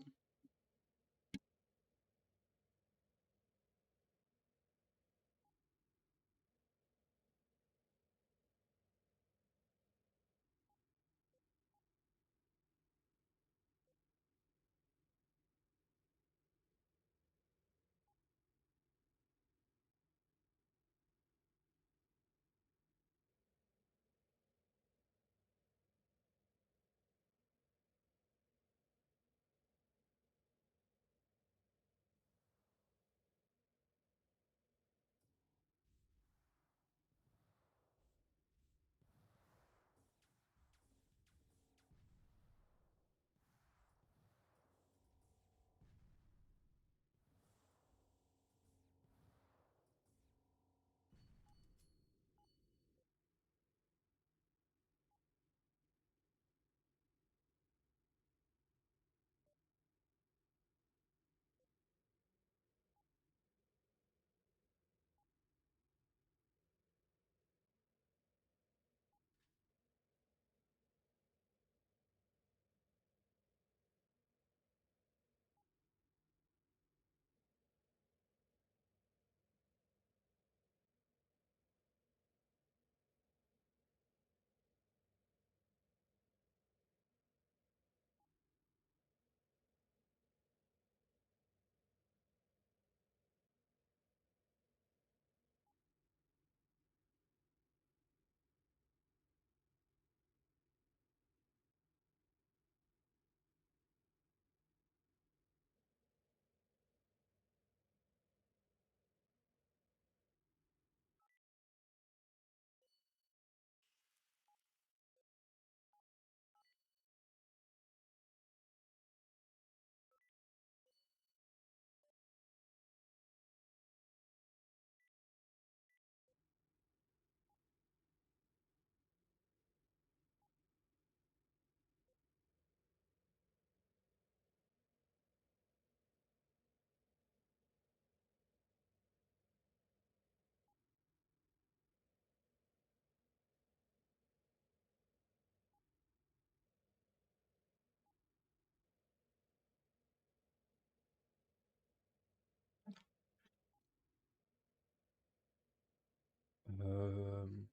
Um,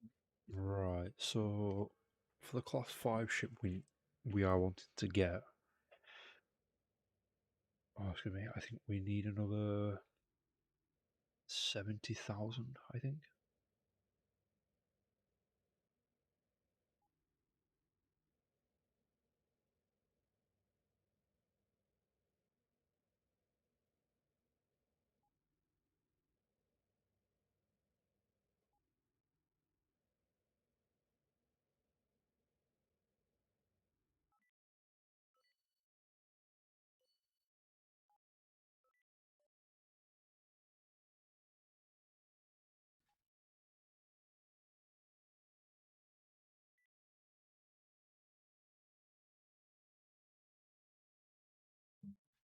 right. So for the class 5 ship we are wanting to get, excuse me, I think we need another 70,000, I think.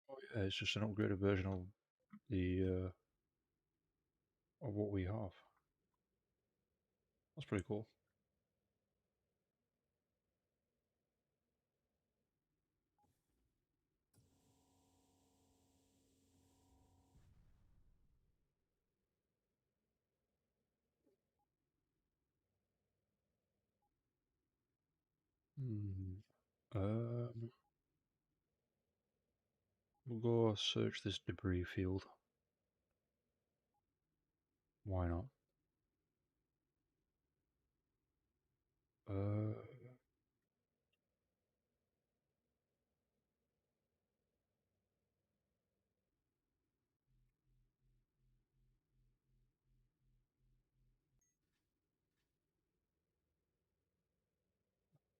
Oh, yeah, it's just an upgraded version of the of what we have. That's pretty cool. Hmm. Um, we'll go search this debris field. Why not? Uh,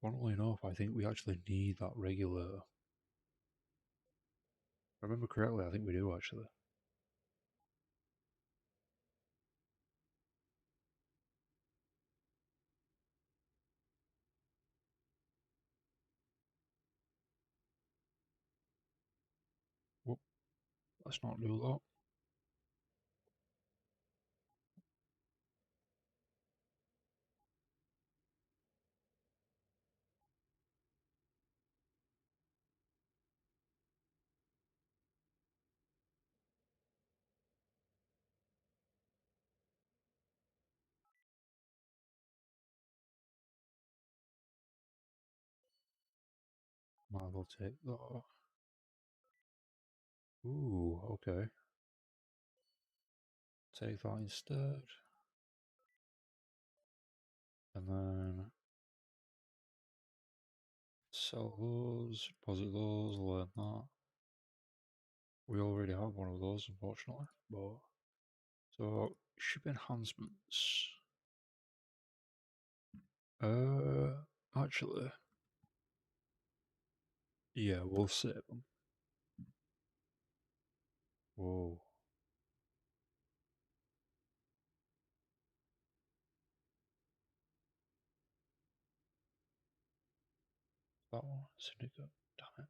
funnily enough, I think we actually need that regulator. If I remember correctly, I think we do actually. Whoop, let's not do that. Might as well take that. Ooh, okay. Take that instead. And then sell those, deposit those, learn that. We already have one of those, unfortunately. But so ship enhancements. Actually, yeah, we'll save them. Whoa, that one, syndicate. Damn it.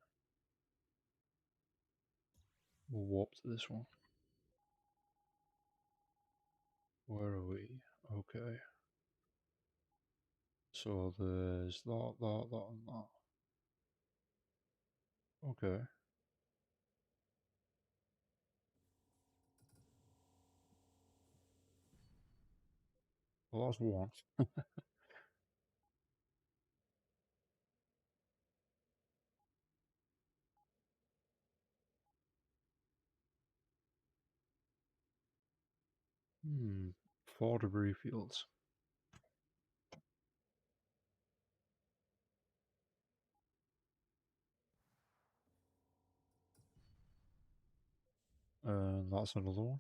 We'll warp to this one. Where are we? Okay. So there's that, and that. Okay. Well, that's one. Hmm. 4 debris fields. And that's another one.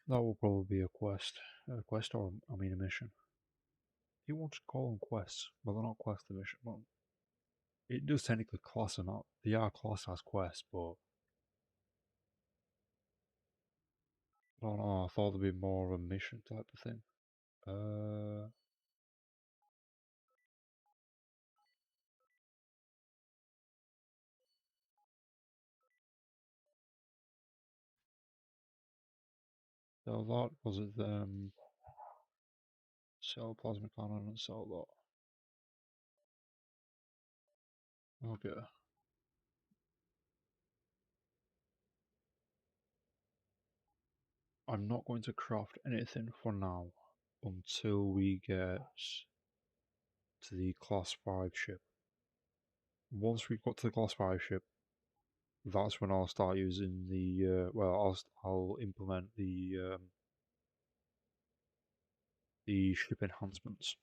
That will probably be a quest. A quest or, I mean, a mission. You want to call them quests, but they're not quest the mission. Well, it does technically class them out. They are classed as quests, but I don't know. I thought there'd be more of a mission type of thing. Uh, so that was it. Sell plasma cannon and sell that. Okay. I'm not going to craft anything for now until we get to the class 5 ship. Once we've got to the class 5 ship, that's when I'll start using the I'll implement the ship enhancements.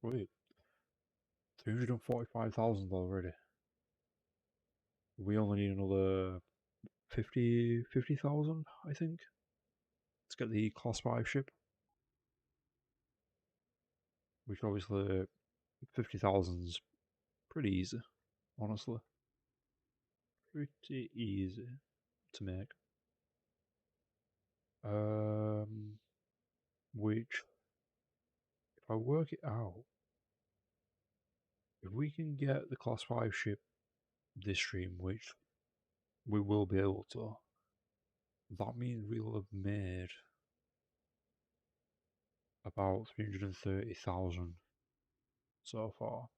Sweet. 345,000 already. We only need another 50,000, I think, to get the class 5 ship. Which obviously 50,000 is pretty easy, honestly. Pretty easy to make. Um, which, if I work it out, if we can get the class 5 ship this stream, which we will be able to, that means we'll have made about 330,000 so far.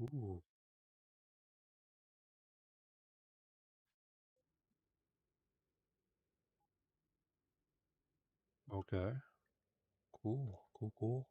Ooh. Okay. Cool. Cool. Cool.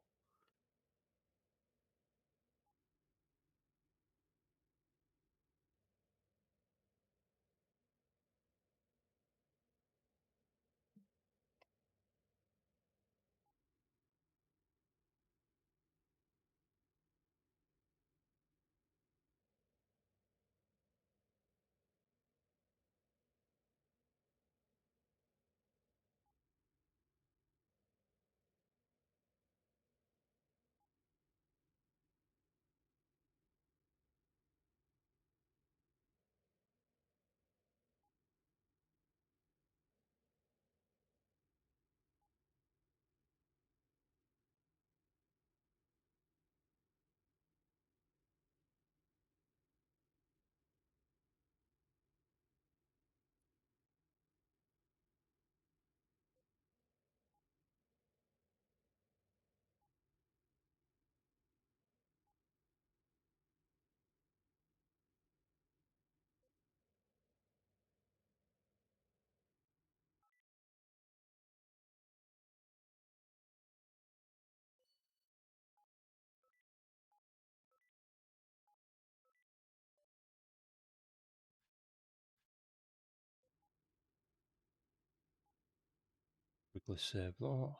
Quickly save that.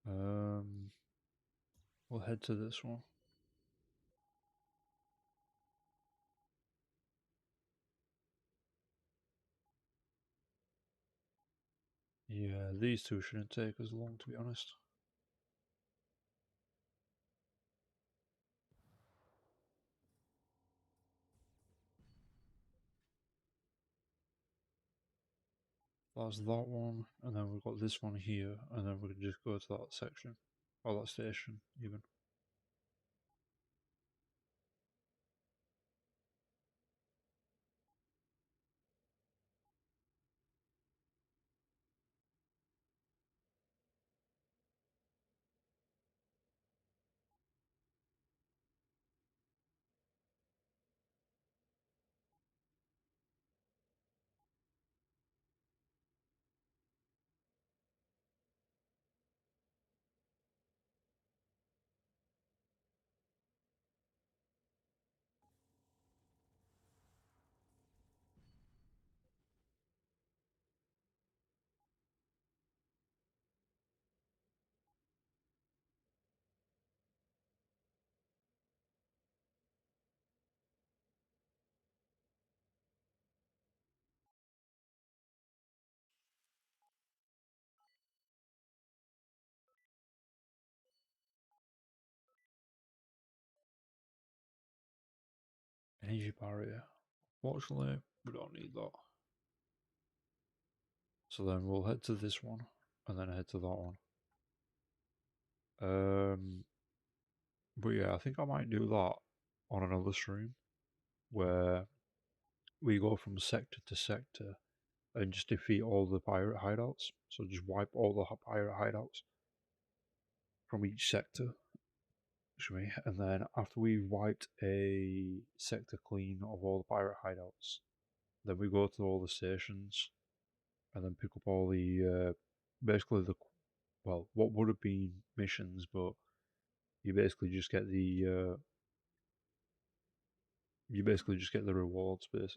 Um, we'll head to this one. Yeah, these two shouldn't take as long, to be honest. That's that one, and then we've got this one here, and then we can just go to that section, or that station, even. Energy barrier. Fortunately, we don't need that. So then we'll head to this one, and then head to that one. But yeah, I think I might do that on another stream, where we go from sector to sector and just defeat all the pirate hideouts. So just wipe all the pirate hideouts from each sector. And then after we've wiped a sector clean of all the pirate hideouts, then we go to all the stations and then pick up all the basically the what would have been missions, but you basically just get the rewards. To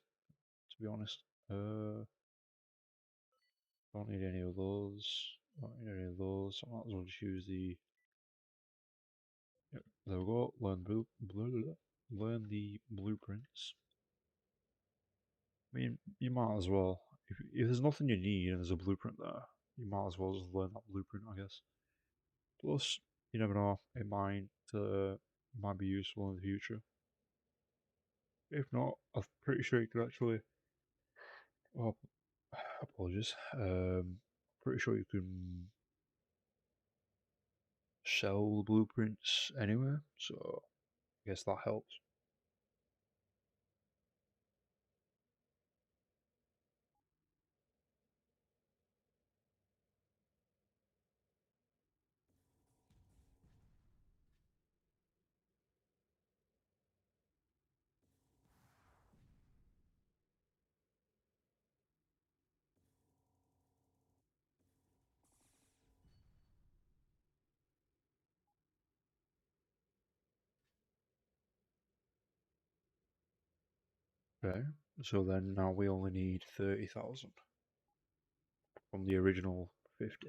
be honest, don't need any of those. Don't need any of those. So I might as well just use the. Yep, there we go. Learn the blueprints. I mean, you might as well. If there's nothing you need and there's a blueprint there, you might as well just learn that blueprint, I guess. Plus, you never know, it might be useful in the future. If not, I'm pretty sure you could actually. Oh, apologies. Pretty sure you can sell the blueprints anywhere, so I guess that helps. Okay, so then now we only need 30,000 from the original 50.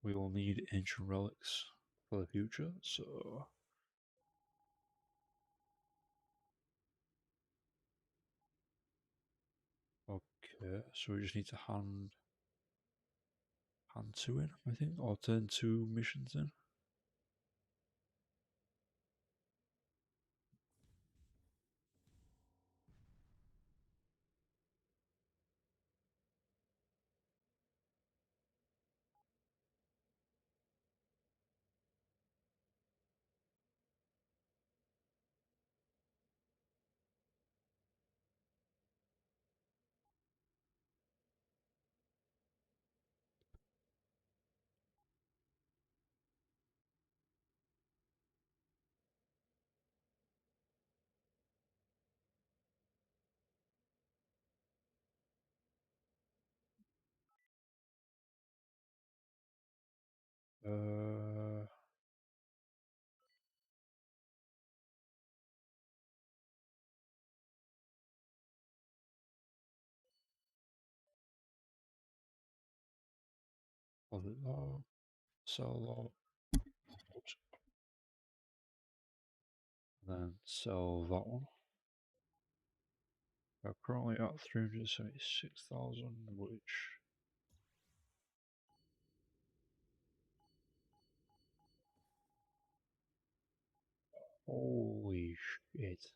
We will need ancient relics for the future, so okay, so we just need to hand two in, I think, or turn two missions in. Uh, was it that? Sell that. Oops. Then sell that one. We're currently at 376,000, which holy shit.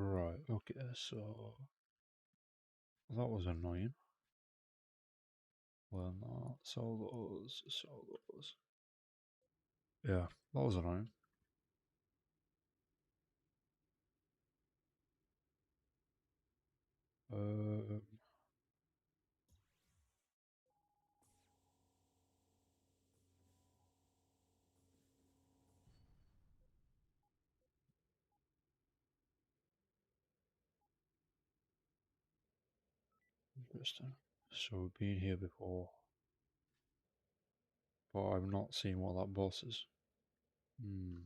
Right, okay, so that was annoying. Well, not sell those. Yeah, that was annoying. Um, Interesting. So we've been here before, but I've not seen what that boss is. Hmm.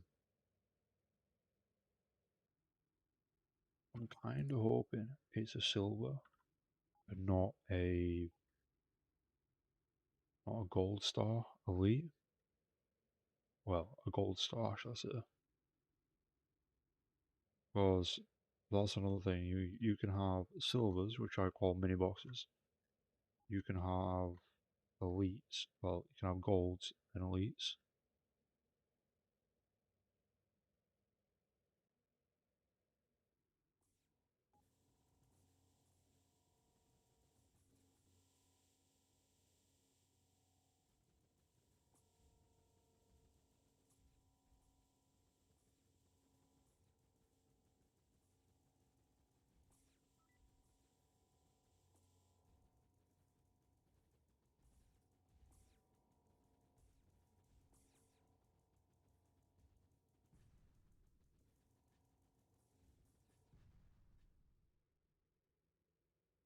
I'm kind of hoping it's a silver, and not a gold star elite. Well, a gold star, should I say? Because that's another thing. You can have silvers, which I call mini bosses. You can have elites. Well, you can have golds and elites.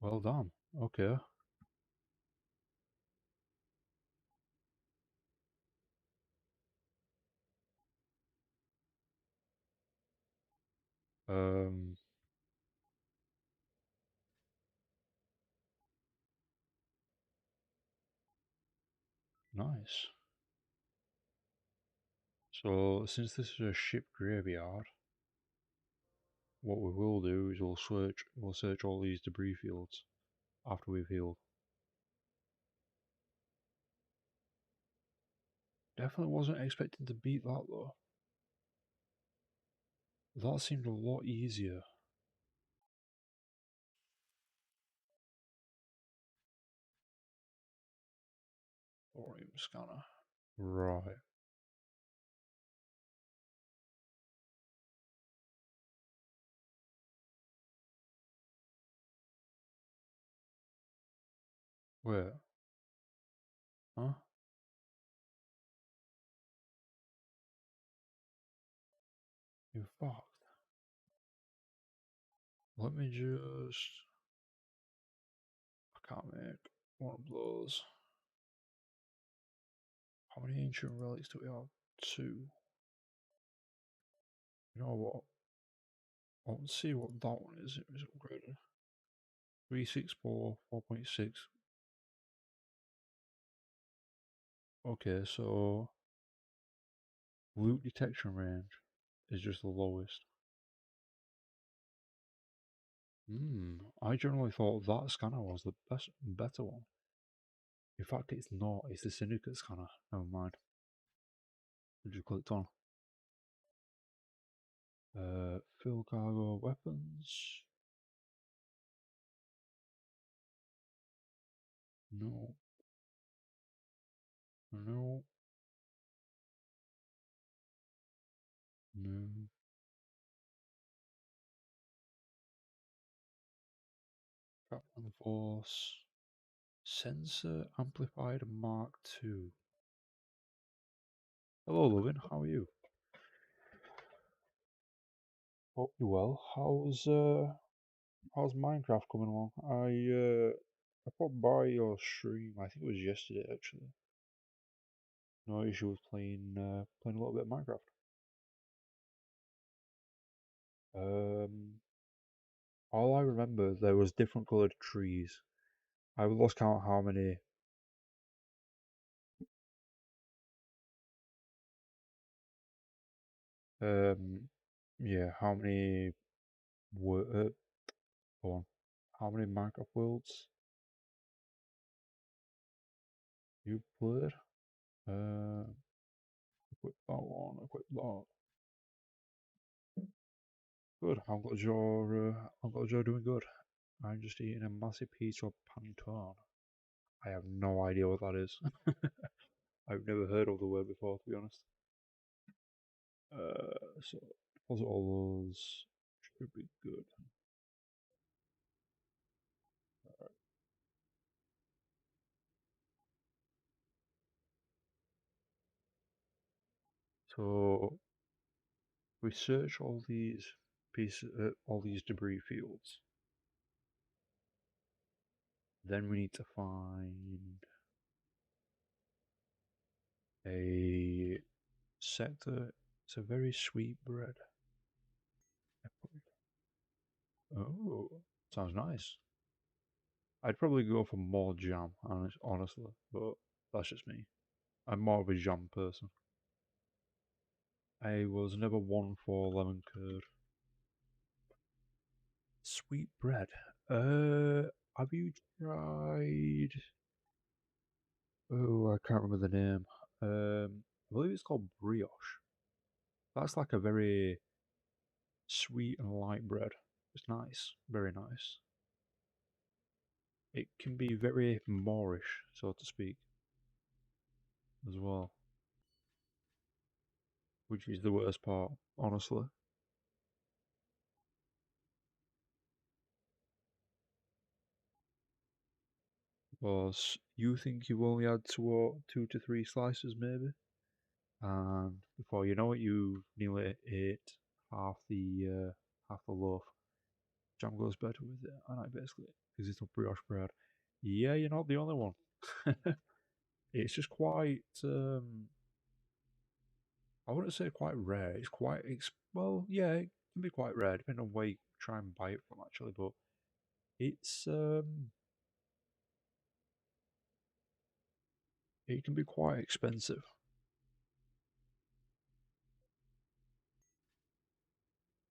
Well done. Okay. Um. Nice. So since this is a ship graveyard, what we will do is we'll search all these debris fields after we've healed. Definitely wasn't expecting to beat that though. That seemed a lot easier. Thorium scanner. Right. Wait. Huh? You fucked. Let me just. I can't make one of those. How many ancient relics do we have? Two. You know what? Let's see what that one is. It was upgraded. 364, 4.6. Okay, so loot detection range is just the lowest. I generally thought that scanner was the better one. In fact, it's not. It's the syndicate scanner. Never mind. I just clicked on. Fill cargo weapons. No. No. No. Captain Force. Sensor amplified Mark II. Hello, Lovin. How are you? Hope you're well. How's Minecraft coming along? I popped by your stream. I think it was yesterday actually. No issue with playing a little bit of Minecraft. Um, all I remember there was different coloured trees. I lost count how many. Um, yeah, how many were go on? How many Minecraft worlds you played? Uh, equip that one. Equip that. Good. I'm glad you're doing good. I'm just eating a massive piece of panettone. I have no idea what that is. I've never heard of the word before, to be honest. So deposit all those should be good. So we search all these pieces, all these debris fields. Then we need to find a sector. It's a very sweet bread. Oh, sounds nice. I'd probably go for more jam, honestly, but that's just me. I'm more of a jam person. I was never one for lemon curd. Sweet bread. Have you tried? Oh, I can't remember the name. I believe it's called brioche. That's like a very sweet and light bread. It's nice, very nice. It can be very Moorish, so to speak, as well, which is the worst part, honestly. Because you think you only had two to three slices, maybe, and before you know it, you nearly ate half the loaf. Jam goes better with it, and I basically because it's not brioche bread. Yeah, you're not the only one. It's just quite. I wouldn't say quite rare. It's quite. Well, yeah, it can be quite rare depending on where you try and buy it from, actually. But it's. It can be quite expensive.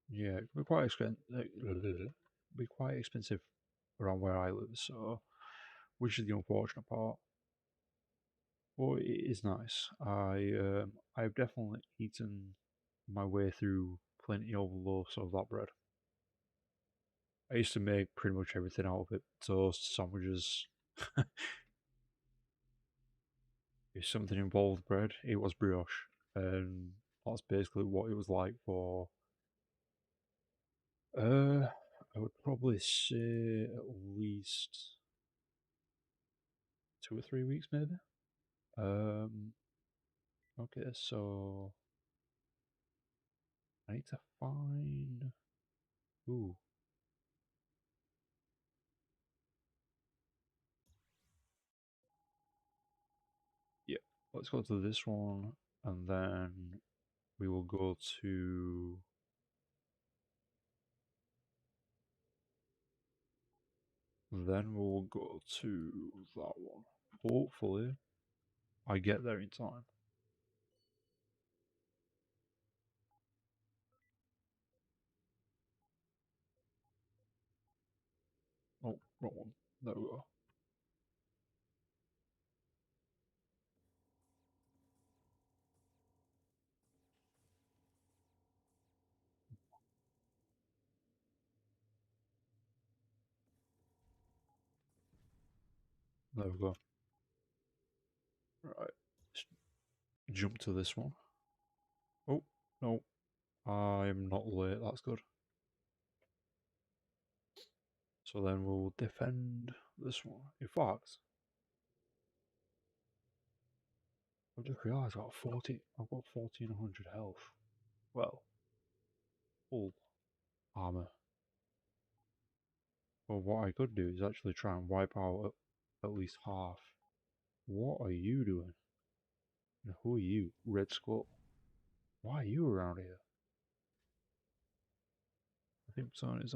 Yeah, it can be quite expensive. Be quite expensive around where I live, so which is the unfortunate part. But it is nice. I've definitely eaten my way through plenty of loaves of that bread. I used to make pretty much everything out of it. Toast, sandwiches. If something involved bread, it was brioche. And that's basically what it was like for I would probably say at least 2 or 3 weeks maybe. Um okay, so I need to find ooh. Yeah. Let's go to this one and then we will go to then we'll go to that one. Hopefully I get there in time. Oh, wrong one. There we go. There we go. Right. Let's jump to this one. Oh, no. I'm not late, that's good. So then we'll defend this one. In fact, I've just realised I've got 1400 health. Well, full armour. Well, what I could do is actually try and wipe out at least half. What are you doing? And who are you? Red Skull. Why are you around here? I think someone is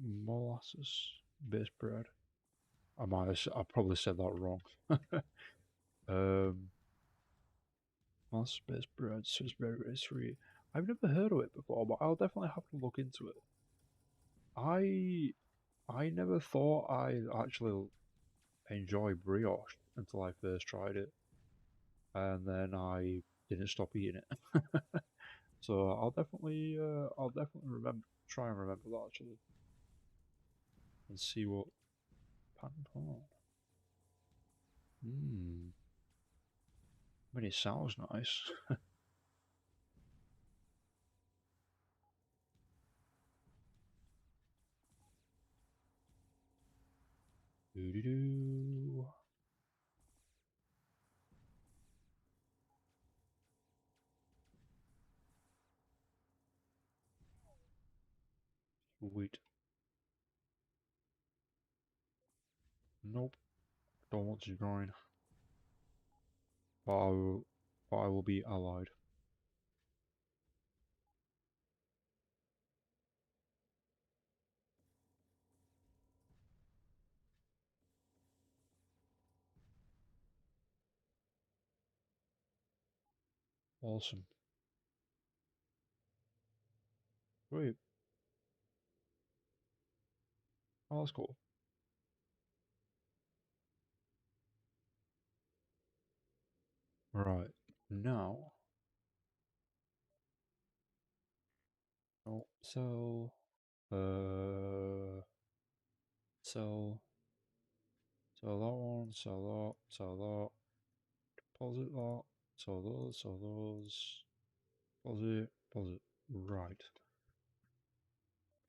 molasses based bread. I probably said that wrong. um, molasses based bread, so it's very sweet. I've never heard of it before, but I'll definitely have to look into it. I I never thought I actually enjoy brioche until I first tried it, and then I didn't stop eating it. So I'll definitely remember. Try and remember that actually, and see what Pantone. Hmm. I mean, it sounds nice. Doo doo doo. Sweet. Nope. Don't want to join. But I will be allied. Awesome. Sweet. Oh, that's cool. Right. Now, oh, uh, sell, sell that one, sell that, sell that, deposit that, sell those, deposit, deposit. Right.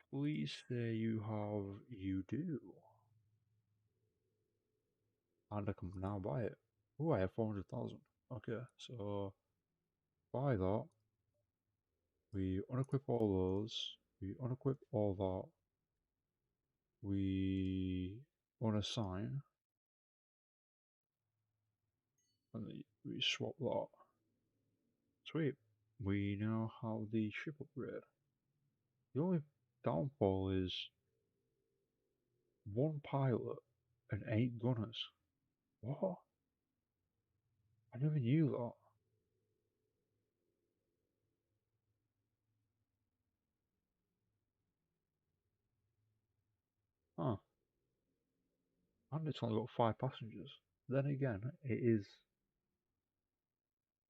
Please say you do. And I can now buy it. Oh, I have 400,000. Okay, so buy that. We unequip all those. We unequip all that. We unassign. And we swap that. Sweet. We now have the ship upgrade. The only downfall is one pilot and 8 gunners. What? I never knew that. Huh. And it's only got 5 passengers. Then again, it is.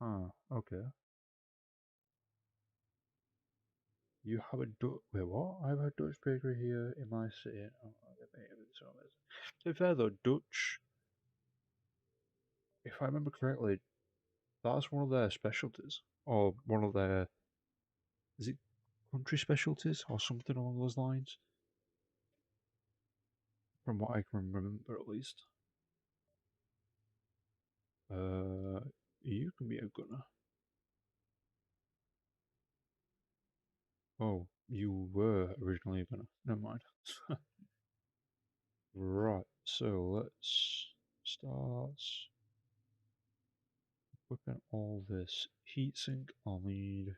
Ah, okay. You have a Dutch. Wait, what? I have a Dutch bakery here in my city. Oh, it's so amazing. To be fair though, Dutch, if I remember correctly, that's one of their specialties. Or one of their. Is it country specialties? Or something along those lines? From what I can remember at least. Uh, you can be a gunner. Oh, you were originally a gunner. Never mind. Right, so let's start equipping all this. Heatsink, I'll need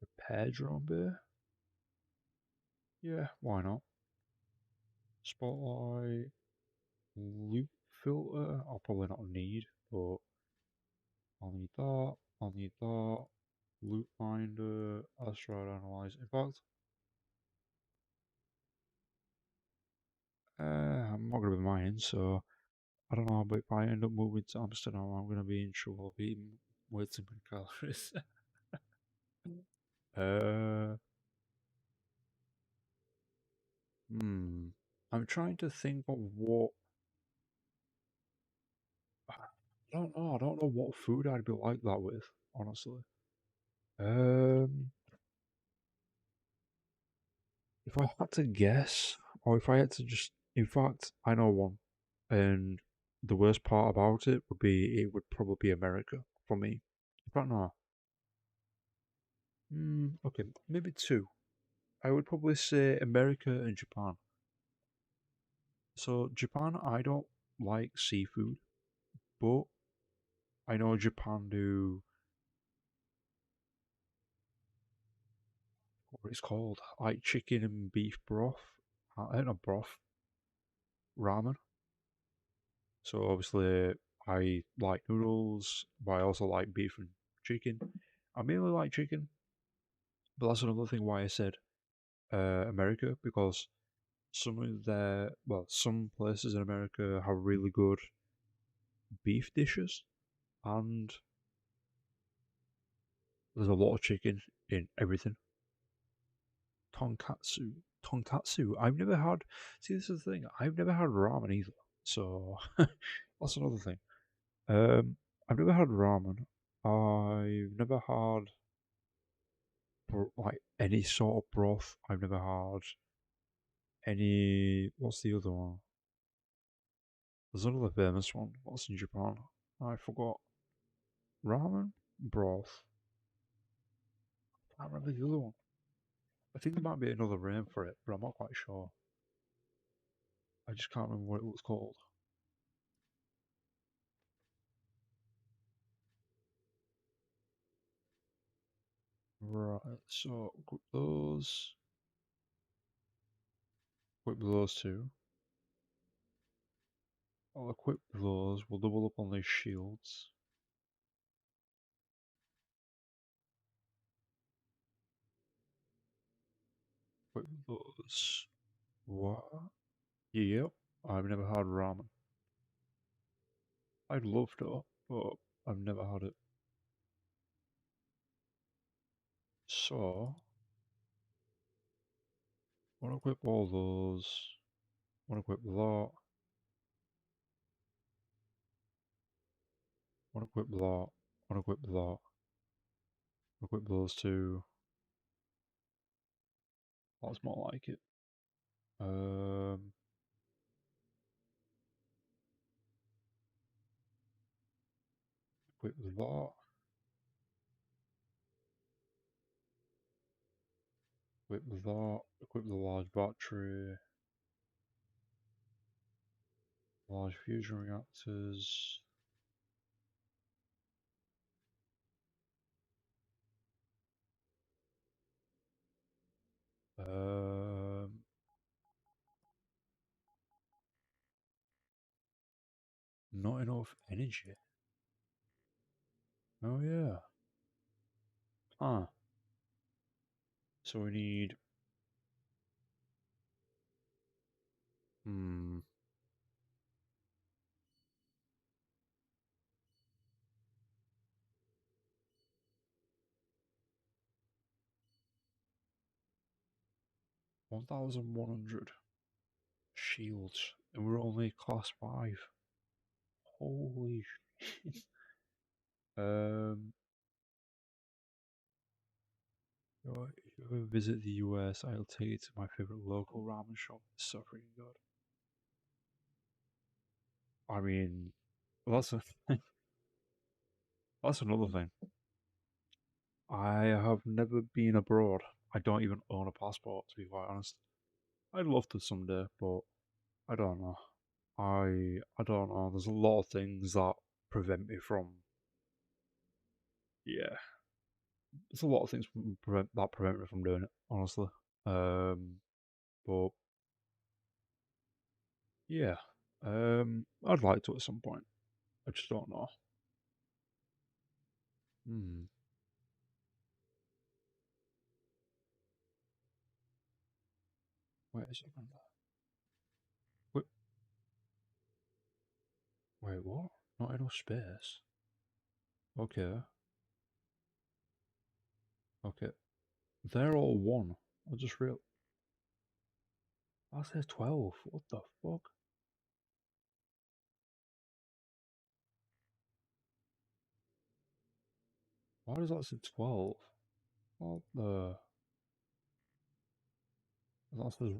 repair drone bay. Yeah, why not? Spotlight, loop filter, I'll probably not need, but I'll need that, I'll need that. Loop finder, asteroid analyze. In fact, I'm not going to be mining, so I don't know, but if I end up moving to Amsterdam, I'm going to be in trouble of eating way too many calories. uh, I'm trying to think of what. I don't know. I don't know what food I'd be like that with, honestly. Um, if I had to guess, or if I had to just, in fact, I know one, and the worst part about it would be it would probably be America for me. In fact, no. Okay, maybe two. I would probably say America and Japan. So Japan, I don't like seafood, but I know Japan do what it's called, like chicken and beef broth. Not broth, ramen. So obviously, I like noodles, but I also like beef and chicken. I mainly like chicken, but that's another thing why I said America because some places in America have really good beef dishes, and there's a lot of chicken in everything. Tonkatsu. Tonkatsu. I've never had. See, this is the thing. I've never had ramen either. So that's another thing. Um, I've never had ramen. I've never had like any sort of broth. I've never had any. What's the other one? There's another famous one. What's in Japan? I forgot. Ramen broth. I can't remember the other one. I think there might be another name for it, but I'm not quite sure. I just can't remember what it was called. Right, so equip those two. I'll equip those. We'll double up on these shields. Equip those. What? Yep. I've never had ramen. I'd love to, but I've never had it. So, I want to equip all those. I want to equip that. I want to equip that. I want to equip that. Equip those two. That's more like it. Um, equip that. Equip that. Equip the large battery. Large fusion reactors. Um, not enough energy. Oh yeah. Ah. So we need 1,100 shields, and we're only class 5. Holy shit. Um, if you ever visit the US, I'll take you to my favorite local ramen shop. It's so freaking good. I mean, that's a, that's another thing. I have never been abroad. I don't even own a passport, to be quite honest. I'd love to someday, but I don't know. I don't know. There's a lot of things that prevent me from. Yeah, there's a lot of things that prevent me from doing it. Honestly, um, but yeah, I'd like to at some point. I just don't know. Hmm. Wait a second. Wait, wait, what? Not enough space. Okay, okay. They're all one. I just real. I said 12. What the fuck? Why does that say 12? What the? That says.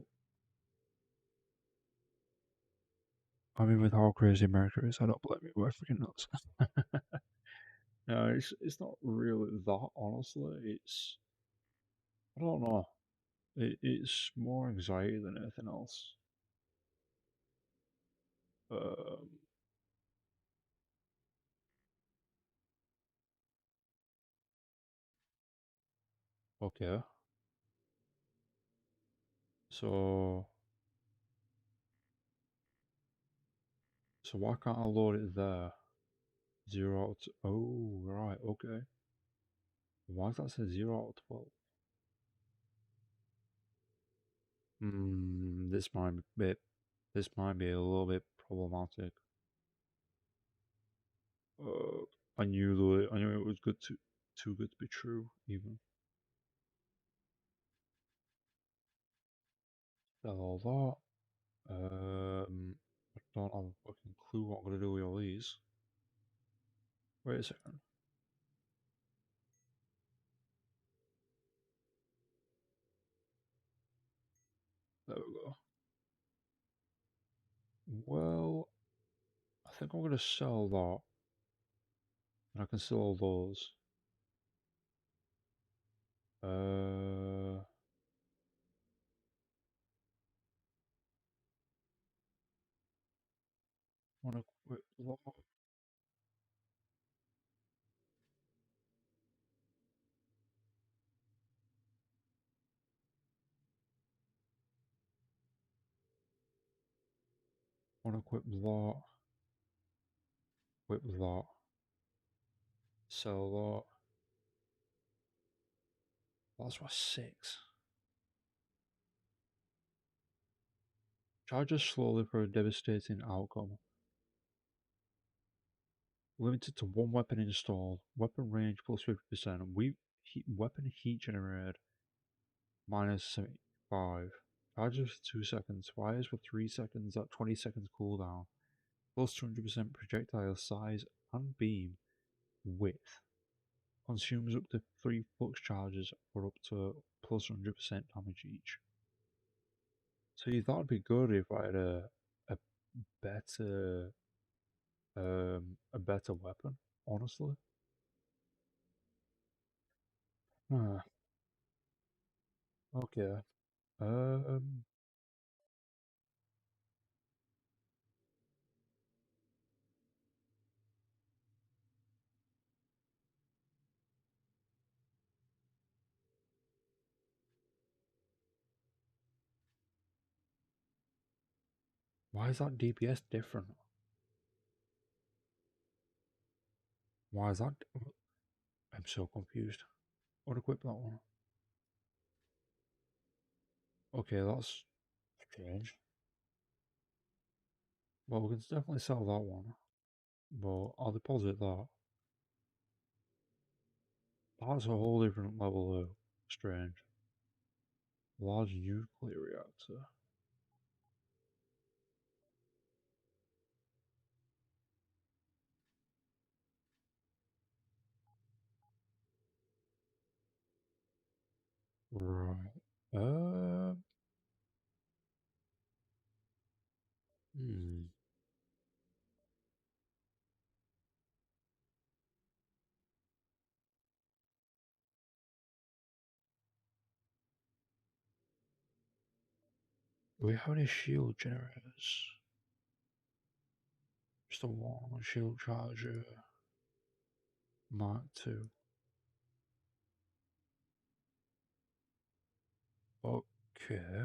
I mean, with how crazy America is, I don't blame you. We're freaking nuts. No, it's not really that. Honestly, it's I don't know. It's more anxiety than anything else. Um, okay, so why can't I load it there? Zero out. Oh, right. Okay. Why does that say 0 out of 12? This might be this might be a little bit problematic. Uh, I knew it was good to too good to be true. Even Sell all that. I don't have a fucking clue what I'm gonna do with all these. Wait a second. There we go. Well, I think I'm gonna sell that, and I can sell all those. Uh, wanna quit lot. Wanna quit lot. Quit lot. Sell that. That's what 6. Charges slowly for a devastating outcome. Limited to one weapon installed. Weapon range plus 50%. Weapon heat generated minus 75. Charges for 2 seconds. Fires for 3 seconds at 20 seconds cooldown. Plus 200% projectile size and beam width. Consumes up to 3 flux charges for up to plus 100% damage each. So you thought it'd be good if I had a better a better weapon, honestly. Ah, okay. Um, why is that DPS different? Why is that? I'm so confused. Unequip that one. Okay, that's strange. Well, we can definitely sell that one, but I'll deposit that. That's a whole different level of strange. Large nuclear reactor. Right. Uh, hmm. Do we have any shield generators? Just a one shield charger. Mark 2. Okay.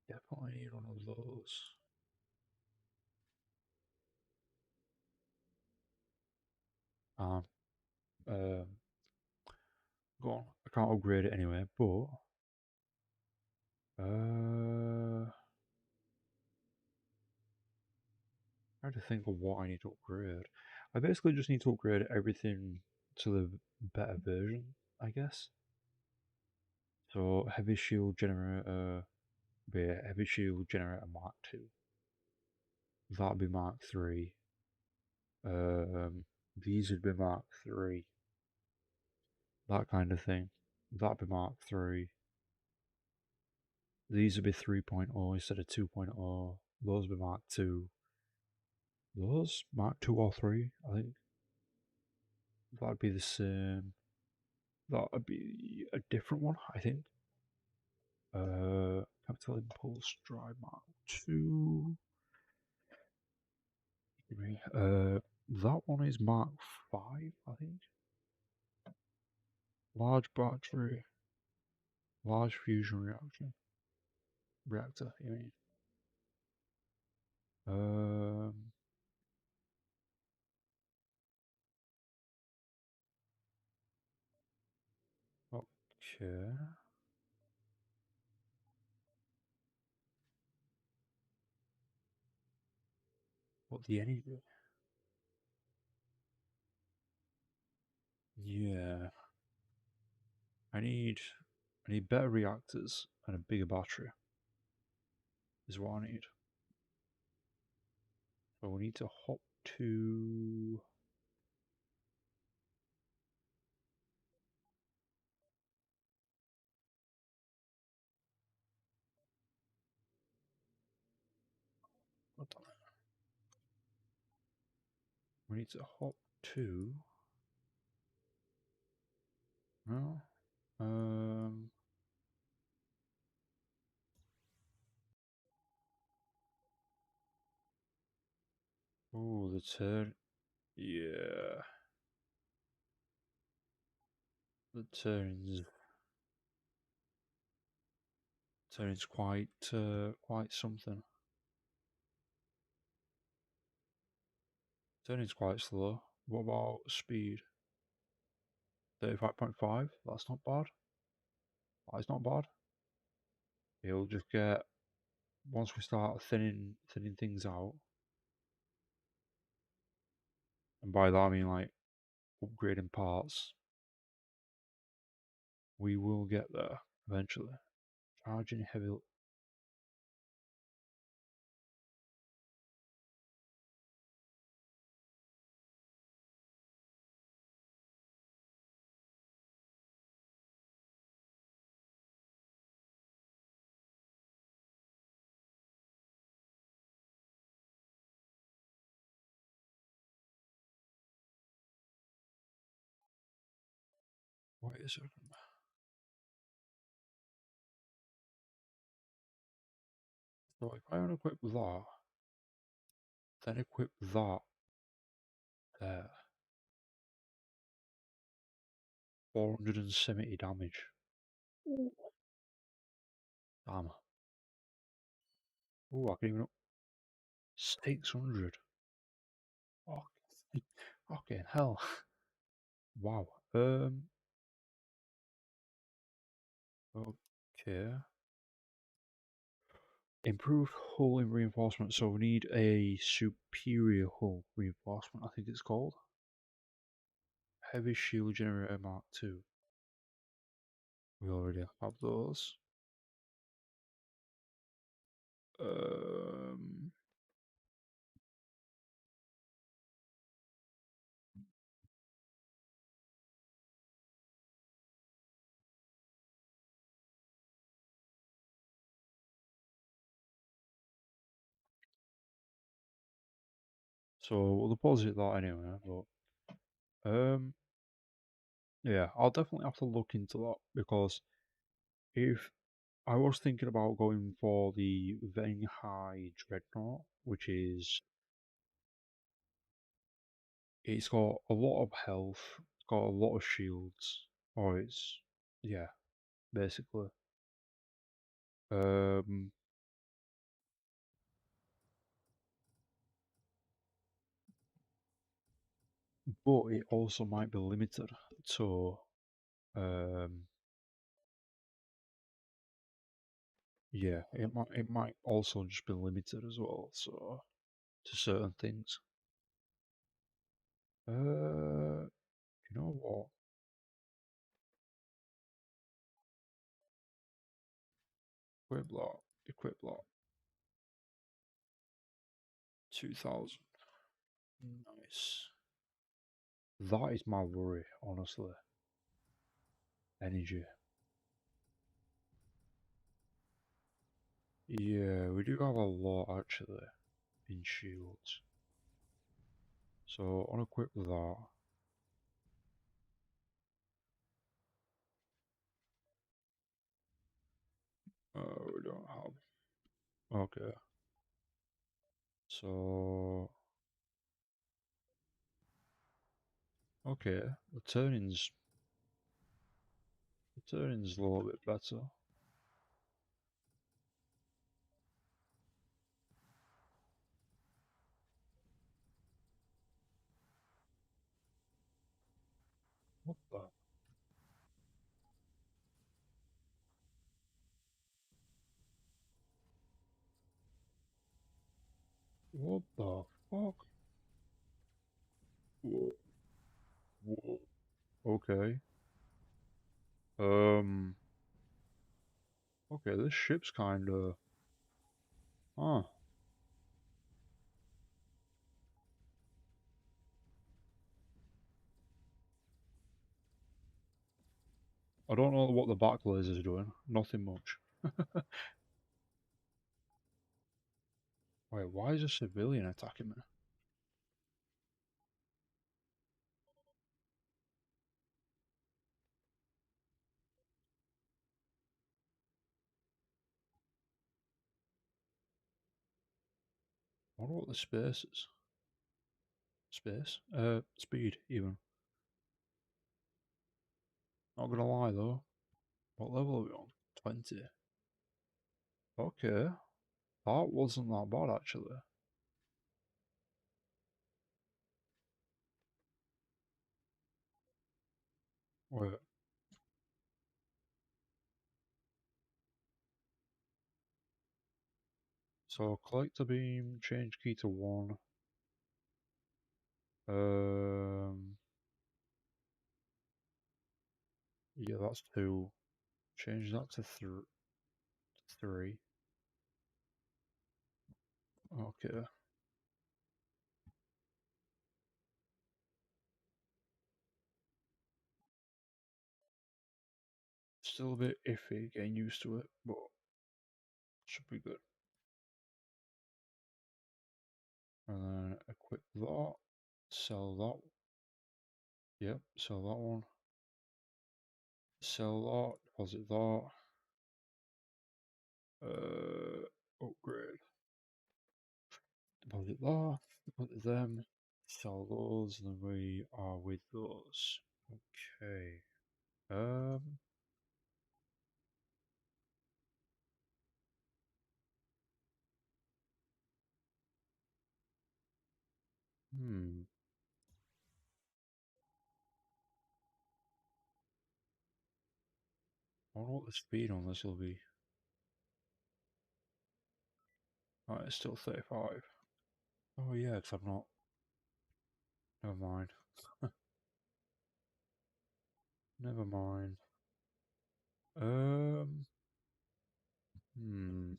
Definitely need one of those. Um, um, go on. I can't upgrade it anyway, but I had to think of what I need to upgrade. I basically just need to upgrade everything to the better version, I guess. So heavy shield generator, be a heavy shield generator Mark 2. That'd be Mark 3. These would be Mark 3. That kind of thing. That'd be Mark 3. These would be 3.0 instead of 2.0. Those would be Mark 2. Those? Mark 2 or 3, I think. That'd be the same. That'd be a different one, I think. Capital Impulse Drive Mark 2. That one is Mark 5, I think. Large battery. Large fusion reaction. Reactor, you mean? Um, okay. What the energy? Yeah. I need better reactors and a bigger battery. Is what I need. So we need to hop to. What the? We need to hop to. No. Oh, the turn. Yeah. The turning's quite something. Turning's quite slow. What about speed? 35.5? That's not bad. That is not bad. You'll just get once we start thinning things out, and by that I mean like upgrading parts, we will get there eventually. Charging heavy. Wait a second. So if I unequip that, then equip that there, 470 damage. Ooh. Damn. Ooh, I can even up 600. Oh, fucking hell. Wow. Okay. Improved hull and reinforcement. So we need a superior hull reinforcement, I think it's called. Heavy shield generator Mark II. We already have those. Um, so we'll deposit that anyway, but yeah, I'll definitely have to look into that because if I was thinking about going for the Venghai Dreadnought, which is it's got a lot of health, it's got a lot of shields, or it's yeah, basically. Um, but it also might be limited, so um, yeah, it might also just be limited as well, so to certain things. You know what? Equip block, 2000. Nice. That is my worry, honestly. Energy. Yeah, we do have a lot actually in shields. So unequip that. We don't have. Okay. So okay, the turning's a little bit better. What the? What the fuck? Whoa, whoa. Okay. Um. Okay, this ship's kinda. Huh. I don't know what the back laser's doing. Nothing much. Wait, why is a civilian attacking me? I wonder what the space is. Space? Speed, even. Not gonna lie though. What level are we on? 20. Okay. That wasn't that bad actually. Wait. So collector beam, change key to 1. Um, yeah, that's 2. Change that to 3. Okay. Still a bit iffy getting used to it, but should be good. And then equip that. Sell that. Yep, sell that one. Sell that. Deposit that. Upgrade. Deposit that. Deposit them. Sell those, and then we are with those. Okay. Um. Hmm. I wonder what the speed on this will be. Alright, it's still 35. Oh yeah, because I'm not. Never mind. Never mind. Um. Hmm.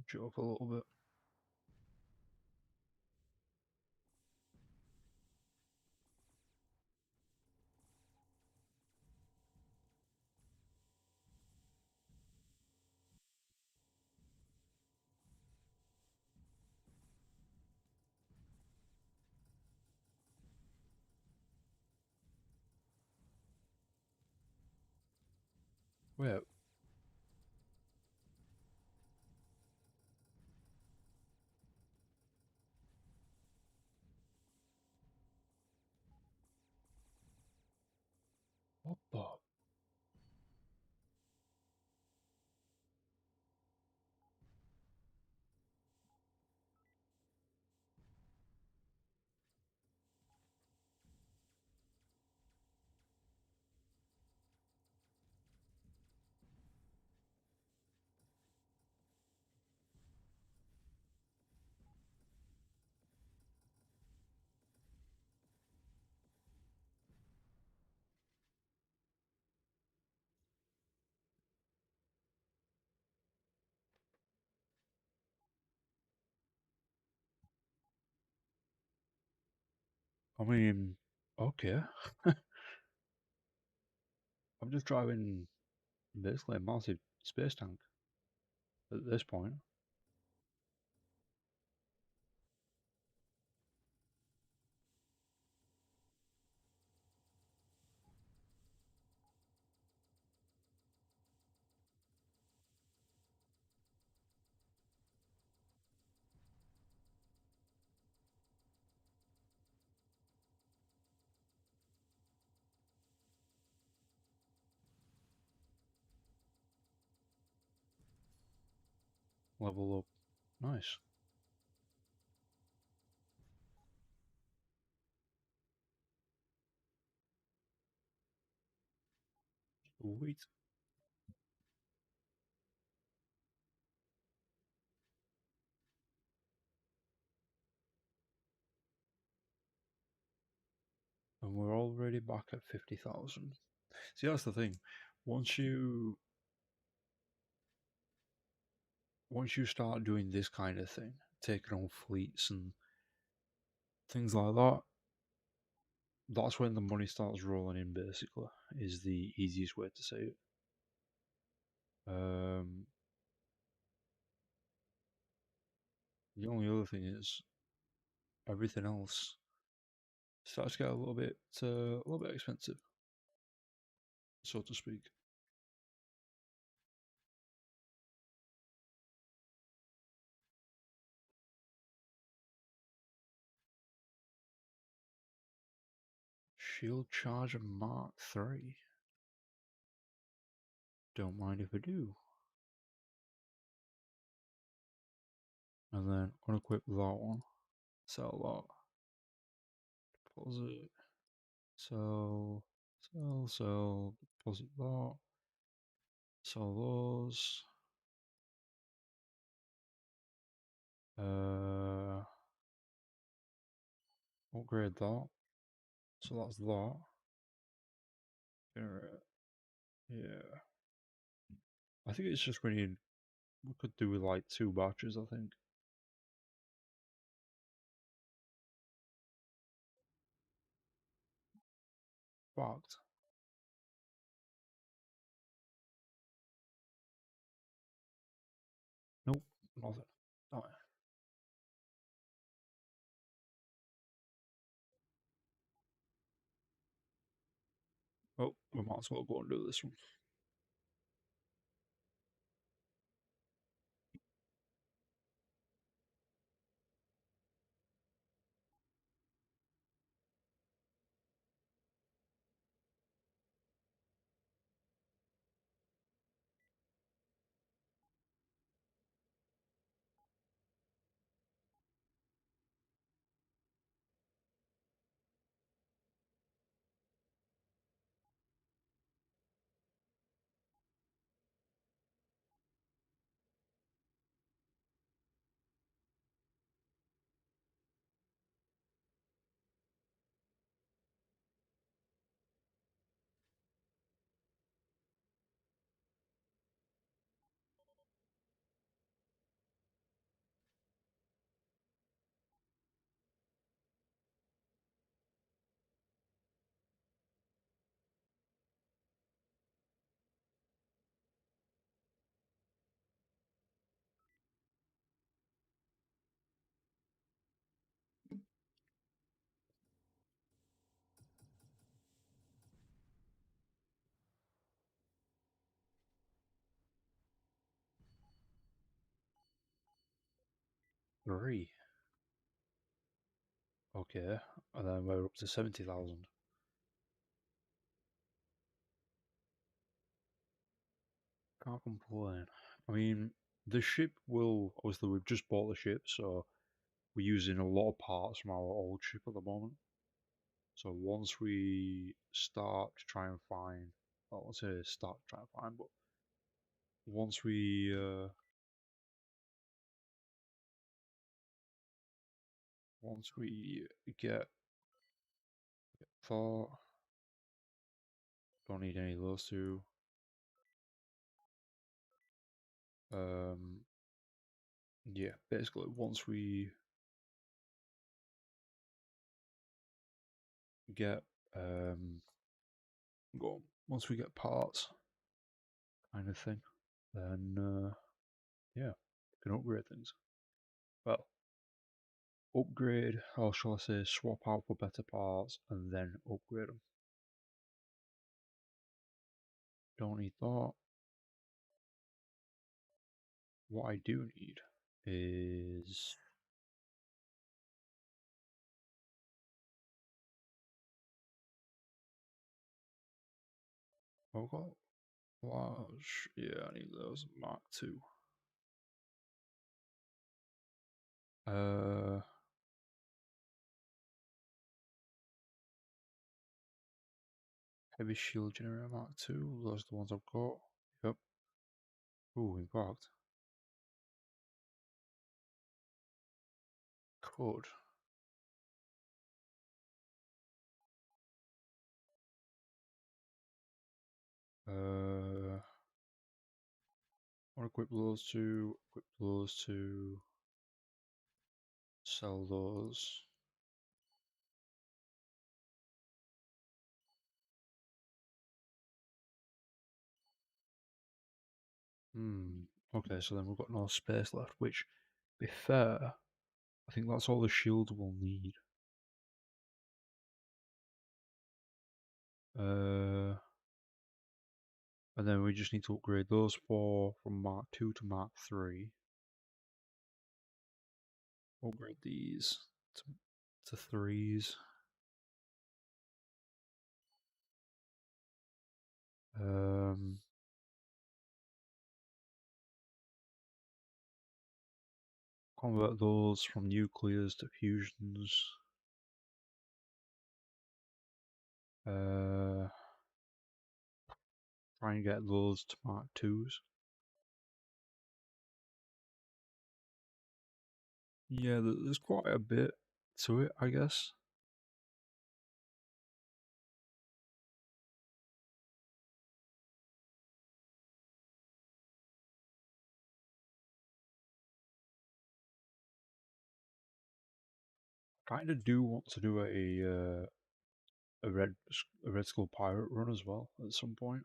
Joke a little bit. Wait. What the? I mean, okay. I'm just driving basically a massive space tank at this point. Level up. Nice. Wait. And we're already back at 50,000. See, that's the thing. Once you once you start doing this kind of thing, taking on fleets and things like that, that's when the money starts rolling in. Basically, is the easiest way to say it. The only other thing is everything else starts to get a little bit expensive, so to speak. Shield Charger Mark 3. Don't mind if I do. And then unequip that one. Sell that. Deposit. Sell. Deposit that. Sell those. Upgrade that. So that's that. Generate. Yeah. I think it's just we could do with like 2 batches, I think. Fact. Nope, nothing. Oh, well, we might as well go and do this one. Three. Okay, and then we're up to 70,000. Can't complain. I mean, the ship will obviously we've just bought the ship, so we're using a lot of parts from our old ship at the moment. So once we start to try and find, well, let's say start to try and find, but once we get thought, don't need any of those two. Um, yeah, basically once we get go once we get parts, kind of thing, then yeah, we can upgrade things. Well, upgrade, or shall I say, swap out for better parts and then upgrade them. Don't need that. What I do need is I've got large. Yeah, I need those Mark II. Uh, Heavy shield generator Mark 2. Those are the ones I've got. Yep. Ooh, embarked. Could. Want to equip those two. Equip those two. Sell those. Okay, so then we've got no space left, which, to be fair, I think that's all the shield we'll need. And then we just need to upgrade those four from Mark 2 to Mark 3. Upgrade these to 3s. Convert those from nuclears to fusions. Try and get those to Mark 2s. Yeah, there's quite a bit to it, I guess. Kind of do want to do a Red Skull pirate run as well at some point.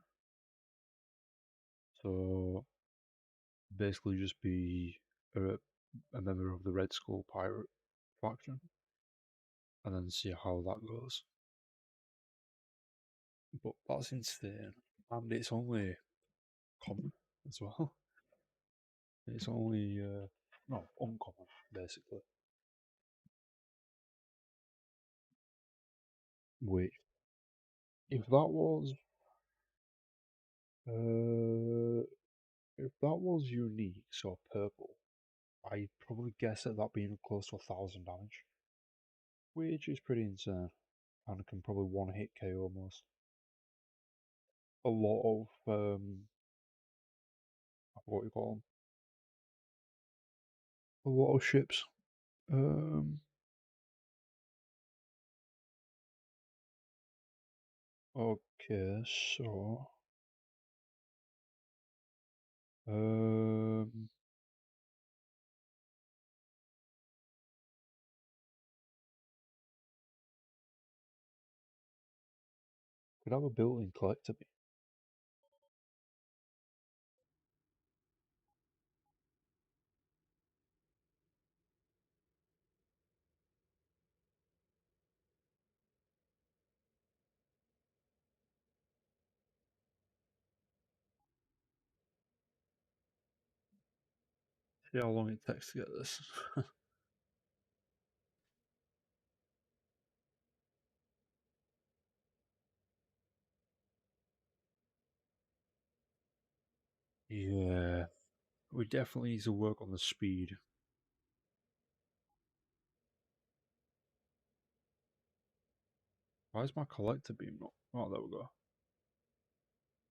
So basically, just be a member of the Red Skull pirate faction, and then see how that goes. But that's insane, and it's only common as well. It's only no uncommon basically. Which, uh, if that was unique, so purple, I'd probably guess at that being close to 1,000 damage, which is pretty insane, and can probably one hit KO almost. A lot of I forgot what you call them. A lot of ships. Okay, so um, could have a built-in collector. See how long it takes to get this. Yeah, we definitely need to work on the speed. Why is my collector beam not? Oh, there we go.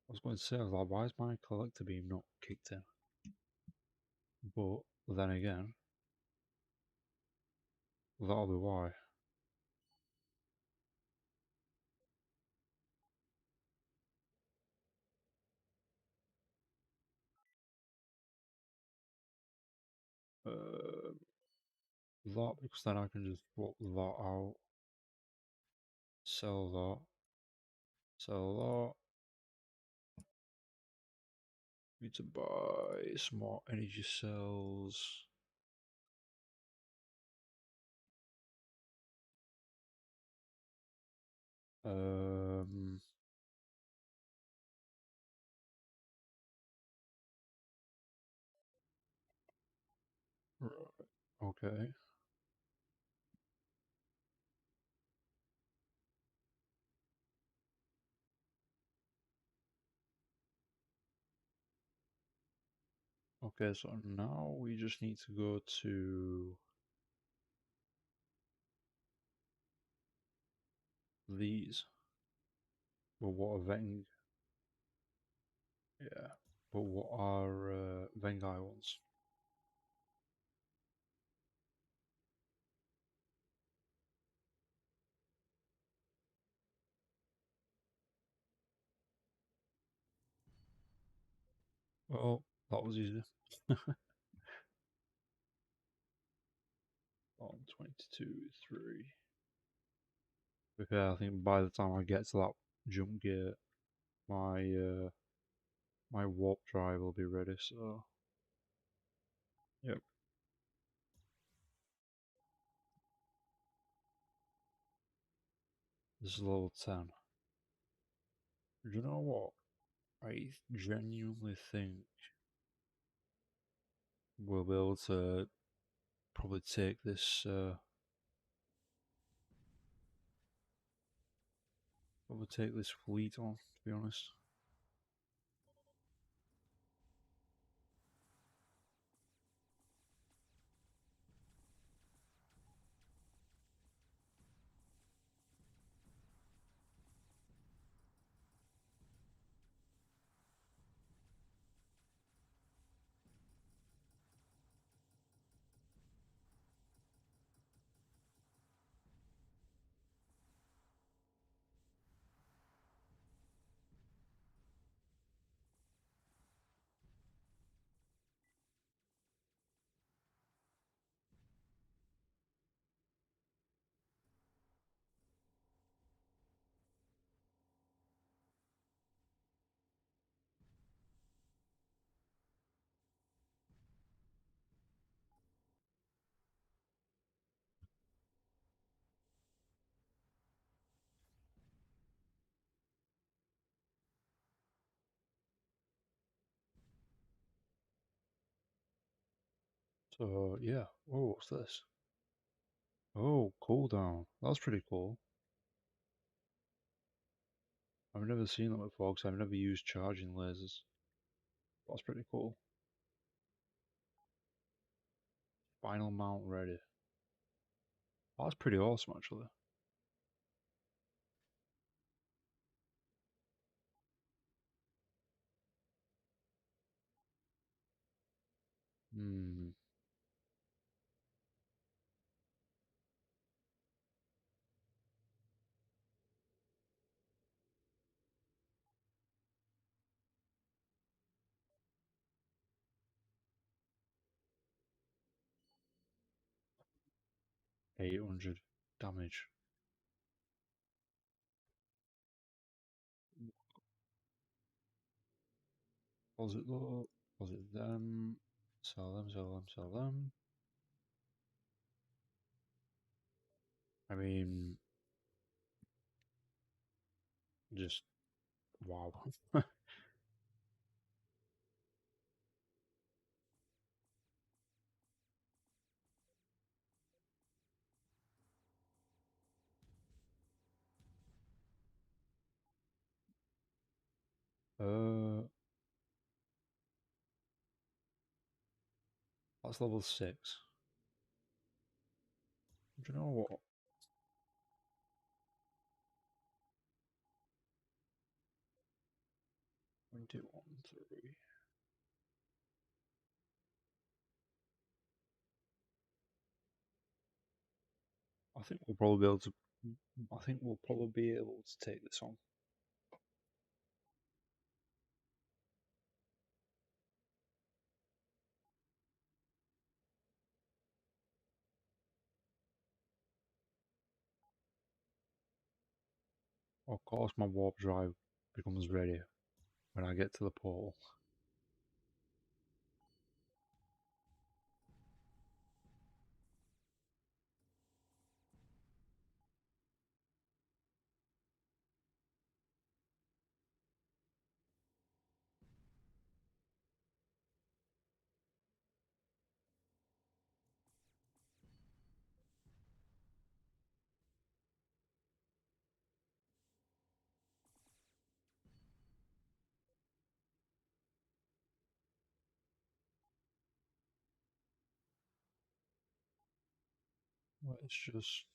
I was going to say, I was like, why is my collector beam not kicked in? But then again, that'll be why. Uh, that, because then I can just swap that out, sell that, sell that. Need to buy smart energy cells. Um, right, okay. Okay, so now we just need to go to these. But what are yeah. But what are Vengai ones? Oh, that was easy. On 22, 3. Yeah, I think by the time I get to that jump gate, my my warp drive will be ready. So, yep, this is level 10. You know what? I genuinely think we'll be able to probably take this. Probably take this fleet on. To be honest. So yeah. Oh, what's this? Oh, cooldown. That's pretty cool. I've never seen that before because I've never used charging lasers. That's pretty cool. Final mount ready. That's pretty awesome, actually. Hmm. 800 damage. Was it though? Was it them? Sell them, sell them, sell them. I mean, just wow. uh, that's level 6. Do you know what? 21, 3. I think we'll probably be able to. I think we'll probably be able to take this on. Of course, my warp drive becomes ready when I get to the portal. Let's just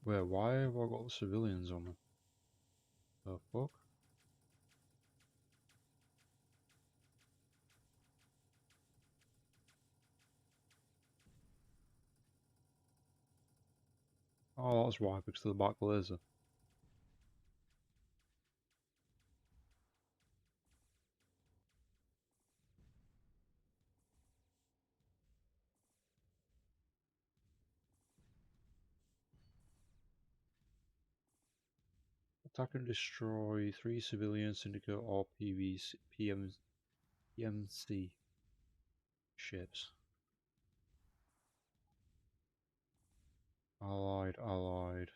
Wait, why have I got civilians on them? The fuck? Oh, that's why, because of the back laser. Attack and destroy 3 civilian syndicate or PMC ships. Allied, allied.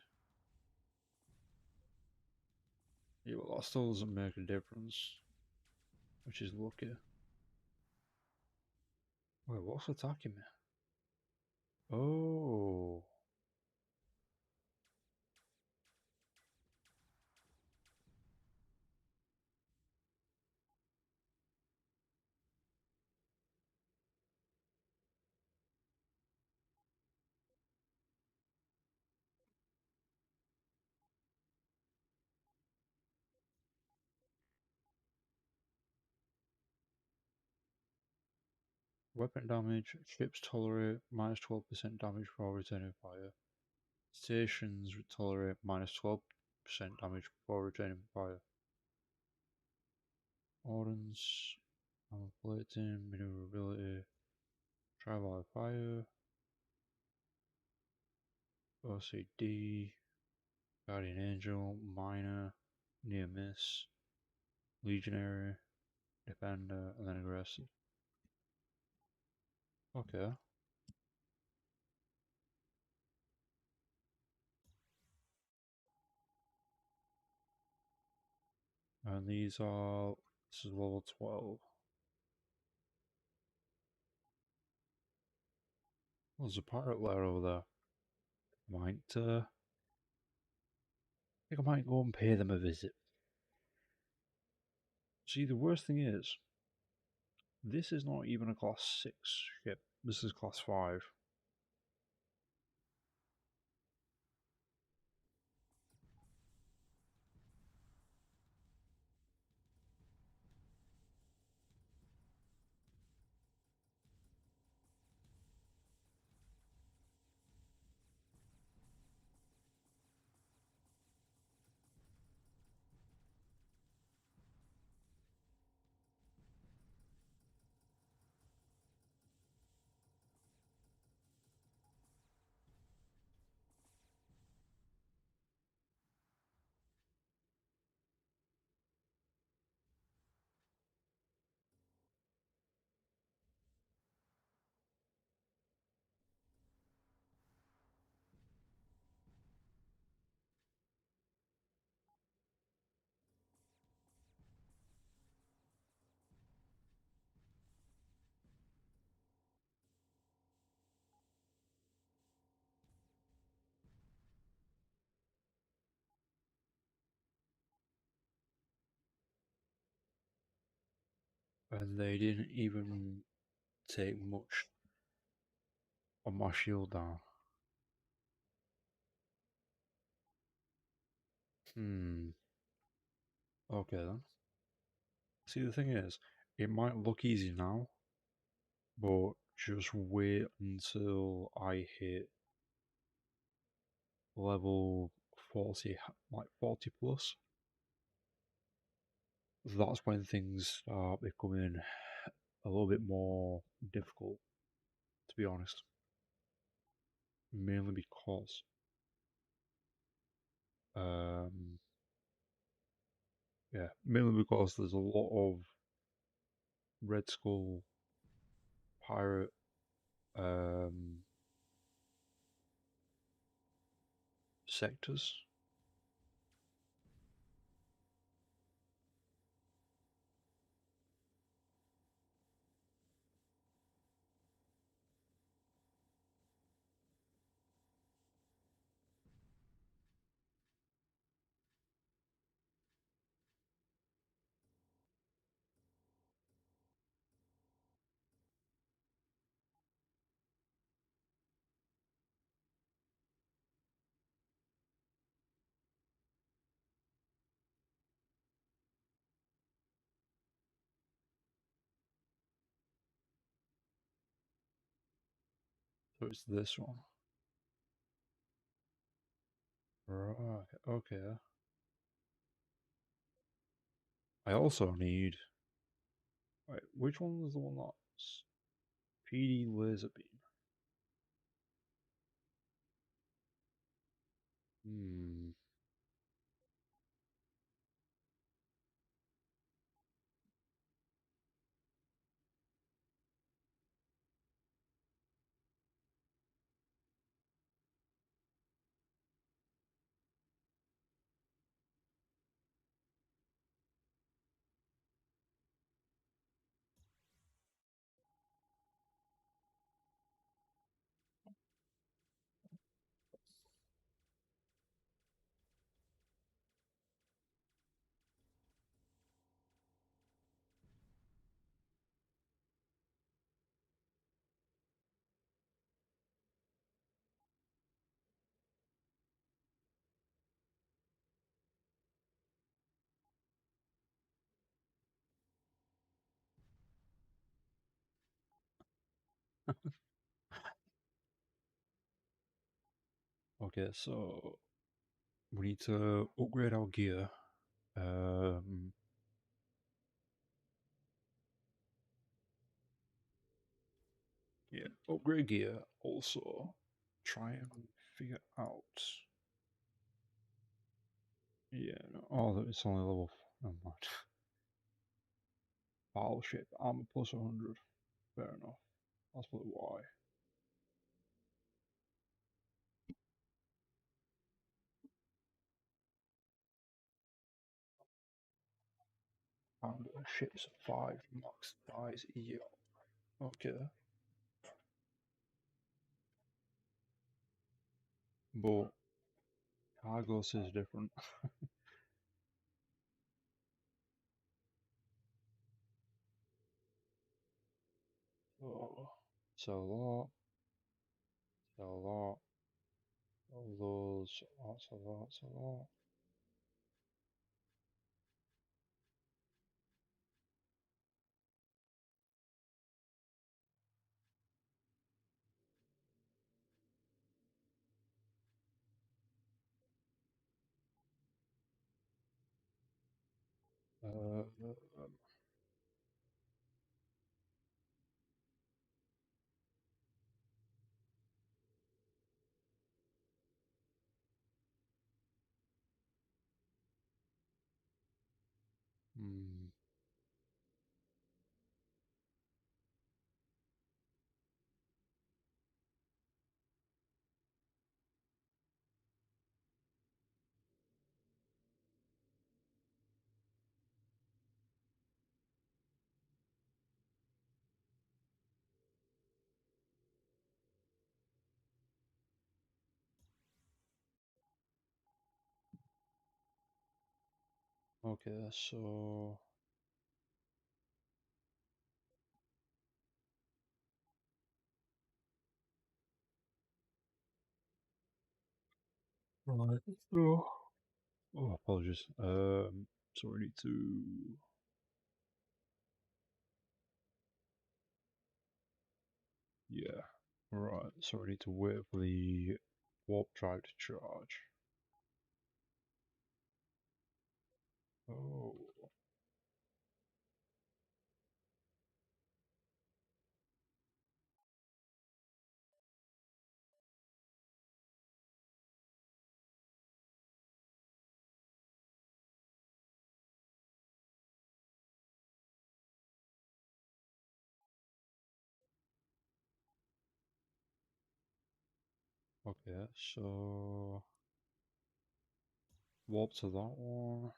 Yeah, well, that still doesn't make a difference, which is lucky. Wait, what's attacking me? Oh. Weapon damage. Ships tolerate minus 12% damage before returning fire. Stations tolerate minus 12% damage before returning fire. Ordnance. Armor plating. Maneuverability. Trial by fire. OCD. Guardian Angel. Minor. Near miss. Legionary. Defender. And then aggressive. Okay. And these are. This is level 12. There's a pirate lair over there. I think I might go and pay them a visit. See, the worst thing is, this is not even a class 6 ship. This is class 5. And they didn't even take much of my shield down. Hmm. Okay then. See, the thing is, it might look easy now, but just wait until I hit level 40, like 40 plus. That's when things start becoming a little bit more difficult, to be honest. Mainly because um, yeah, mainly because there's a lot of Red Skull pirate um, sectors. So it's this one. Right, okay. I also need... Wait, which one was the one that's PD laser beam? Hmm. Okay, so we need to upgrade our gear. Um, yeah, upgrade gear. Also, try and figure out. Yeah, no, oh, it's only level. Never mind. Battleship armor plus 100. Fair enough. That's probably why. And ships 5 max dies. Yeah. Okay. But Argos is different. So, sell that, sell that, all those, sell that, sell that. Hmm. Okay, so right. Oh, oh apologies. So we need to. Yeah. Right. So we need to wait for the warp drive to charge. Oh. Okay. So warp to that one.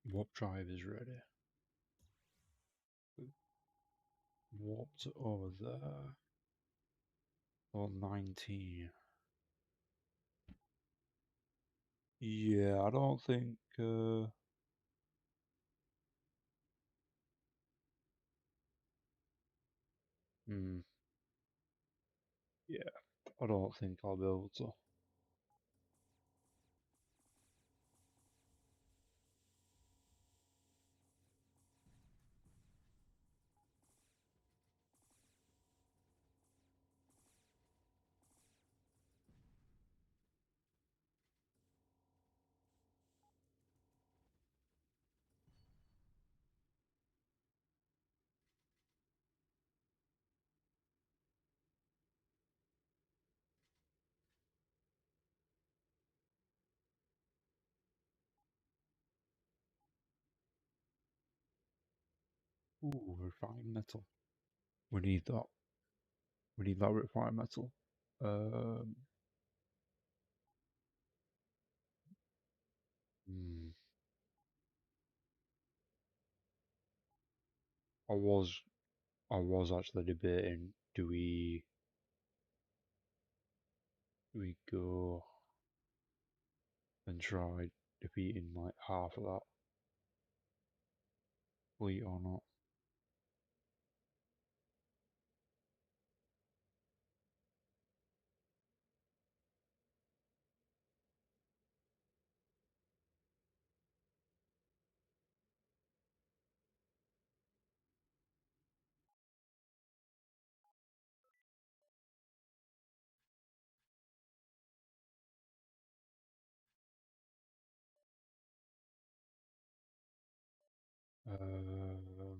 Warp drive is ready. What's over there? Or 19. Yeah, I don't think. Hmm. Yeah, I don't think I'll be able to. Ooh, refined metal. We need that. We need that refined metal. Um. Hmm. I was. I was actually debating. Do we go and try defeating like half of that fleet or not? Um.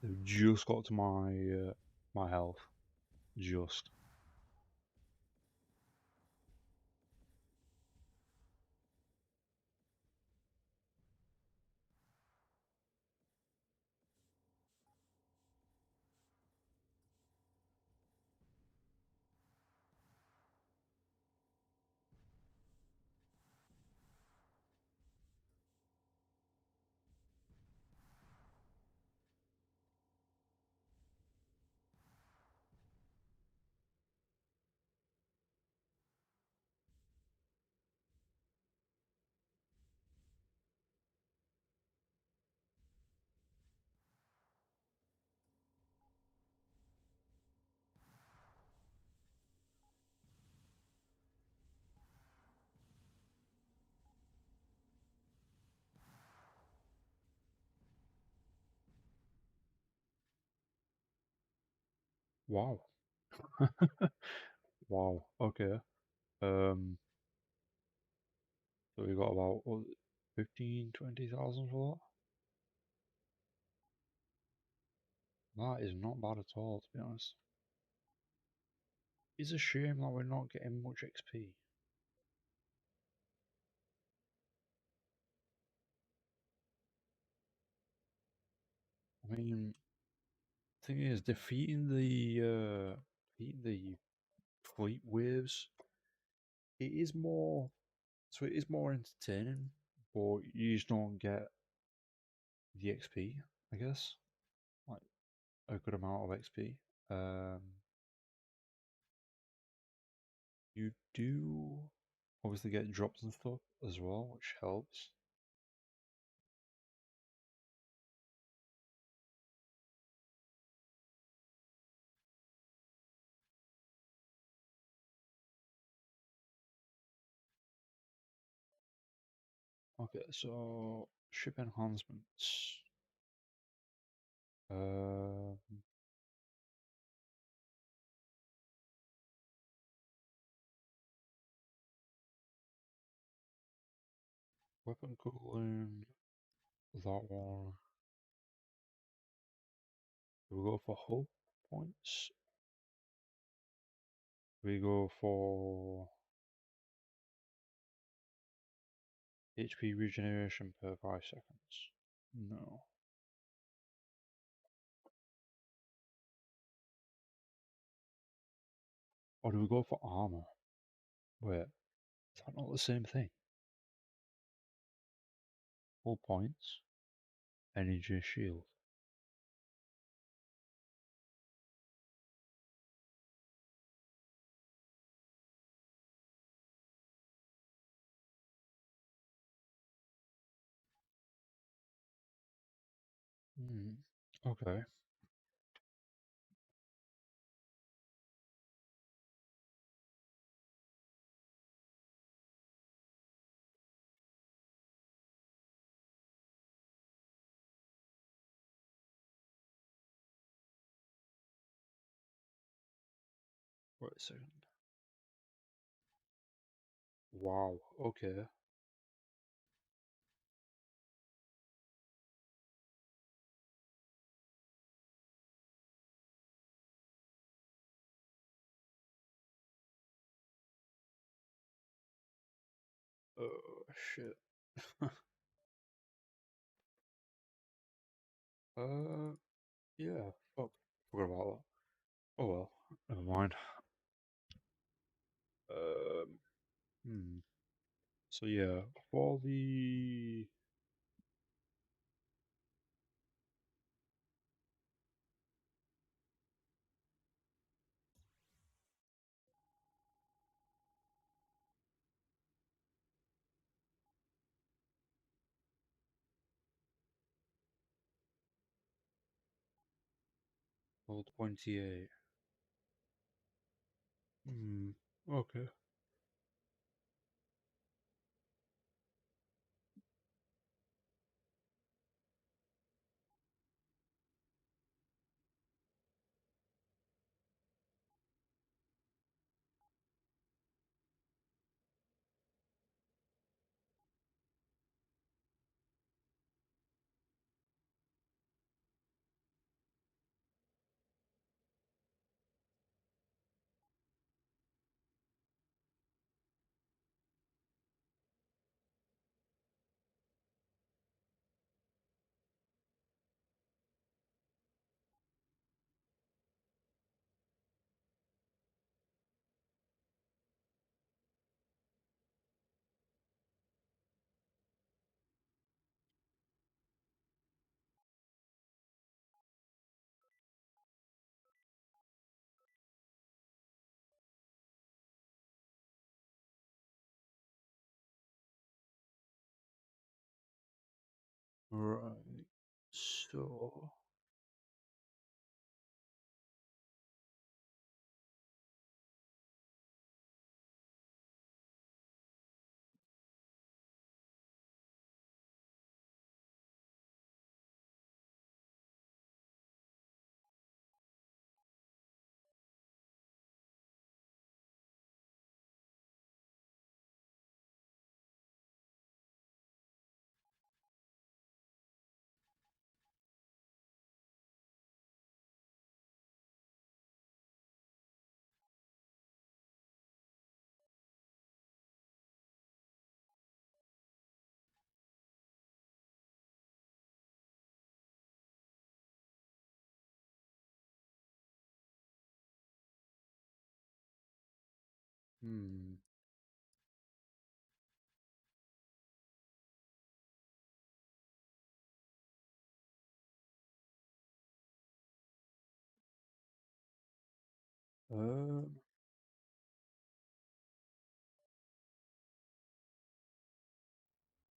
They've just got to my health. Just. Wow. Wow. Okay. Um. So we got about what, 15, 20,000 for that. That is not bad at all, to be honest. It's a shame that we're not getting much XP. I mean, thing is, defeating the fleet waves. It is more entertaining, but you just don't get the XP. I guess like a good amount of XP. Um, you do obviously get drops and stuff as well, which helps. Okay, so ship enhancements. Um, weapon cooling. That one. Do we go for hull points? We go for HP regeneration per 5 seconds. No. Or do we go for armor? Wait, is that not the same thing? Hull points, energy shield. Hmm. Okay. Wait a second. Wow. Okay. Oh shit. uh. Yeah. Fuck. Forgot about that. Oh well. Never mind. Um. Hmm. So yeah, for the old 28. Hmm. Okay. Right. So Hmm. Um.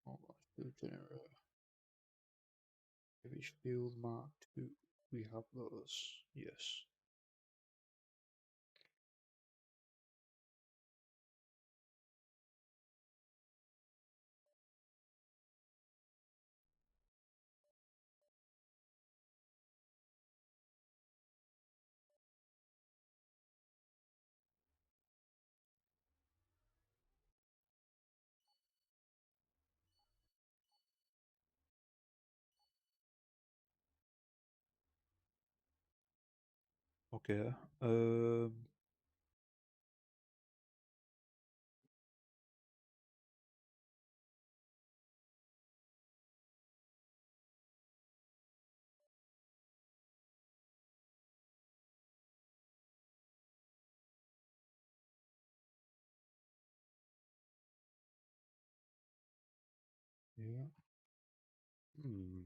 Oh, let's do generator. Heavy field mark 2. We have those. Yes. Okay. Yeah. Hmm.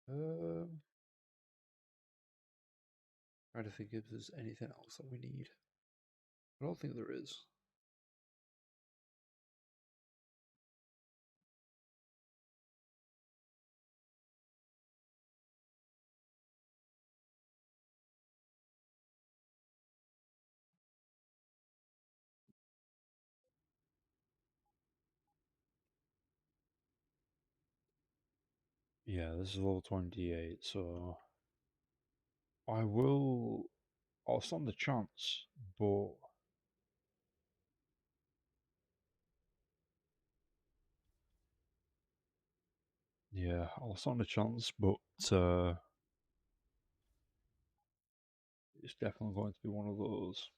Um. Trying to think if there's anything else that we need. I don't think there is. Yeah, this is level 28, so I will. I'll stand the chance, but yeah, I'll stand a chance, but it's definitely going to be one of those.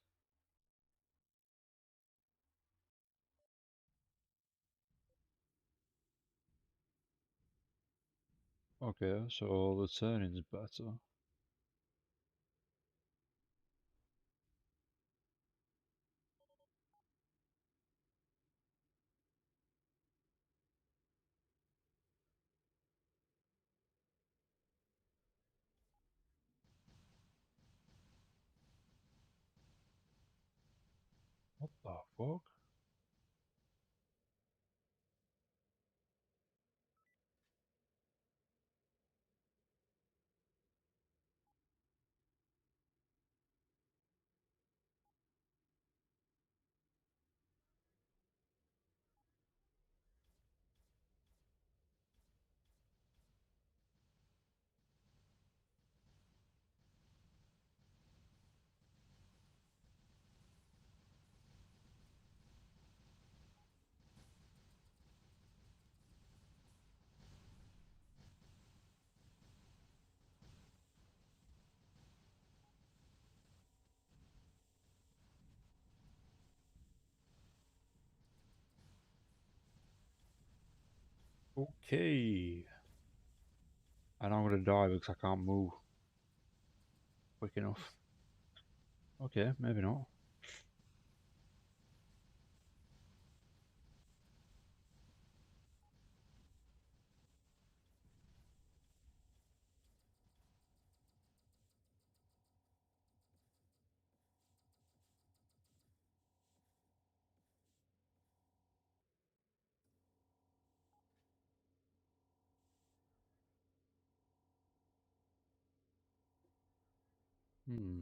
Okay, so the turning's better. What the fuck? Okay. And I'm gonna die because I can't move quick enough. Okay, maybe not. Hmm.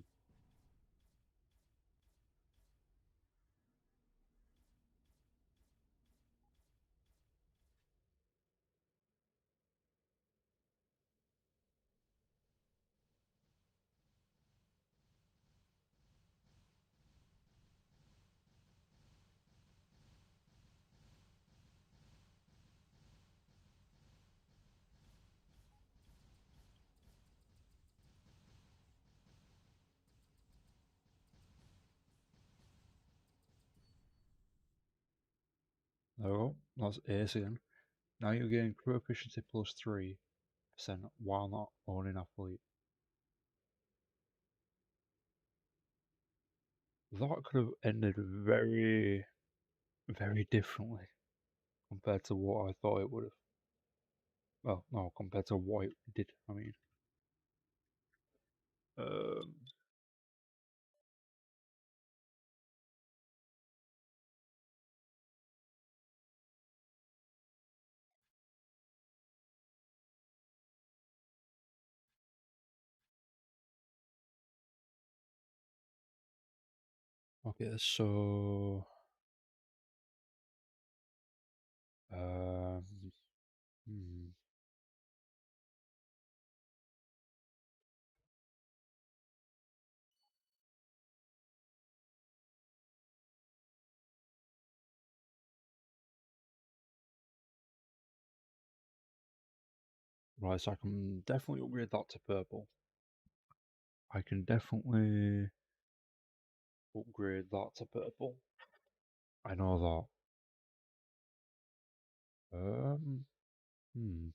There we go. That's ace again. Now you're getting crew efficiency plus 3% while not owning a fleet. That could have ended very, very differently compared to what I thought it would have. Well, no, compared to what it did, I mean. Um, okay, so. Um, hmm. Right, so I can definitely upgrade that to purple. I can definitely upgrade that to purple. I know that. Hmm.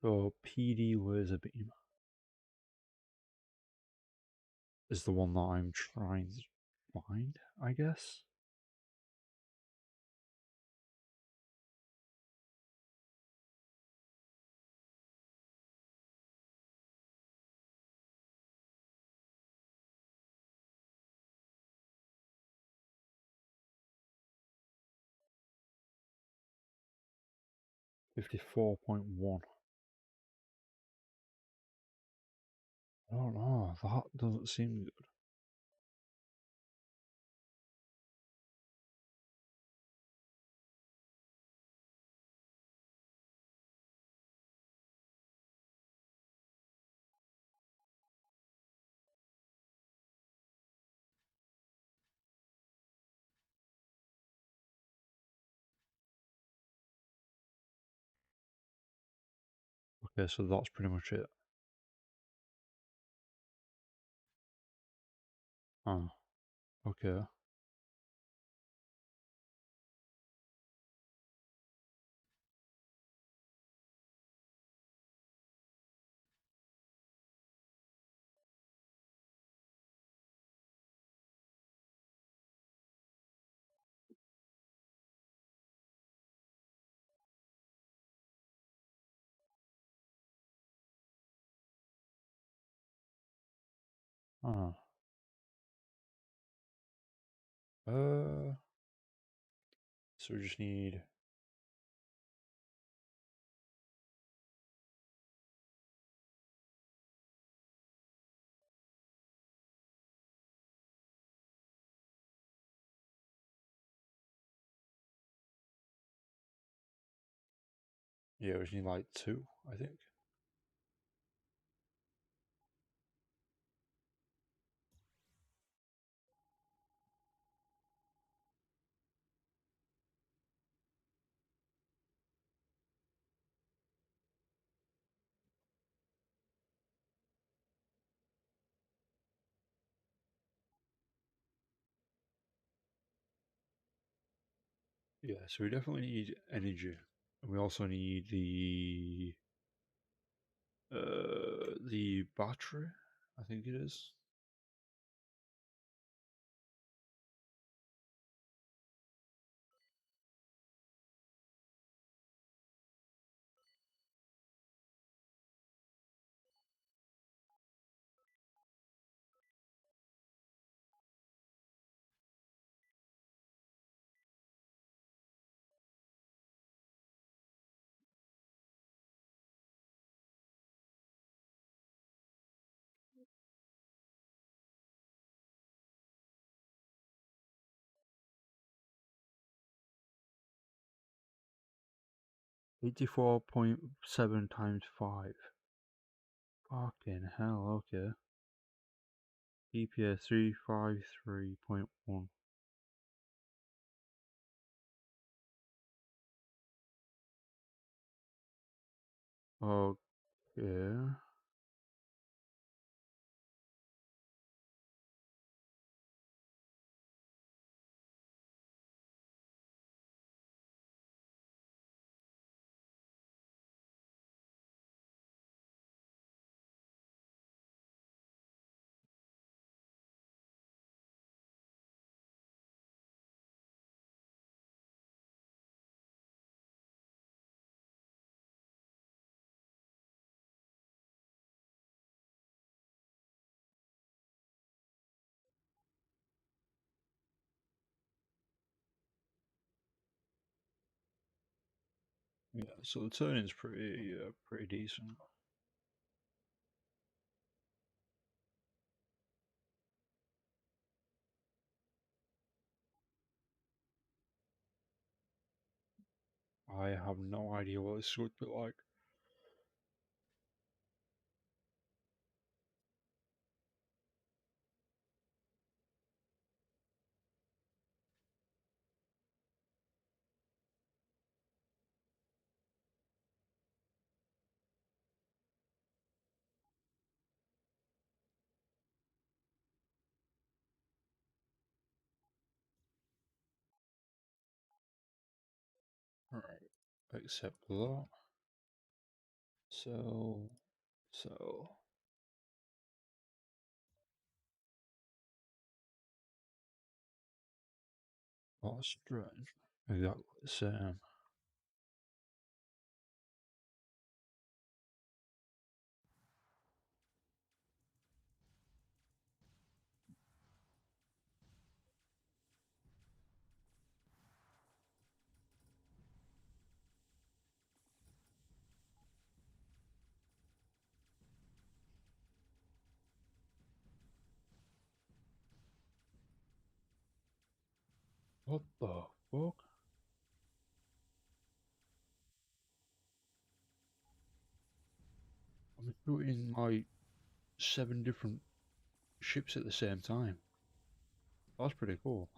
So PD laser beam is the one that I'm trying to find, I guess. 54.1. I don't know, that doesn't seem good. 'Okay, so that's pretty much it. Oh, okay. Oh. So we just need. Yeah, we just need like 2, I think. Yeah, so we definitely need energy. And we also need the battery, I think it is. 84.7 times 5. Fucking hell, okay. EPA 353.1. Okay. Yeah, so the turning's pretty decent. I have no idea what this would be like. Right, accept that. So, that's strange. Exactly the same. What the fuck? I'm shooting like 7 different ships at the same time. That's pretty cool.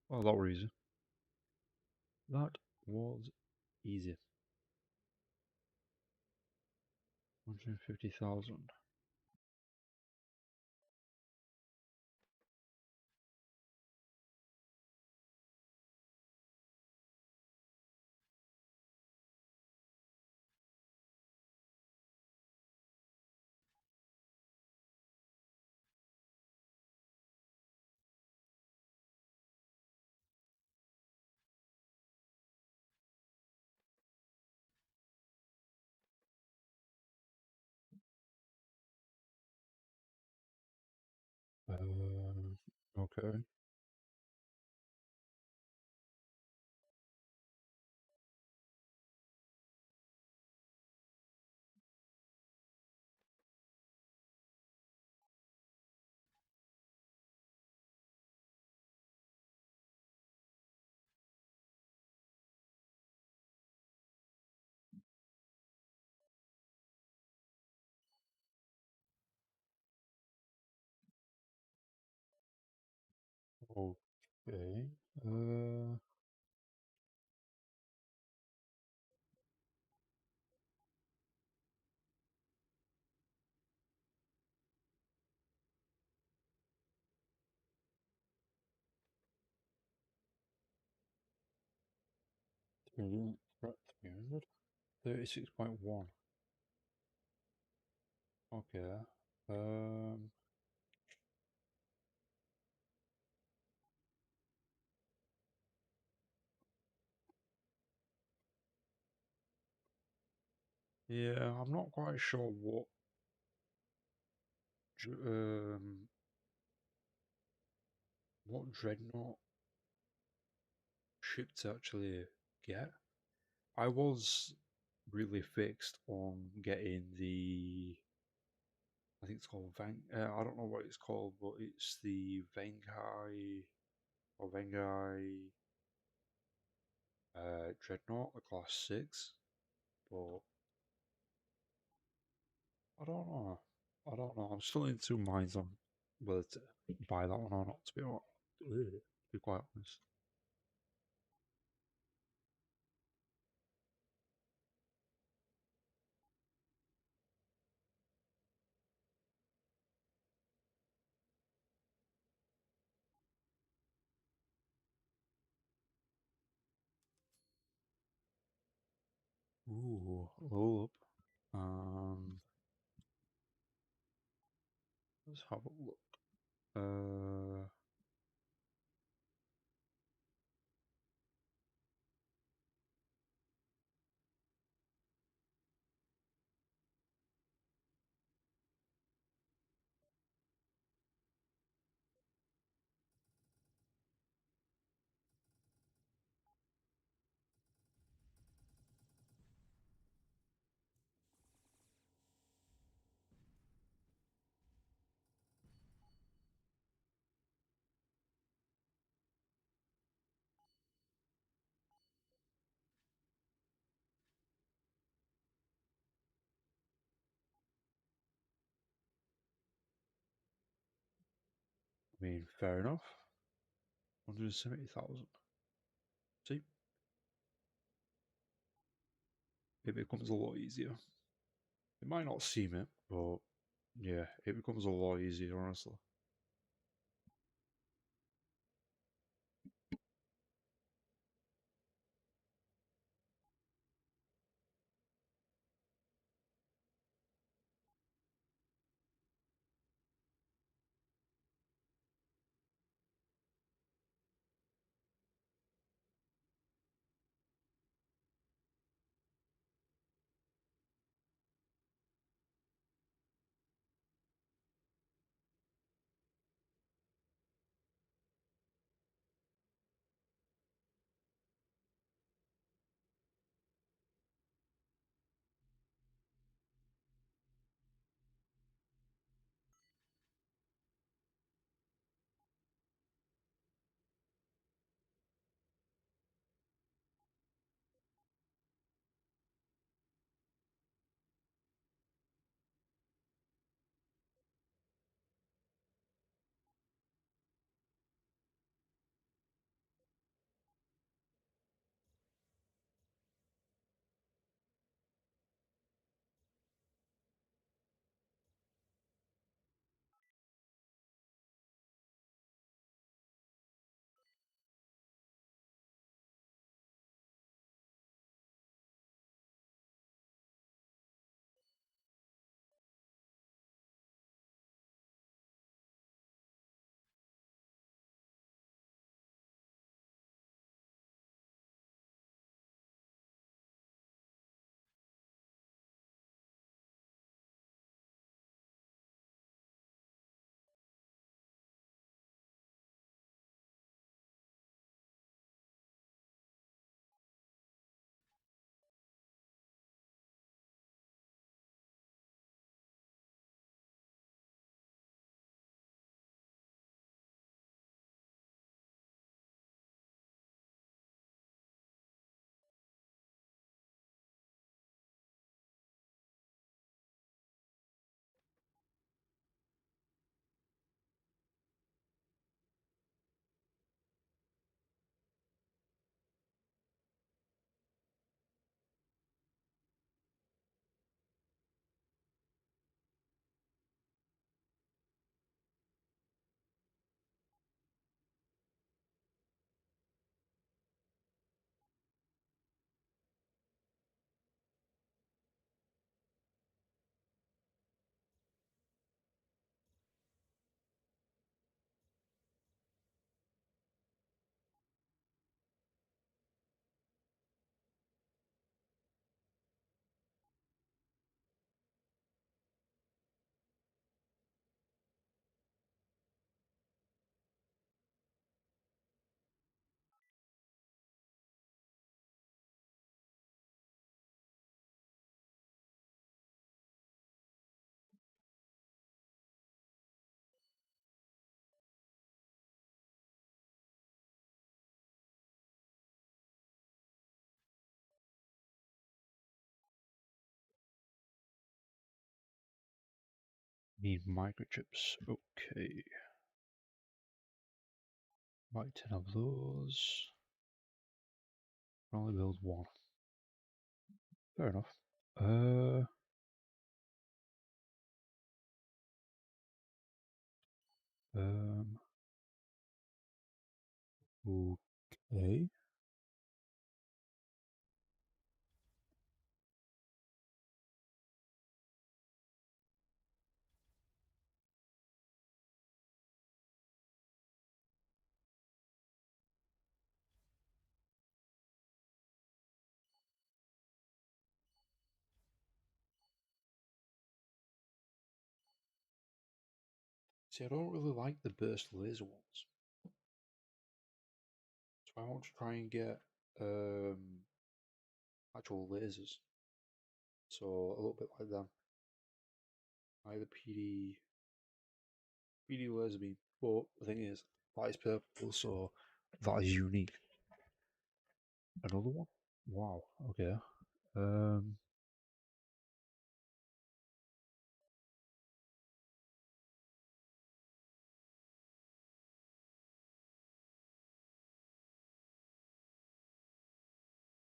Well, that was easy. That was easy. 150,000. Okay. Okay. Uh, 300. Right, 300. 36.1. Okay. Um, Yeah, I'm not quite sure what dreadnought ship to actually get. I was really fixed on getting I think it's called I don't know what it's called, but it's the Vengai or Vengai dreadnought, the class 6. But I don't know. I don't know. I'm still in two minds on whether to buy that one or not. To be quite honest. Ooh, roll up. Let's have a look. Uh, I mean, fair enough. 170,000. See, it becomes a lot easier. It might not seem it, but yeah, it becomes a lot easier, honestly. Need microchips. Okay. Buy 10 of those. Only build one. Fair enough. Um, okay. See, I don't really like the burst laser ones. So I want to try and get actual lasers. So a little bit like them. Like the PD laser beam. But the thing is, that is purple, so that is unique. Another one? Wow, okay. Um,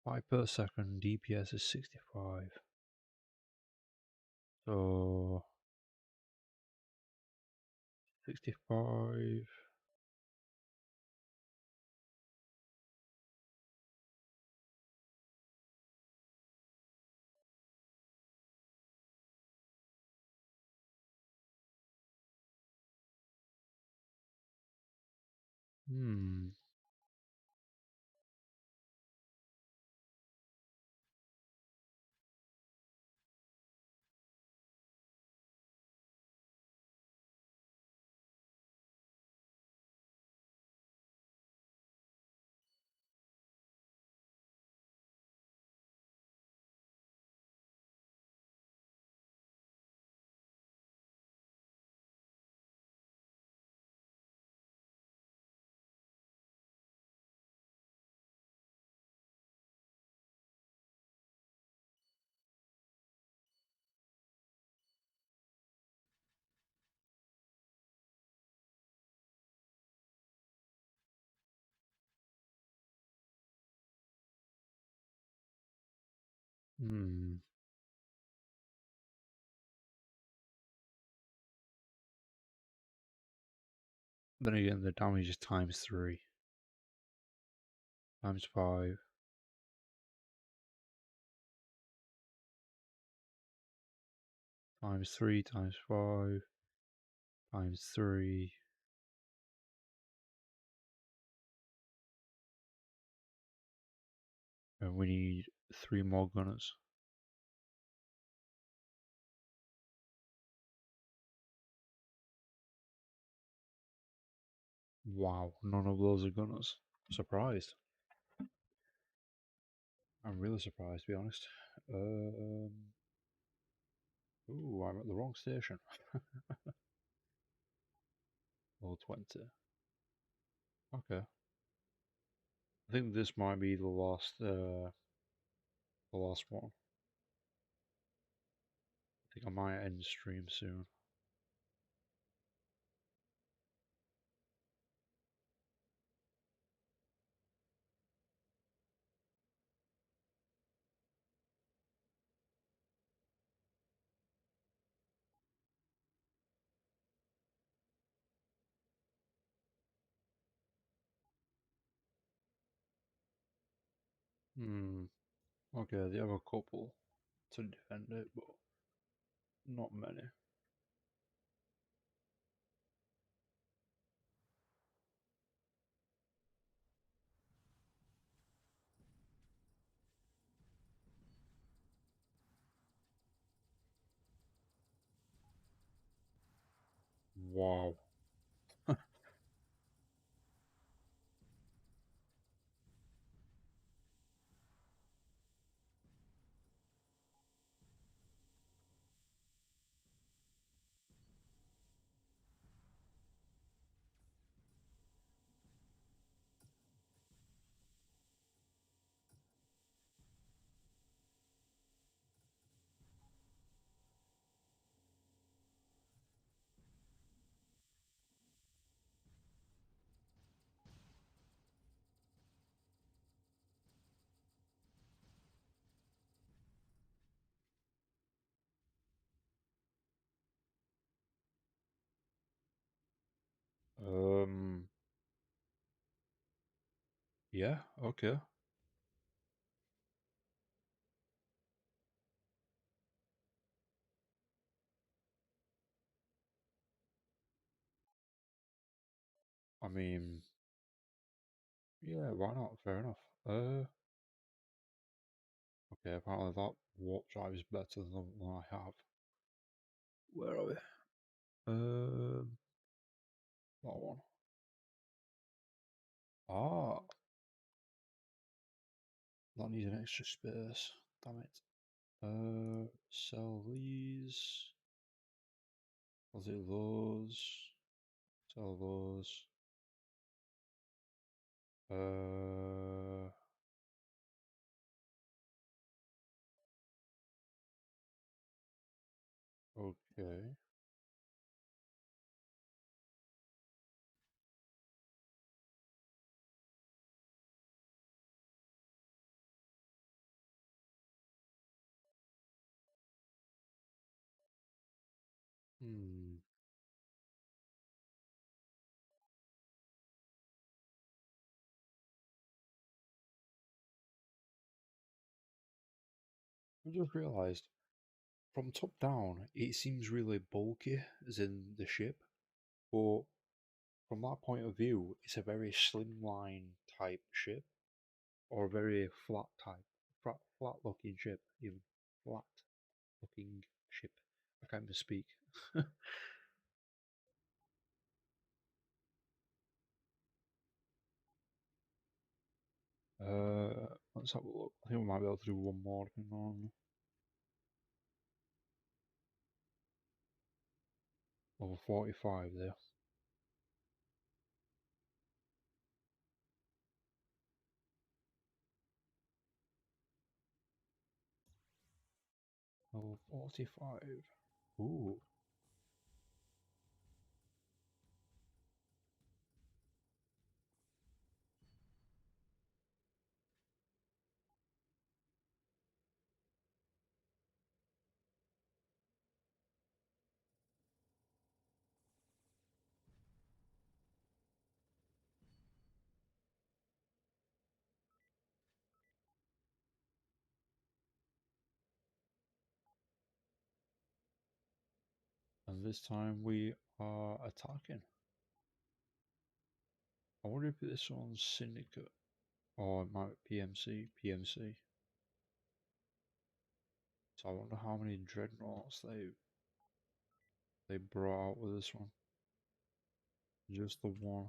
Five per second, DPS is 65. So 65. Hmm. Hmm. Then again, the damage is times 3. Times 5. Times 3 times 5. Times 3. And we need 3 more gunners. Wow, none of those are gunners. Surprised. I'm really surprised, to be honest. Ooh, I'm at the wrong station. Level 20. Okay. I think this might be the last one. I think I might end stream soon. Hmm. Okay, they have a couple to defend it, but not many. Wow. Yeah, okay. I mean, yeah, why not? Fair enough. Okay, apparently that warp drive is better than the one I have. Where are we? That one. Ah, that needs an extra space. Damn it. Sell these. I'll do those. Sell those. Uh, okay. Hmm. I just realised from top down, it seems really bulky, as in the ship, but from that point of view, it's a very slimline type ship, or a very flat type, flat looking ship, even flat looking ship. I can't even speak. Let's have a look. I think we might be able to do one more depending on level 45 there. Level 45. Ooh. And this time we are attacking. I wonder if this one's Syndicate. Or it might be PMC. So I wonder how many dreadnoughts they brought out with this one. Just the one.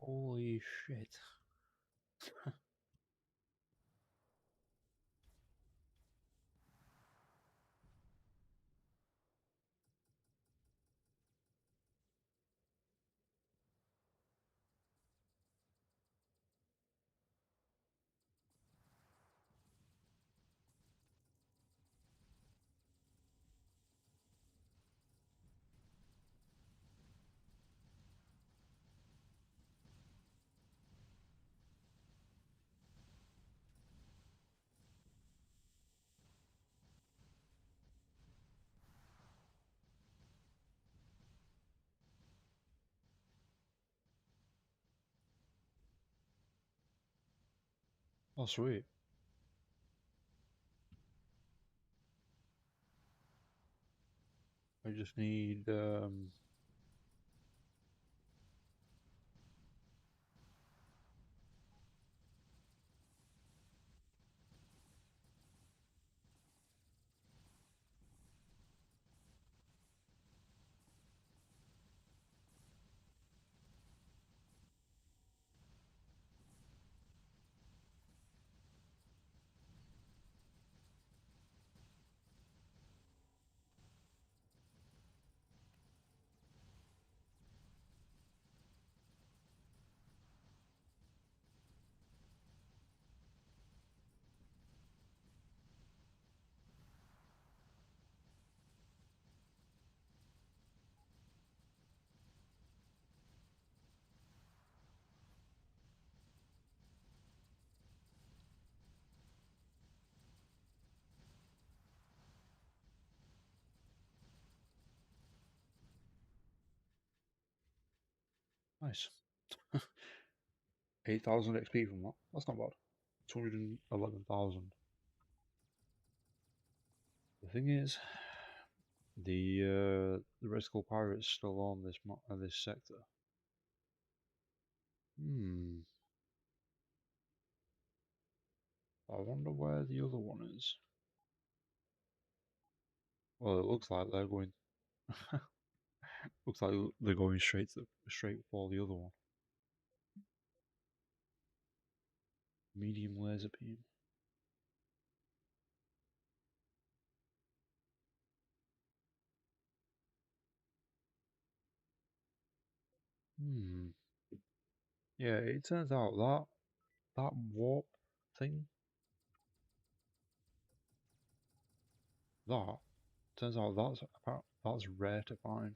Holy shit. Oh, sweet. I just need nice 8,000 XP from that. That's not bad. 211,000. The thing is, the Red Skull Pirate's still on this sector. Hmm. I wonder where the other one is. Well, it looks like they're going. Looks like they're going straight for the other one. Medium laser beam. Hmm. Yeah, it turns out that warp thing, that turns out that's rare to find.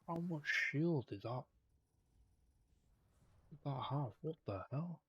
How much shield did that have? What the hell?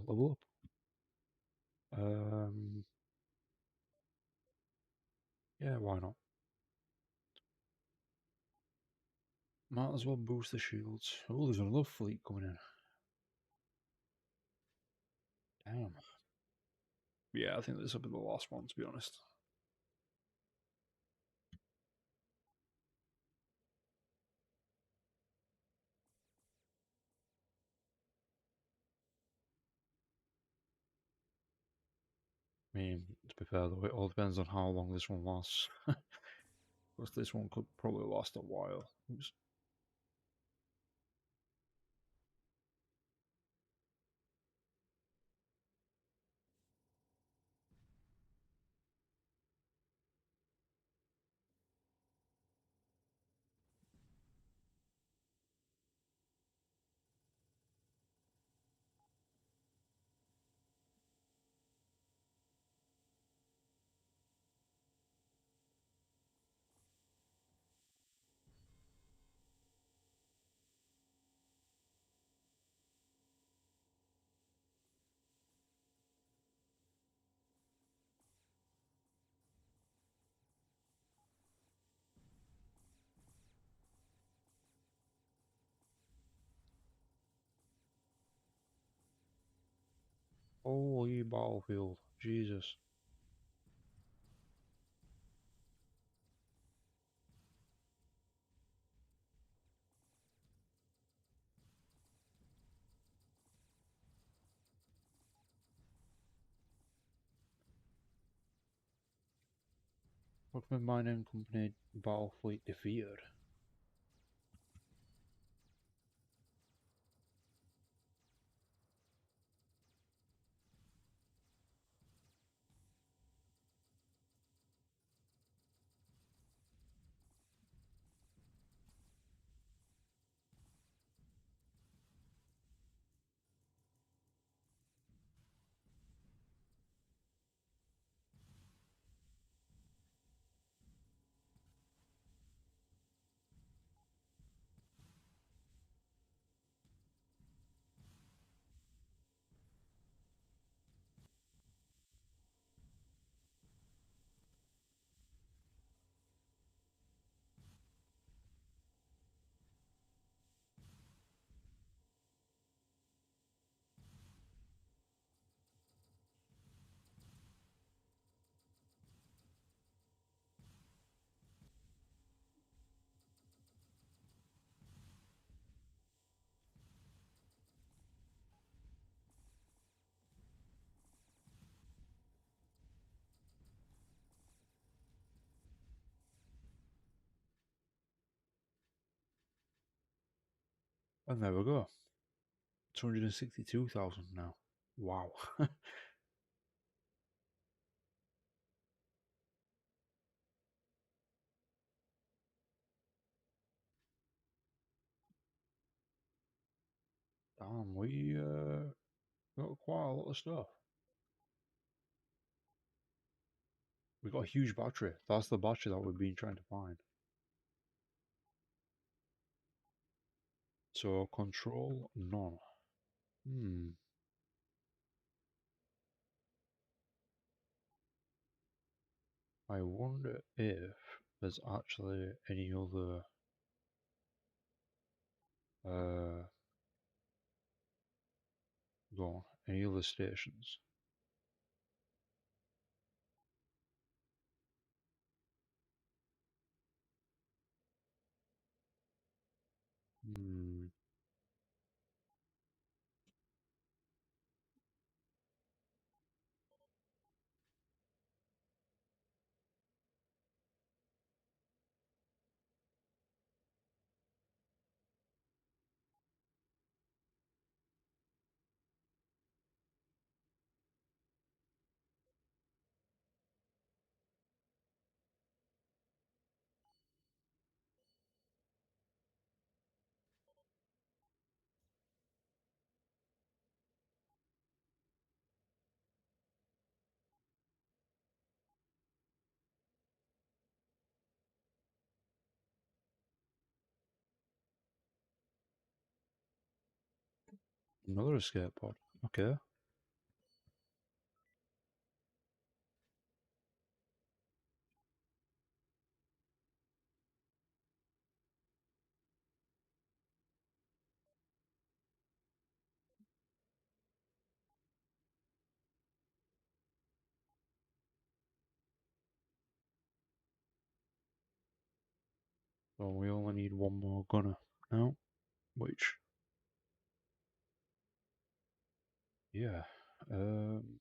Level up. Yeah, why not? Might as well boost the shields. Oh, there's another fleet coming in. Damn. Yeah, I think this will be the last one, to be honest. I mean, to be fair though, it all depends on how long this one lasts. Because this one could probably last a while. Oops. Holy battlefield. Jesus. Workman Mining Company battle fleet defeated. And there we go. 262,000 now. Wow. Damn, we got quite a lot of stuff. We got a huge battery. That's the battery that we've been trying to find. So control none. I wonder if there's actually any other go on, any other stations. Hmm. Another escape pod. Okay. So we only need one more gunner now, which, yeah. Um,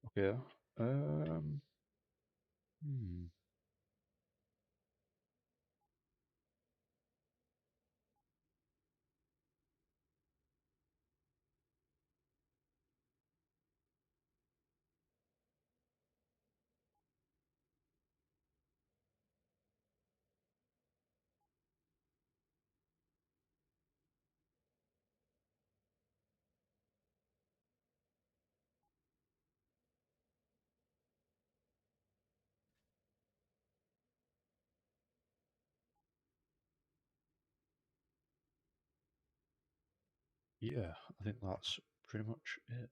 okay. Um, hmm. Yeah, I think that's pretty much it.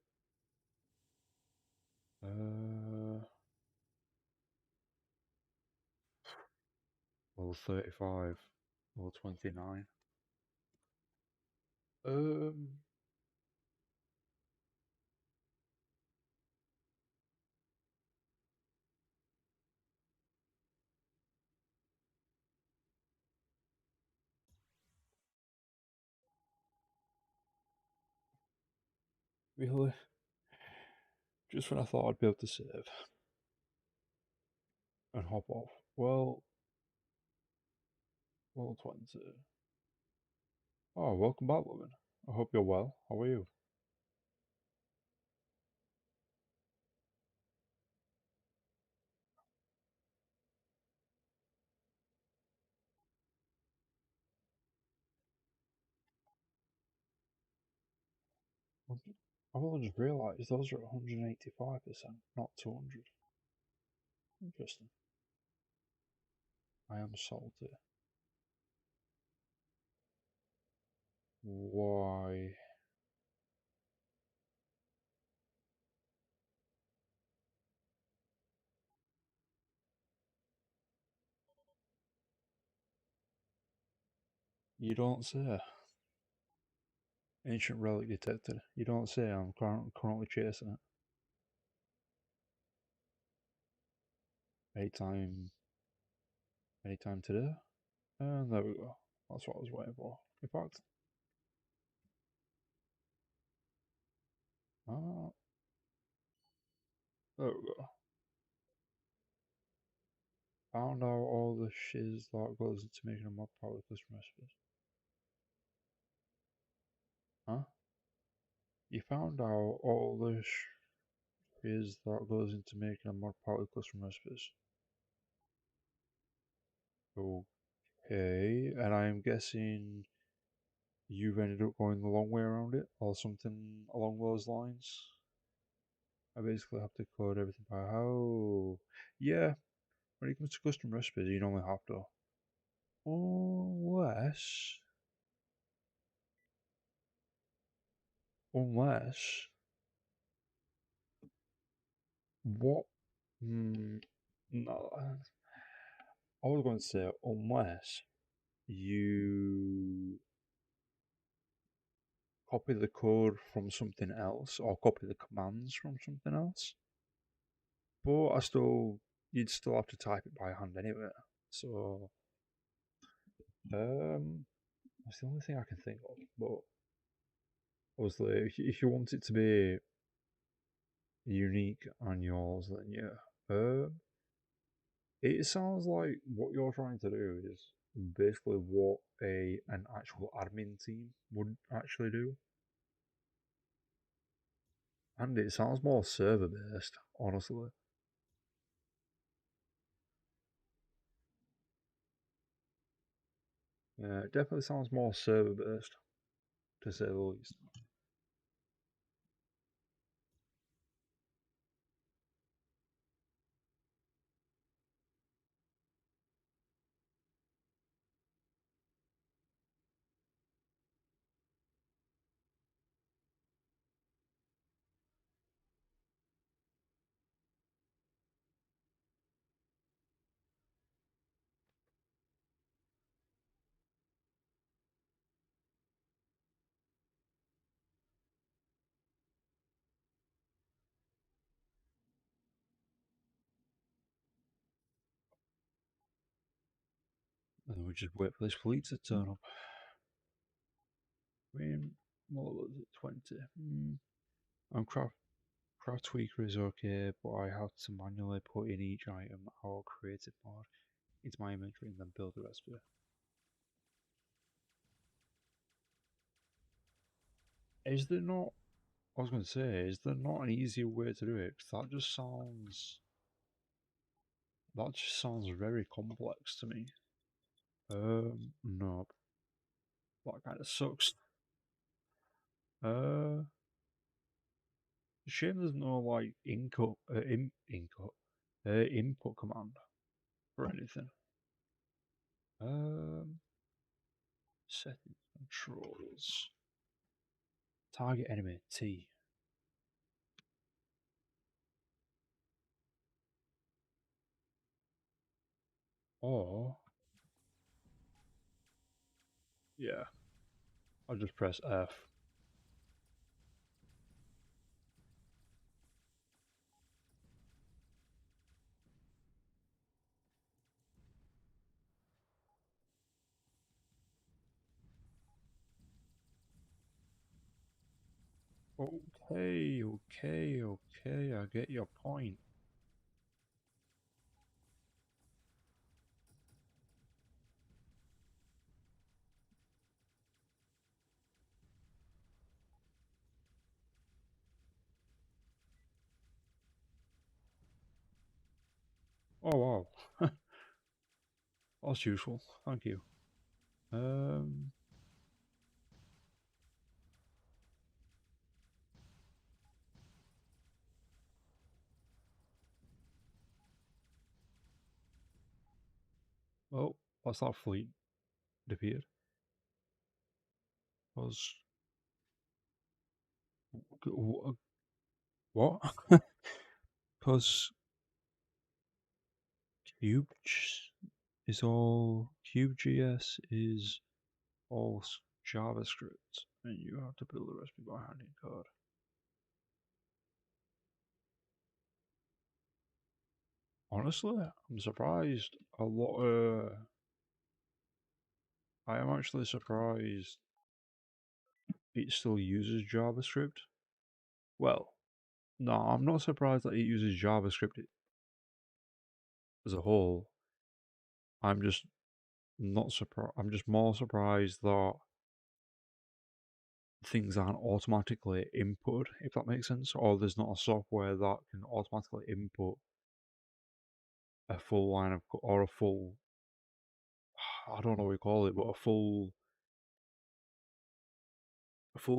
Level 35, level 29. Um, really? Just when I thought I'd be able to save and hop off. Well, level 20. Oh, welcome back, woman. I hope you're well. How are you? I've only just realised those are at 185%, not 200. Interesting. I am salty. Why? You don't say. Ancient relic detected. You don't say. I'm currently chasing it. Anytime, anytime today. And there we go. That's what I was waiting for. In fact, ah, there we go. Found out all the shiz that goes into making a more powerful customer recipes. Huh? You found out all the shiz that goes into making a more powerful customer recipes. Okay, and I'm guessing you've ended up going the long way around it, or something along those lines. I basically have to code everything by how. Yeah, when it comes to custom recipes, you normally have to. Unless. Unless. What? No. I was going to say, unless you copy the code from something else or copy the commands from something else. But you'd still have to type it by hand anyway. So, that's the only thing I can think of. But obviously, if you want it to be unique and yours, then yeah. It sounds like what you're trying to do is basically what an actual admin team would actually do. And it sounds more server based, honestly. It definitely sounds more server based, to say the least. And then we just wait for this fleet to turn up. I mean, what was it, 20? And craft tweaker is okay, but I have to manually put in each item or creative mode into my inventory and then build the rest of it. Is there not? I was going to say, is there not an easier way to do it? 'Cause that just sounds very complex to me. No, that kind of sucks. Uh, shame there's no like input command for anything. Um, settings, controls, target enemy T. Or yeah, I'll just press F. Okay, okay, okay, I get your point. Oh wow, that's useful. Thank you. Um, oh, what's that fleet disappeared? Was what? Because Cube is all CubeGS is all JavaScript, and you have to build the recipe by hand in code. Honestly, I'm surprised. I am actually surprised it still uses JavaScript. Well, no, I'm not surprised that it uses JavaScript as a whole. I'm just not surprised. I'm just more surprised that things aren't automatically input, if that makes sense, or there's not a software that can automatically input a full line of or a full, I don't know what we call it, but a full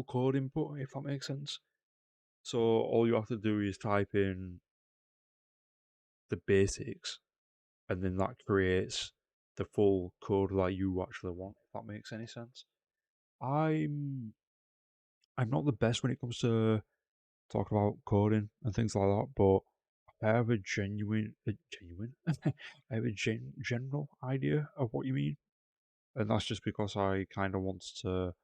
code input, if that makes sense. So all you have to do is type in the basics, and then that creates the full code that you actually want, if that makes any sense. I'm I'm not the best when it comes to talking about coding and things like that, but I have I have a general idea of what you mean, and that's just because I kind of wanted to.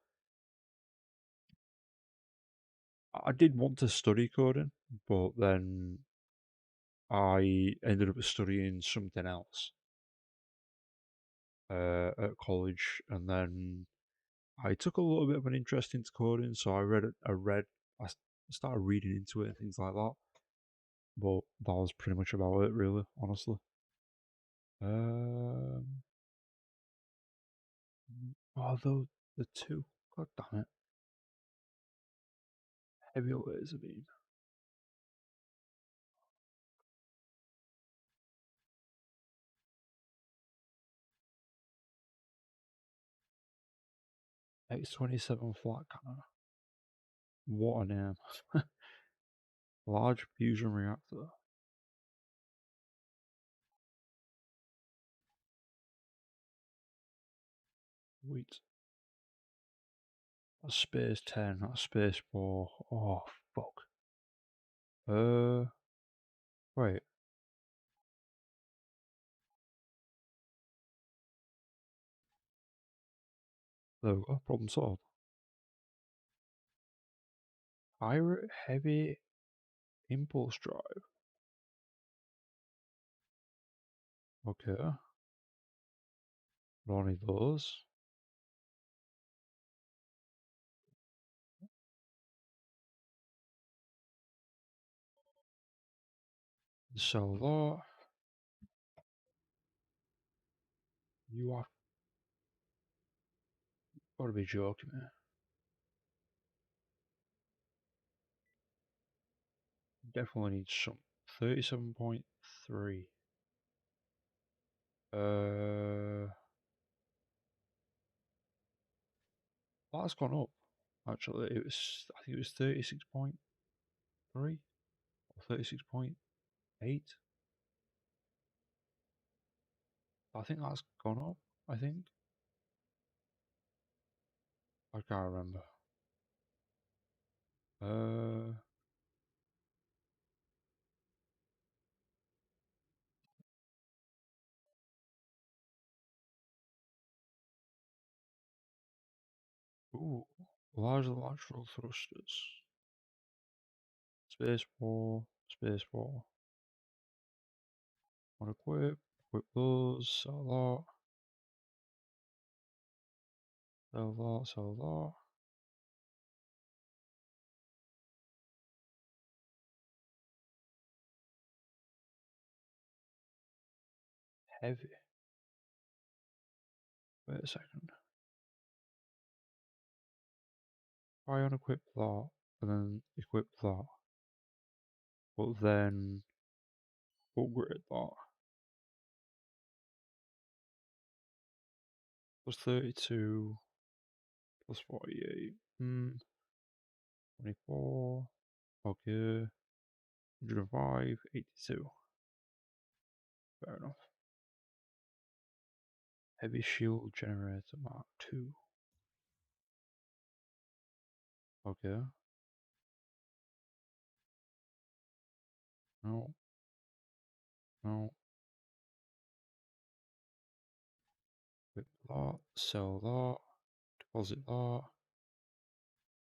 I did want to study coding, but then I ended up studying something else at college, and then I took a little bit of an interest into coding, so I started reading into it and things like that. But that was pretty much about it, really, honestly. Um, although the two, god damn it, heavy laser beam. X-27 flat cannon. What a name. Large fusion reactor. Wait. That's Space 10, that's Space 4. Oh, fuck. Wait. There we go, problem solved. Pirate Heavy Impulse Drive. Okay. Don't need those. Sell that. You are gotta be joking me. Definitely need some. 37.3. That's gone up. Actually, I think it was 36.3 or 36.8. I think that's gone up. I think. I can't remember. Uh, ooh, large lateral thrusters. Space war, space war. Want to equip those, sell that, sell that, sell that. Heavy. Wait a second. Try and equip that, and then equip that, but then upgrade that. Plus 32, plus 48, 24, okay, 105, 82. Fair enough. Heavy shield generator Mark 2. Okay. No. No. Equip that. Sell that. Deposit that.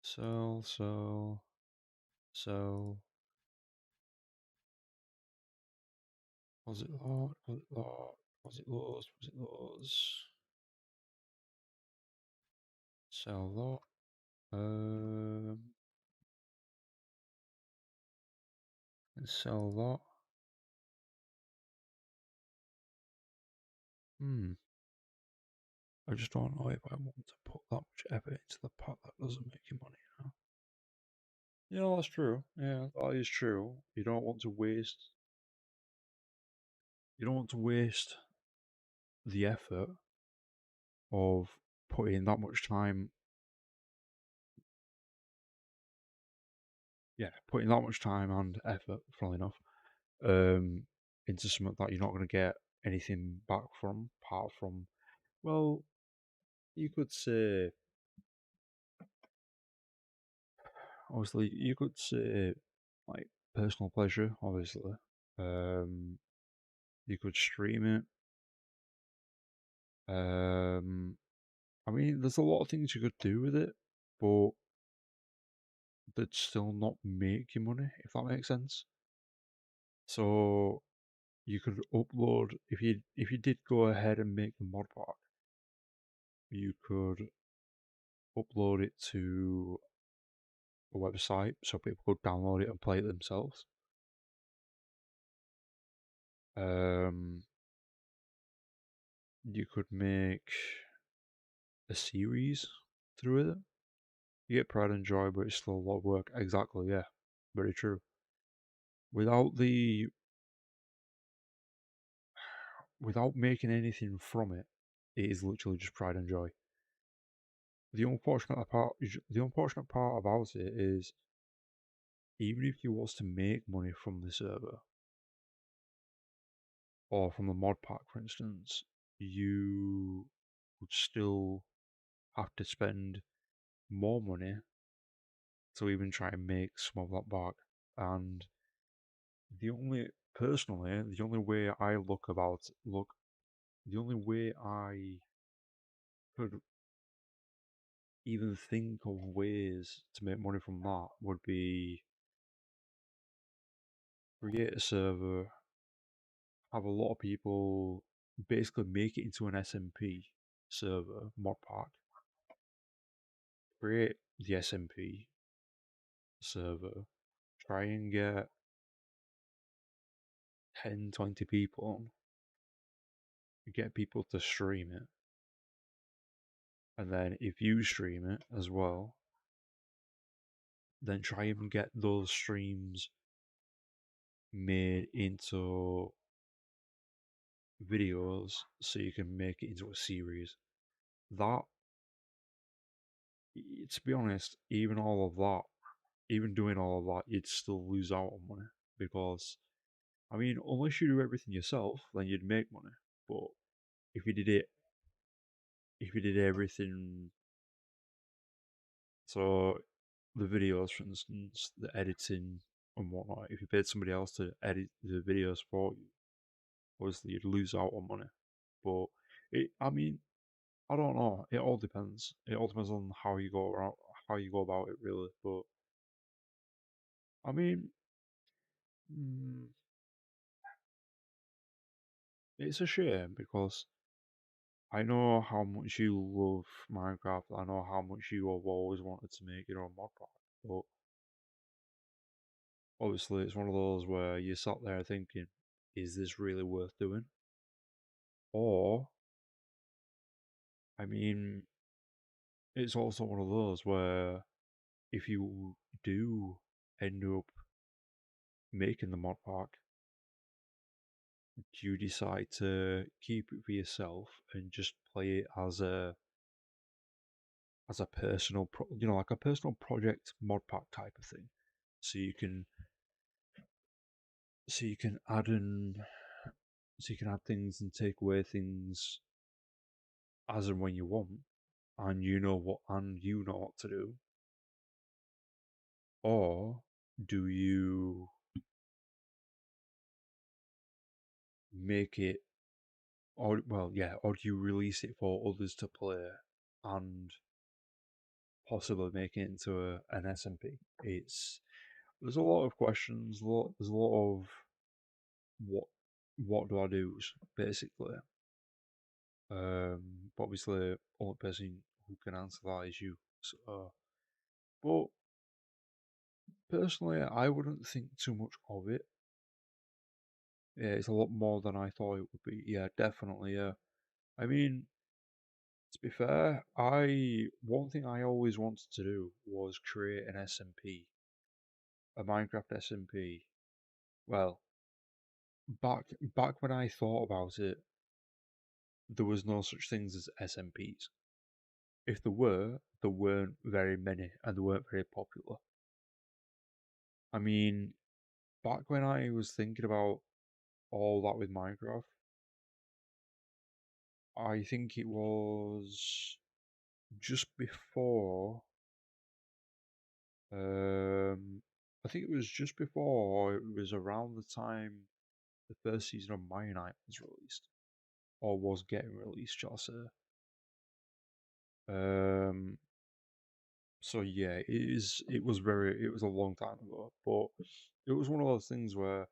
Sell, sell, sell. Deposit that. Deposit that. Deposit those. Deposit those. Sell that. And sell that. I just don't know if I want to put that much effort into the part that doesn't make you money, you know? Yeah, that's true. Yeah, that is true. You don't want to waste. You don't want to waste the effort of putting that much time. Yeah, putting that much time and effort, funnily enough, into something that you're not going to get anything back from, apart from, well, you could say, obviously, you could say, like, personal pleasure, obviously. You could stream it. I mean, there's a lot of things you could do with it, but that still not make you money, if that makes sense. So you could upload if you did go ahead and make the mod pack, you could upload it to a website so people could download it and play it themselves. You could make a series through it. You get pride and joy, but it's still a lot of work. Exactly, yeah. Very true. Without the without making anything from it, it is literally just pride and joy. the unfortunate part about it is, even if you was to make money from the server or from the mod pack, for instance, you would still have to spend more money to even try and make some of that back. And personally, the only way I the only way I could even think of ways to make money from that would be create a server, have a lot of people basically make it into an SMP server, mod pack, create the SMP server, try and get 10, 20 people, get people to stream it, and then if you stream it as well, then try and get those streams made into videos so you can make it into a series. That, to be honest, even doing all of that, you'd still lose out on money because, I mean, unless you do everything yourself, then you'd make money. But if you did it, if you did everything, so the videos, for instance, the editing and whatnot, if you paid somebody else to edit the videos for you, obviously you'd lose out on money. But I mean, I don't know. It all depends. It all depends on how you go about it, really. But I mean, mm, it's a shame because I know how much you love Minecraft. I know how much you have always wanted to make your own mod pack. But obviously, it's one of those where you sat there thinking, is this really worth doing? Or, I mean, it's also one of those where if you do end up making the mod pack, do you decide to keep it for yourself and just play it as a personal, like a personal project mod pack type of thing, so you can so you can add in so you can add things and take away things as and when you want, and you know what to do, or do you make it, or do you release it for others to play and possibly make it into an SMP? There's a lot of questions. There's a lot of what what do I do, basically. But obviously, the only person who can answer that is you. So, but personally, I wouldn't think too much of it. Yeah, it's a lot more than I thought it would be. Yeah, definitely. Yeah. I mean, to be fair, I one thing I always wanted to do was create an SMP, a Minecraft SMP. Well, back when I thought about it, there was no such things as SMPs. If there weren't very many and they weren't very popular. I mean, back when I was thinking about all that with Minecraft, I think it was just before. I think it was just before, or it was around the time the first season of Mine was released, or was getting released, shall I say. Um, so yeah, it was a long time ago, but it was one of those things where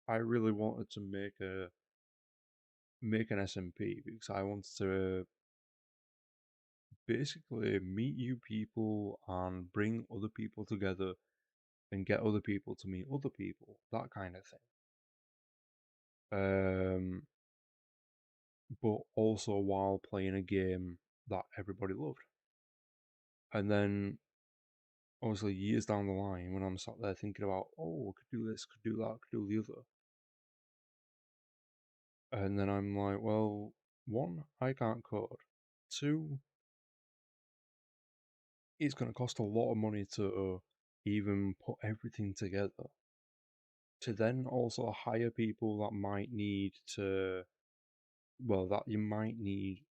I really wanted to make an SMP because I wanted to basically meet you people and bring other people together and get other people to meet other people, that kind of thing. But also while playing a game that everybody loved. And then, obviously, years down the line, when I'm sat there thinking about, oh, I could do this, could do that, could do the other, and then I'm like, well, one, I can't code. Two, it's going to cost a lot of money to even put everything together. To then also hire people that might need to, well, that you might need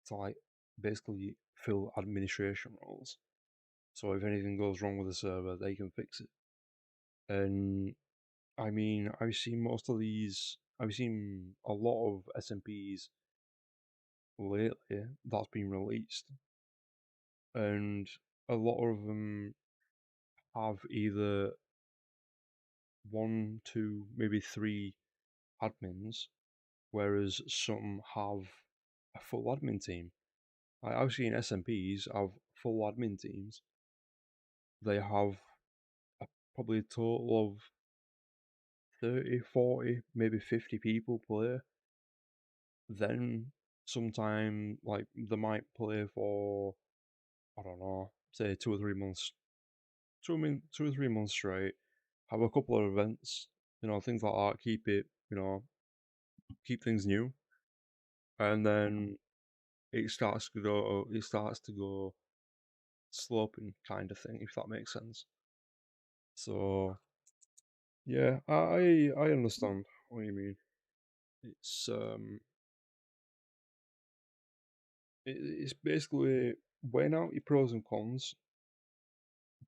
to like basically fill administration roles. So if anything goes wrong with the server, they can fix it. And I mean, I've seen most of these. I've seen a lot of SMPs lately that's been released, and a lot of them have either one, two, maybe three admins, whereas some have a full admin team. I've seen SMPs have full admin teams. They have probably a total of 30, 40, maybe 50 people play. Then sometime like they might play for, I don't know, say 2 or 3 months, 2 or 3 months straight, have a couple of events, things like that, keep things new, and then it starts to go sloping kind of thing, if that makes sense. So yeah, I understand what you mean. It's it's basically weighing out your pros and cons,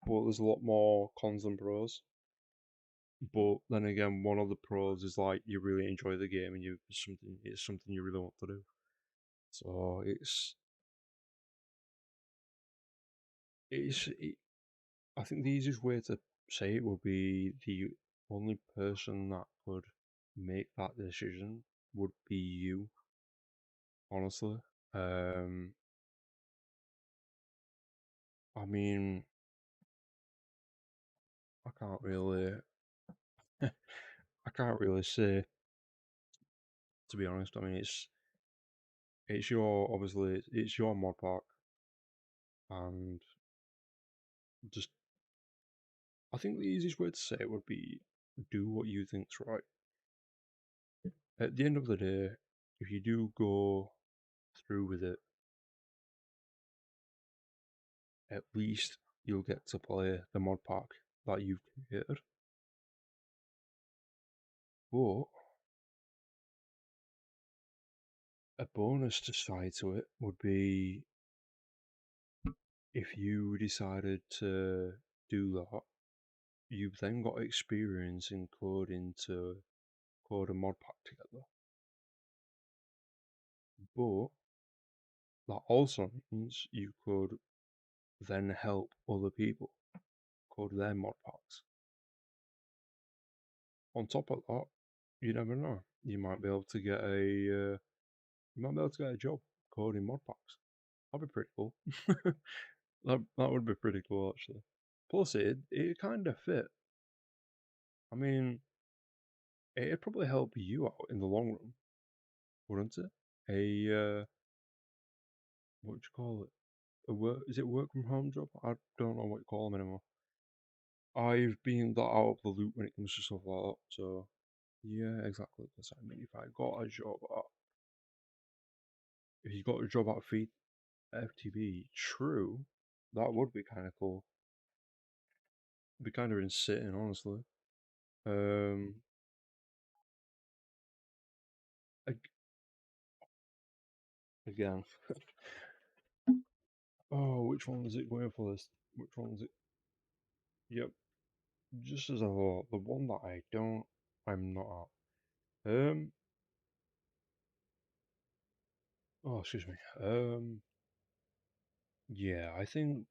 but there's a lot more cons than pros. But then again, one of the pros is like you really enjoy the game and it's something you really want to do. So it, I think the easiest way to say it would be the only person that could make that decision would be you, honestly. Um, I mean, I can't really, I can't really say, to be honest. I mean, it's your obviously it's your mod park, and just I think the easiest way to say it would be do what you think's right. At the end of the day, if you do go through with it, at least you'll get to play the mod pack that you've created. But a bonus to side to it would be if you decided to do that, you've then got experience in coding to code a mod pack together. But that also means you could then help other people code their mod packs. On top of that, you never know. You might be able to get a job coding mod packs. That'd be pretty cool. That would be pretty cool actually. Plus, it kind of fit. I mean, it'd probably help you out in the long run, wouldn't it? What do you call it? Is it work from home job? I don't know what you call them anymore. I've been that out of the loop when it comes to stuff like that. So yeah, exactly. Because I mean, if you got a job at Feed FTB, true, that would be kind of cool. It'd be kind of insane, honestly. Um, again, oh, which one was it going for this? Which one was it? Yep, just as I thought, the one that I'm not at. Oh, excuse me. Yeah, I think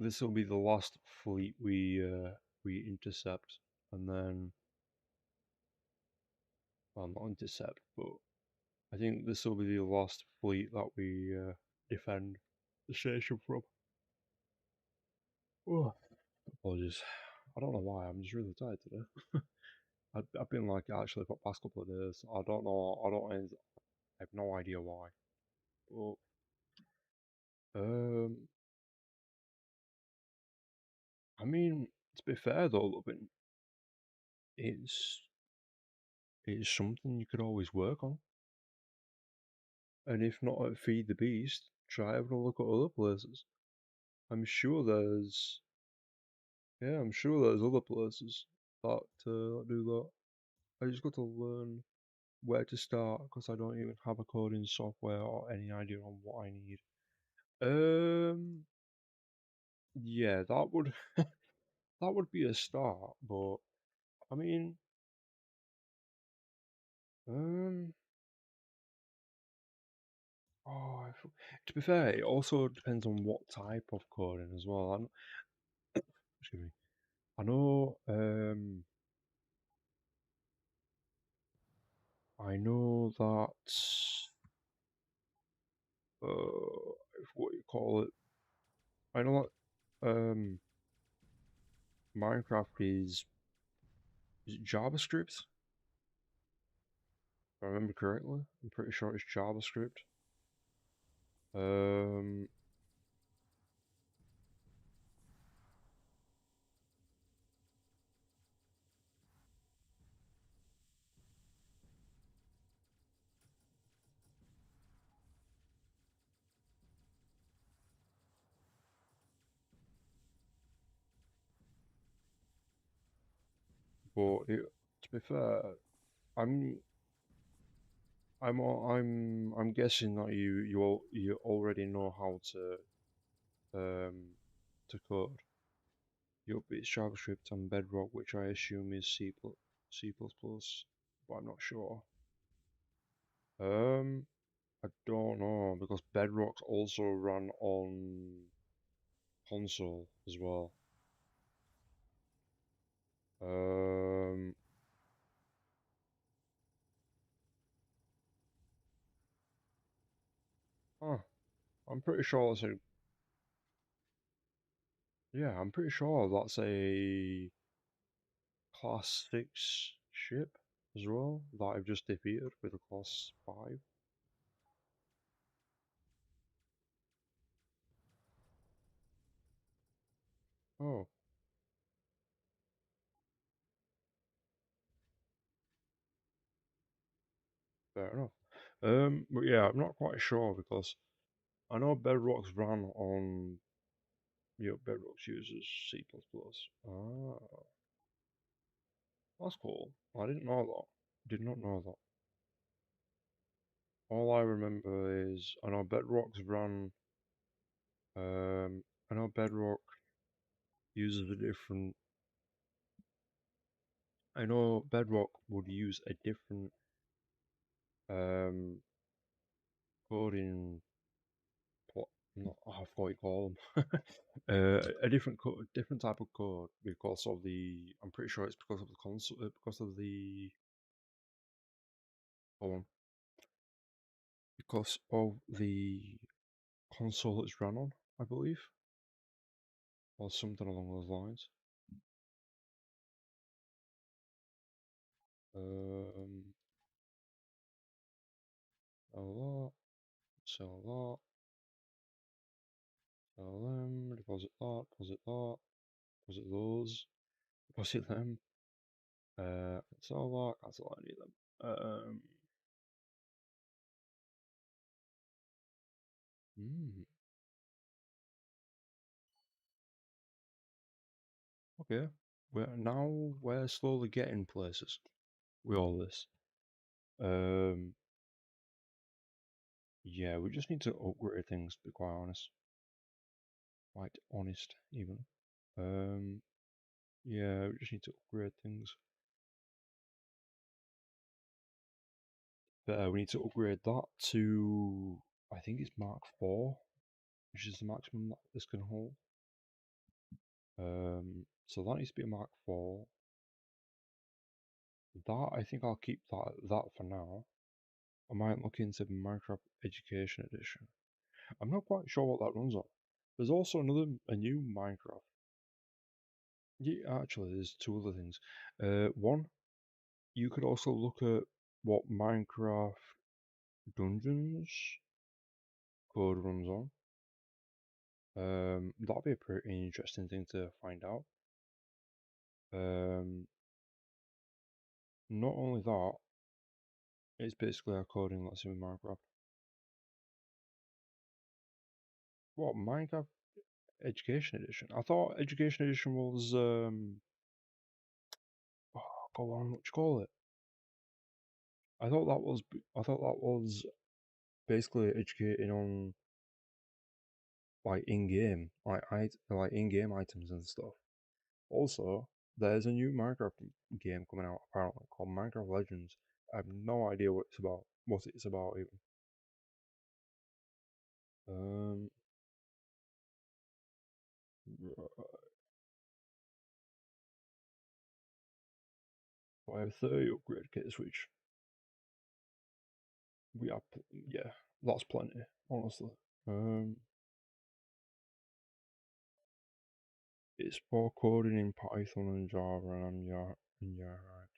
this will be the last fleet we intercept, and then, well, not intercept, but I think this will be the last fleet that we defend the station from. Oh, apologies. I don't know why. I'm just really tired today. I've been like actually for the past couple of days. I don't know. I have no idea why. But um, I mean, to be fair though, Lubin, it's it's something you could always work on. And if not at Feed the Beast, try having a look at other places. I'm sure there's, yeah, I'm sure there's other places that do that. I just got to learn where to start because I don't even have a coding software or any idea on what I need. Yeah, that would that would be a start, but I mean, um, oh, to be fair, it also depends on what type of coding as well. Excuse me. I know, I know that, what you call it. I know that, Minecraft is it JavaScript? If I remember correctly. I'm pretty sure it's JavaScript. Um, to be fair, I'm I'm guessing that you already know how to code. Yup, it's JavaScript and Bedrock, which I assume is C++, but I'm not sure. I don't know because Bedrock also ran on console as well. Um, huh, I'm pretty sure that's a yeah, I'm pretty sure that's a Class 6 ship as well that I've just defeated with a Class 5. Oh, fair enough. But yeah, I'm not quite sure because I know Bedrock's ran on, Bedrock's uses C++. Ah, that's cool. I didn't know that. Did not know that. All I remember is I know Bedrock's ran, I know Bedrock uses a different, I know Bedrock would use a different, um, coding what not I forgot what you call them. A different different type of code because of the. I'm pretty sure it's because of the console, because of the. Hold on. Because of the console it's run on, I believe, or something along those lines. Um, sell that, sell that, sell them, deposit that, deposit those, deposit them. Sell that, cancel any of them. Hmm. Okay. We're slowly getting places with all this. Um, yeah, we just need to upgrade things to be quite honest. Quite honest, even. Um, yeah, we just need to upgrade things. We need to upgrade that to, I think it's Mark 4, which is the maximum that this can hold. So that needs to be a Mark 4. That, I think I'll keep that for now. I might look into Minecraft Education Edition. I'm not quite sure what that runs on. There's also a new Minecraft. Yeah, actually, there's two other things. One, you could also look at what Minecraft Dungeons code runs on. That'd be a pretty interesting thing to find out. Um, Not only that, it's basically our coding that's in Minecraft. What, Minecraft Education Edition? I thought Education Edition was oh, go on, what you call it? I thought that was basically educating on like in-game, like in-game items and stuff. Also, there's a new Minecraft game coming out apparently called Minecraft Legends. I have no idea what it's about. What it's about even. Um, I have 30 upgrade kits, which we have. Yeah, that's plenty, honestly. Um, it's for coding in Python and Java, and yeah, right.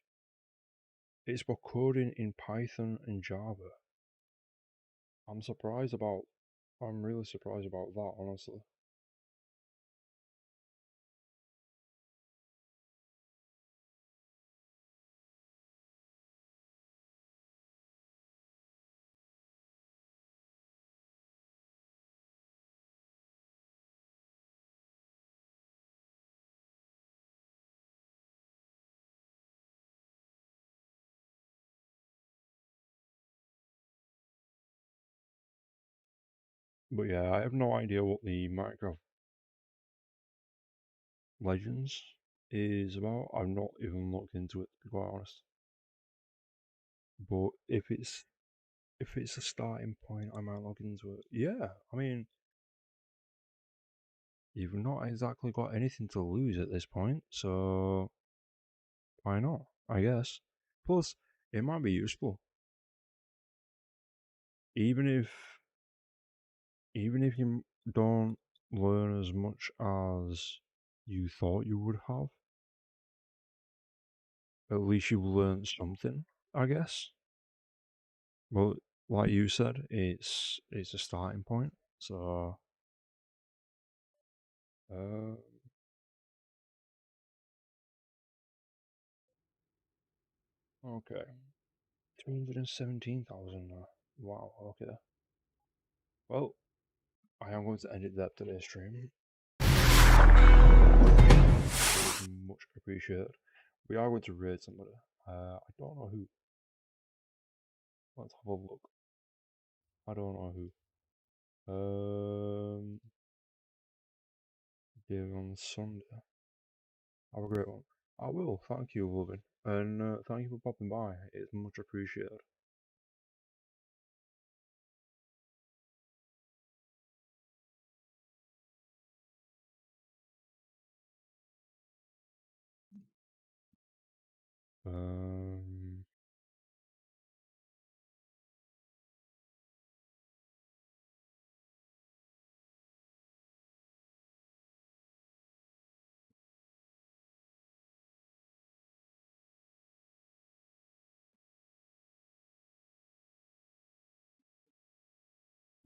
It's for coding in Python and Java. I'm surprised about. I'm really surprised about that, honestly. But yeah, I have no idea what the Minecraft Legends is about. I've not even looked into it, to be quite honest. But if it's a starting point, I might look into it. Yeah, I mean, you've not exactly got anything to lose at this point, so why not? I guess. Plus, it might be useful, even if even if you don't learn as much as you thought you would have. At least you've learned something, I guess. Well, like you said, it's a starting point. So, uh, okay, 217,000 now. Wow. Okay. Well, I am going to end it there today's stream. It is much appreciated. We are going to raid somebody. I don't know who. Let's have a look. I don't know who. David on Sunday. Have a great one. I will. Thank you, Lovin, and thank you for popping by. It's much appreciated. Um,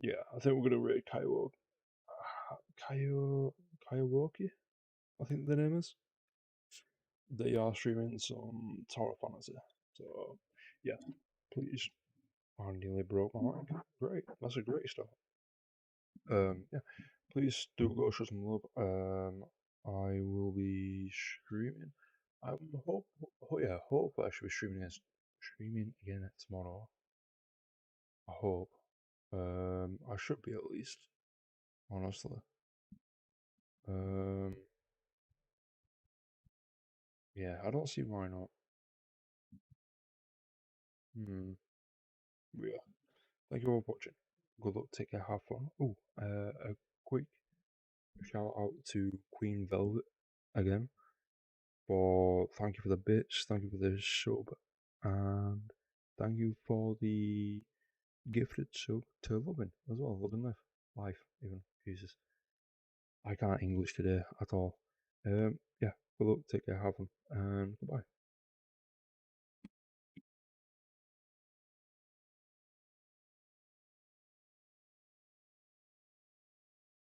yeah, I think we're gonna rate Kyo, Kyowoki. I think the name is. They are streaming some Tower Fantasy. So, yeah, please. I nearly broke my mic. Great, that's a great start. Yeah, please do go show some love. I will be streaming. I yeah, hopefully I should be streaming again tomorrow. I hope. I should be at least, honestly. Um, yeah, I don't see why not. Hmm. Yeah. Thank you all for watching. Good luck, take care, have fun. Oh, a quick shout out to Queen Velvet again for thank you for the bits, thank you for the sub, and thank you for the gifted sub to Lovin as well. Lovin life even. Jesus, I can't English today at all. Yeah, good luck, take care, have fun, and goodbye.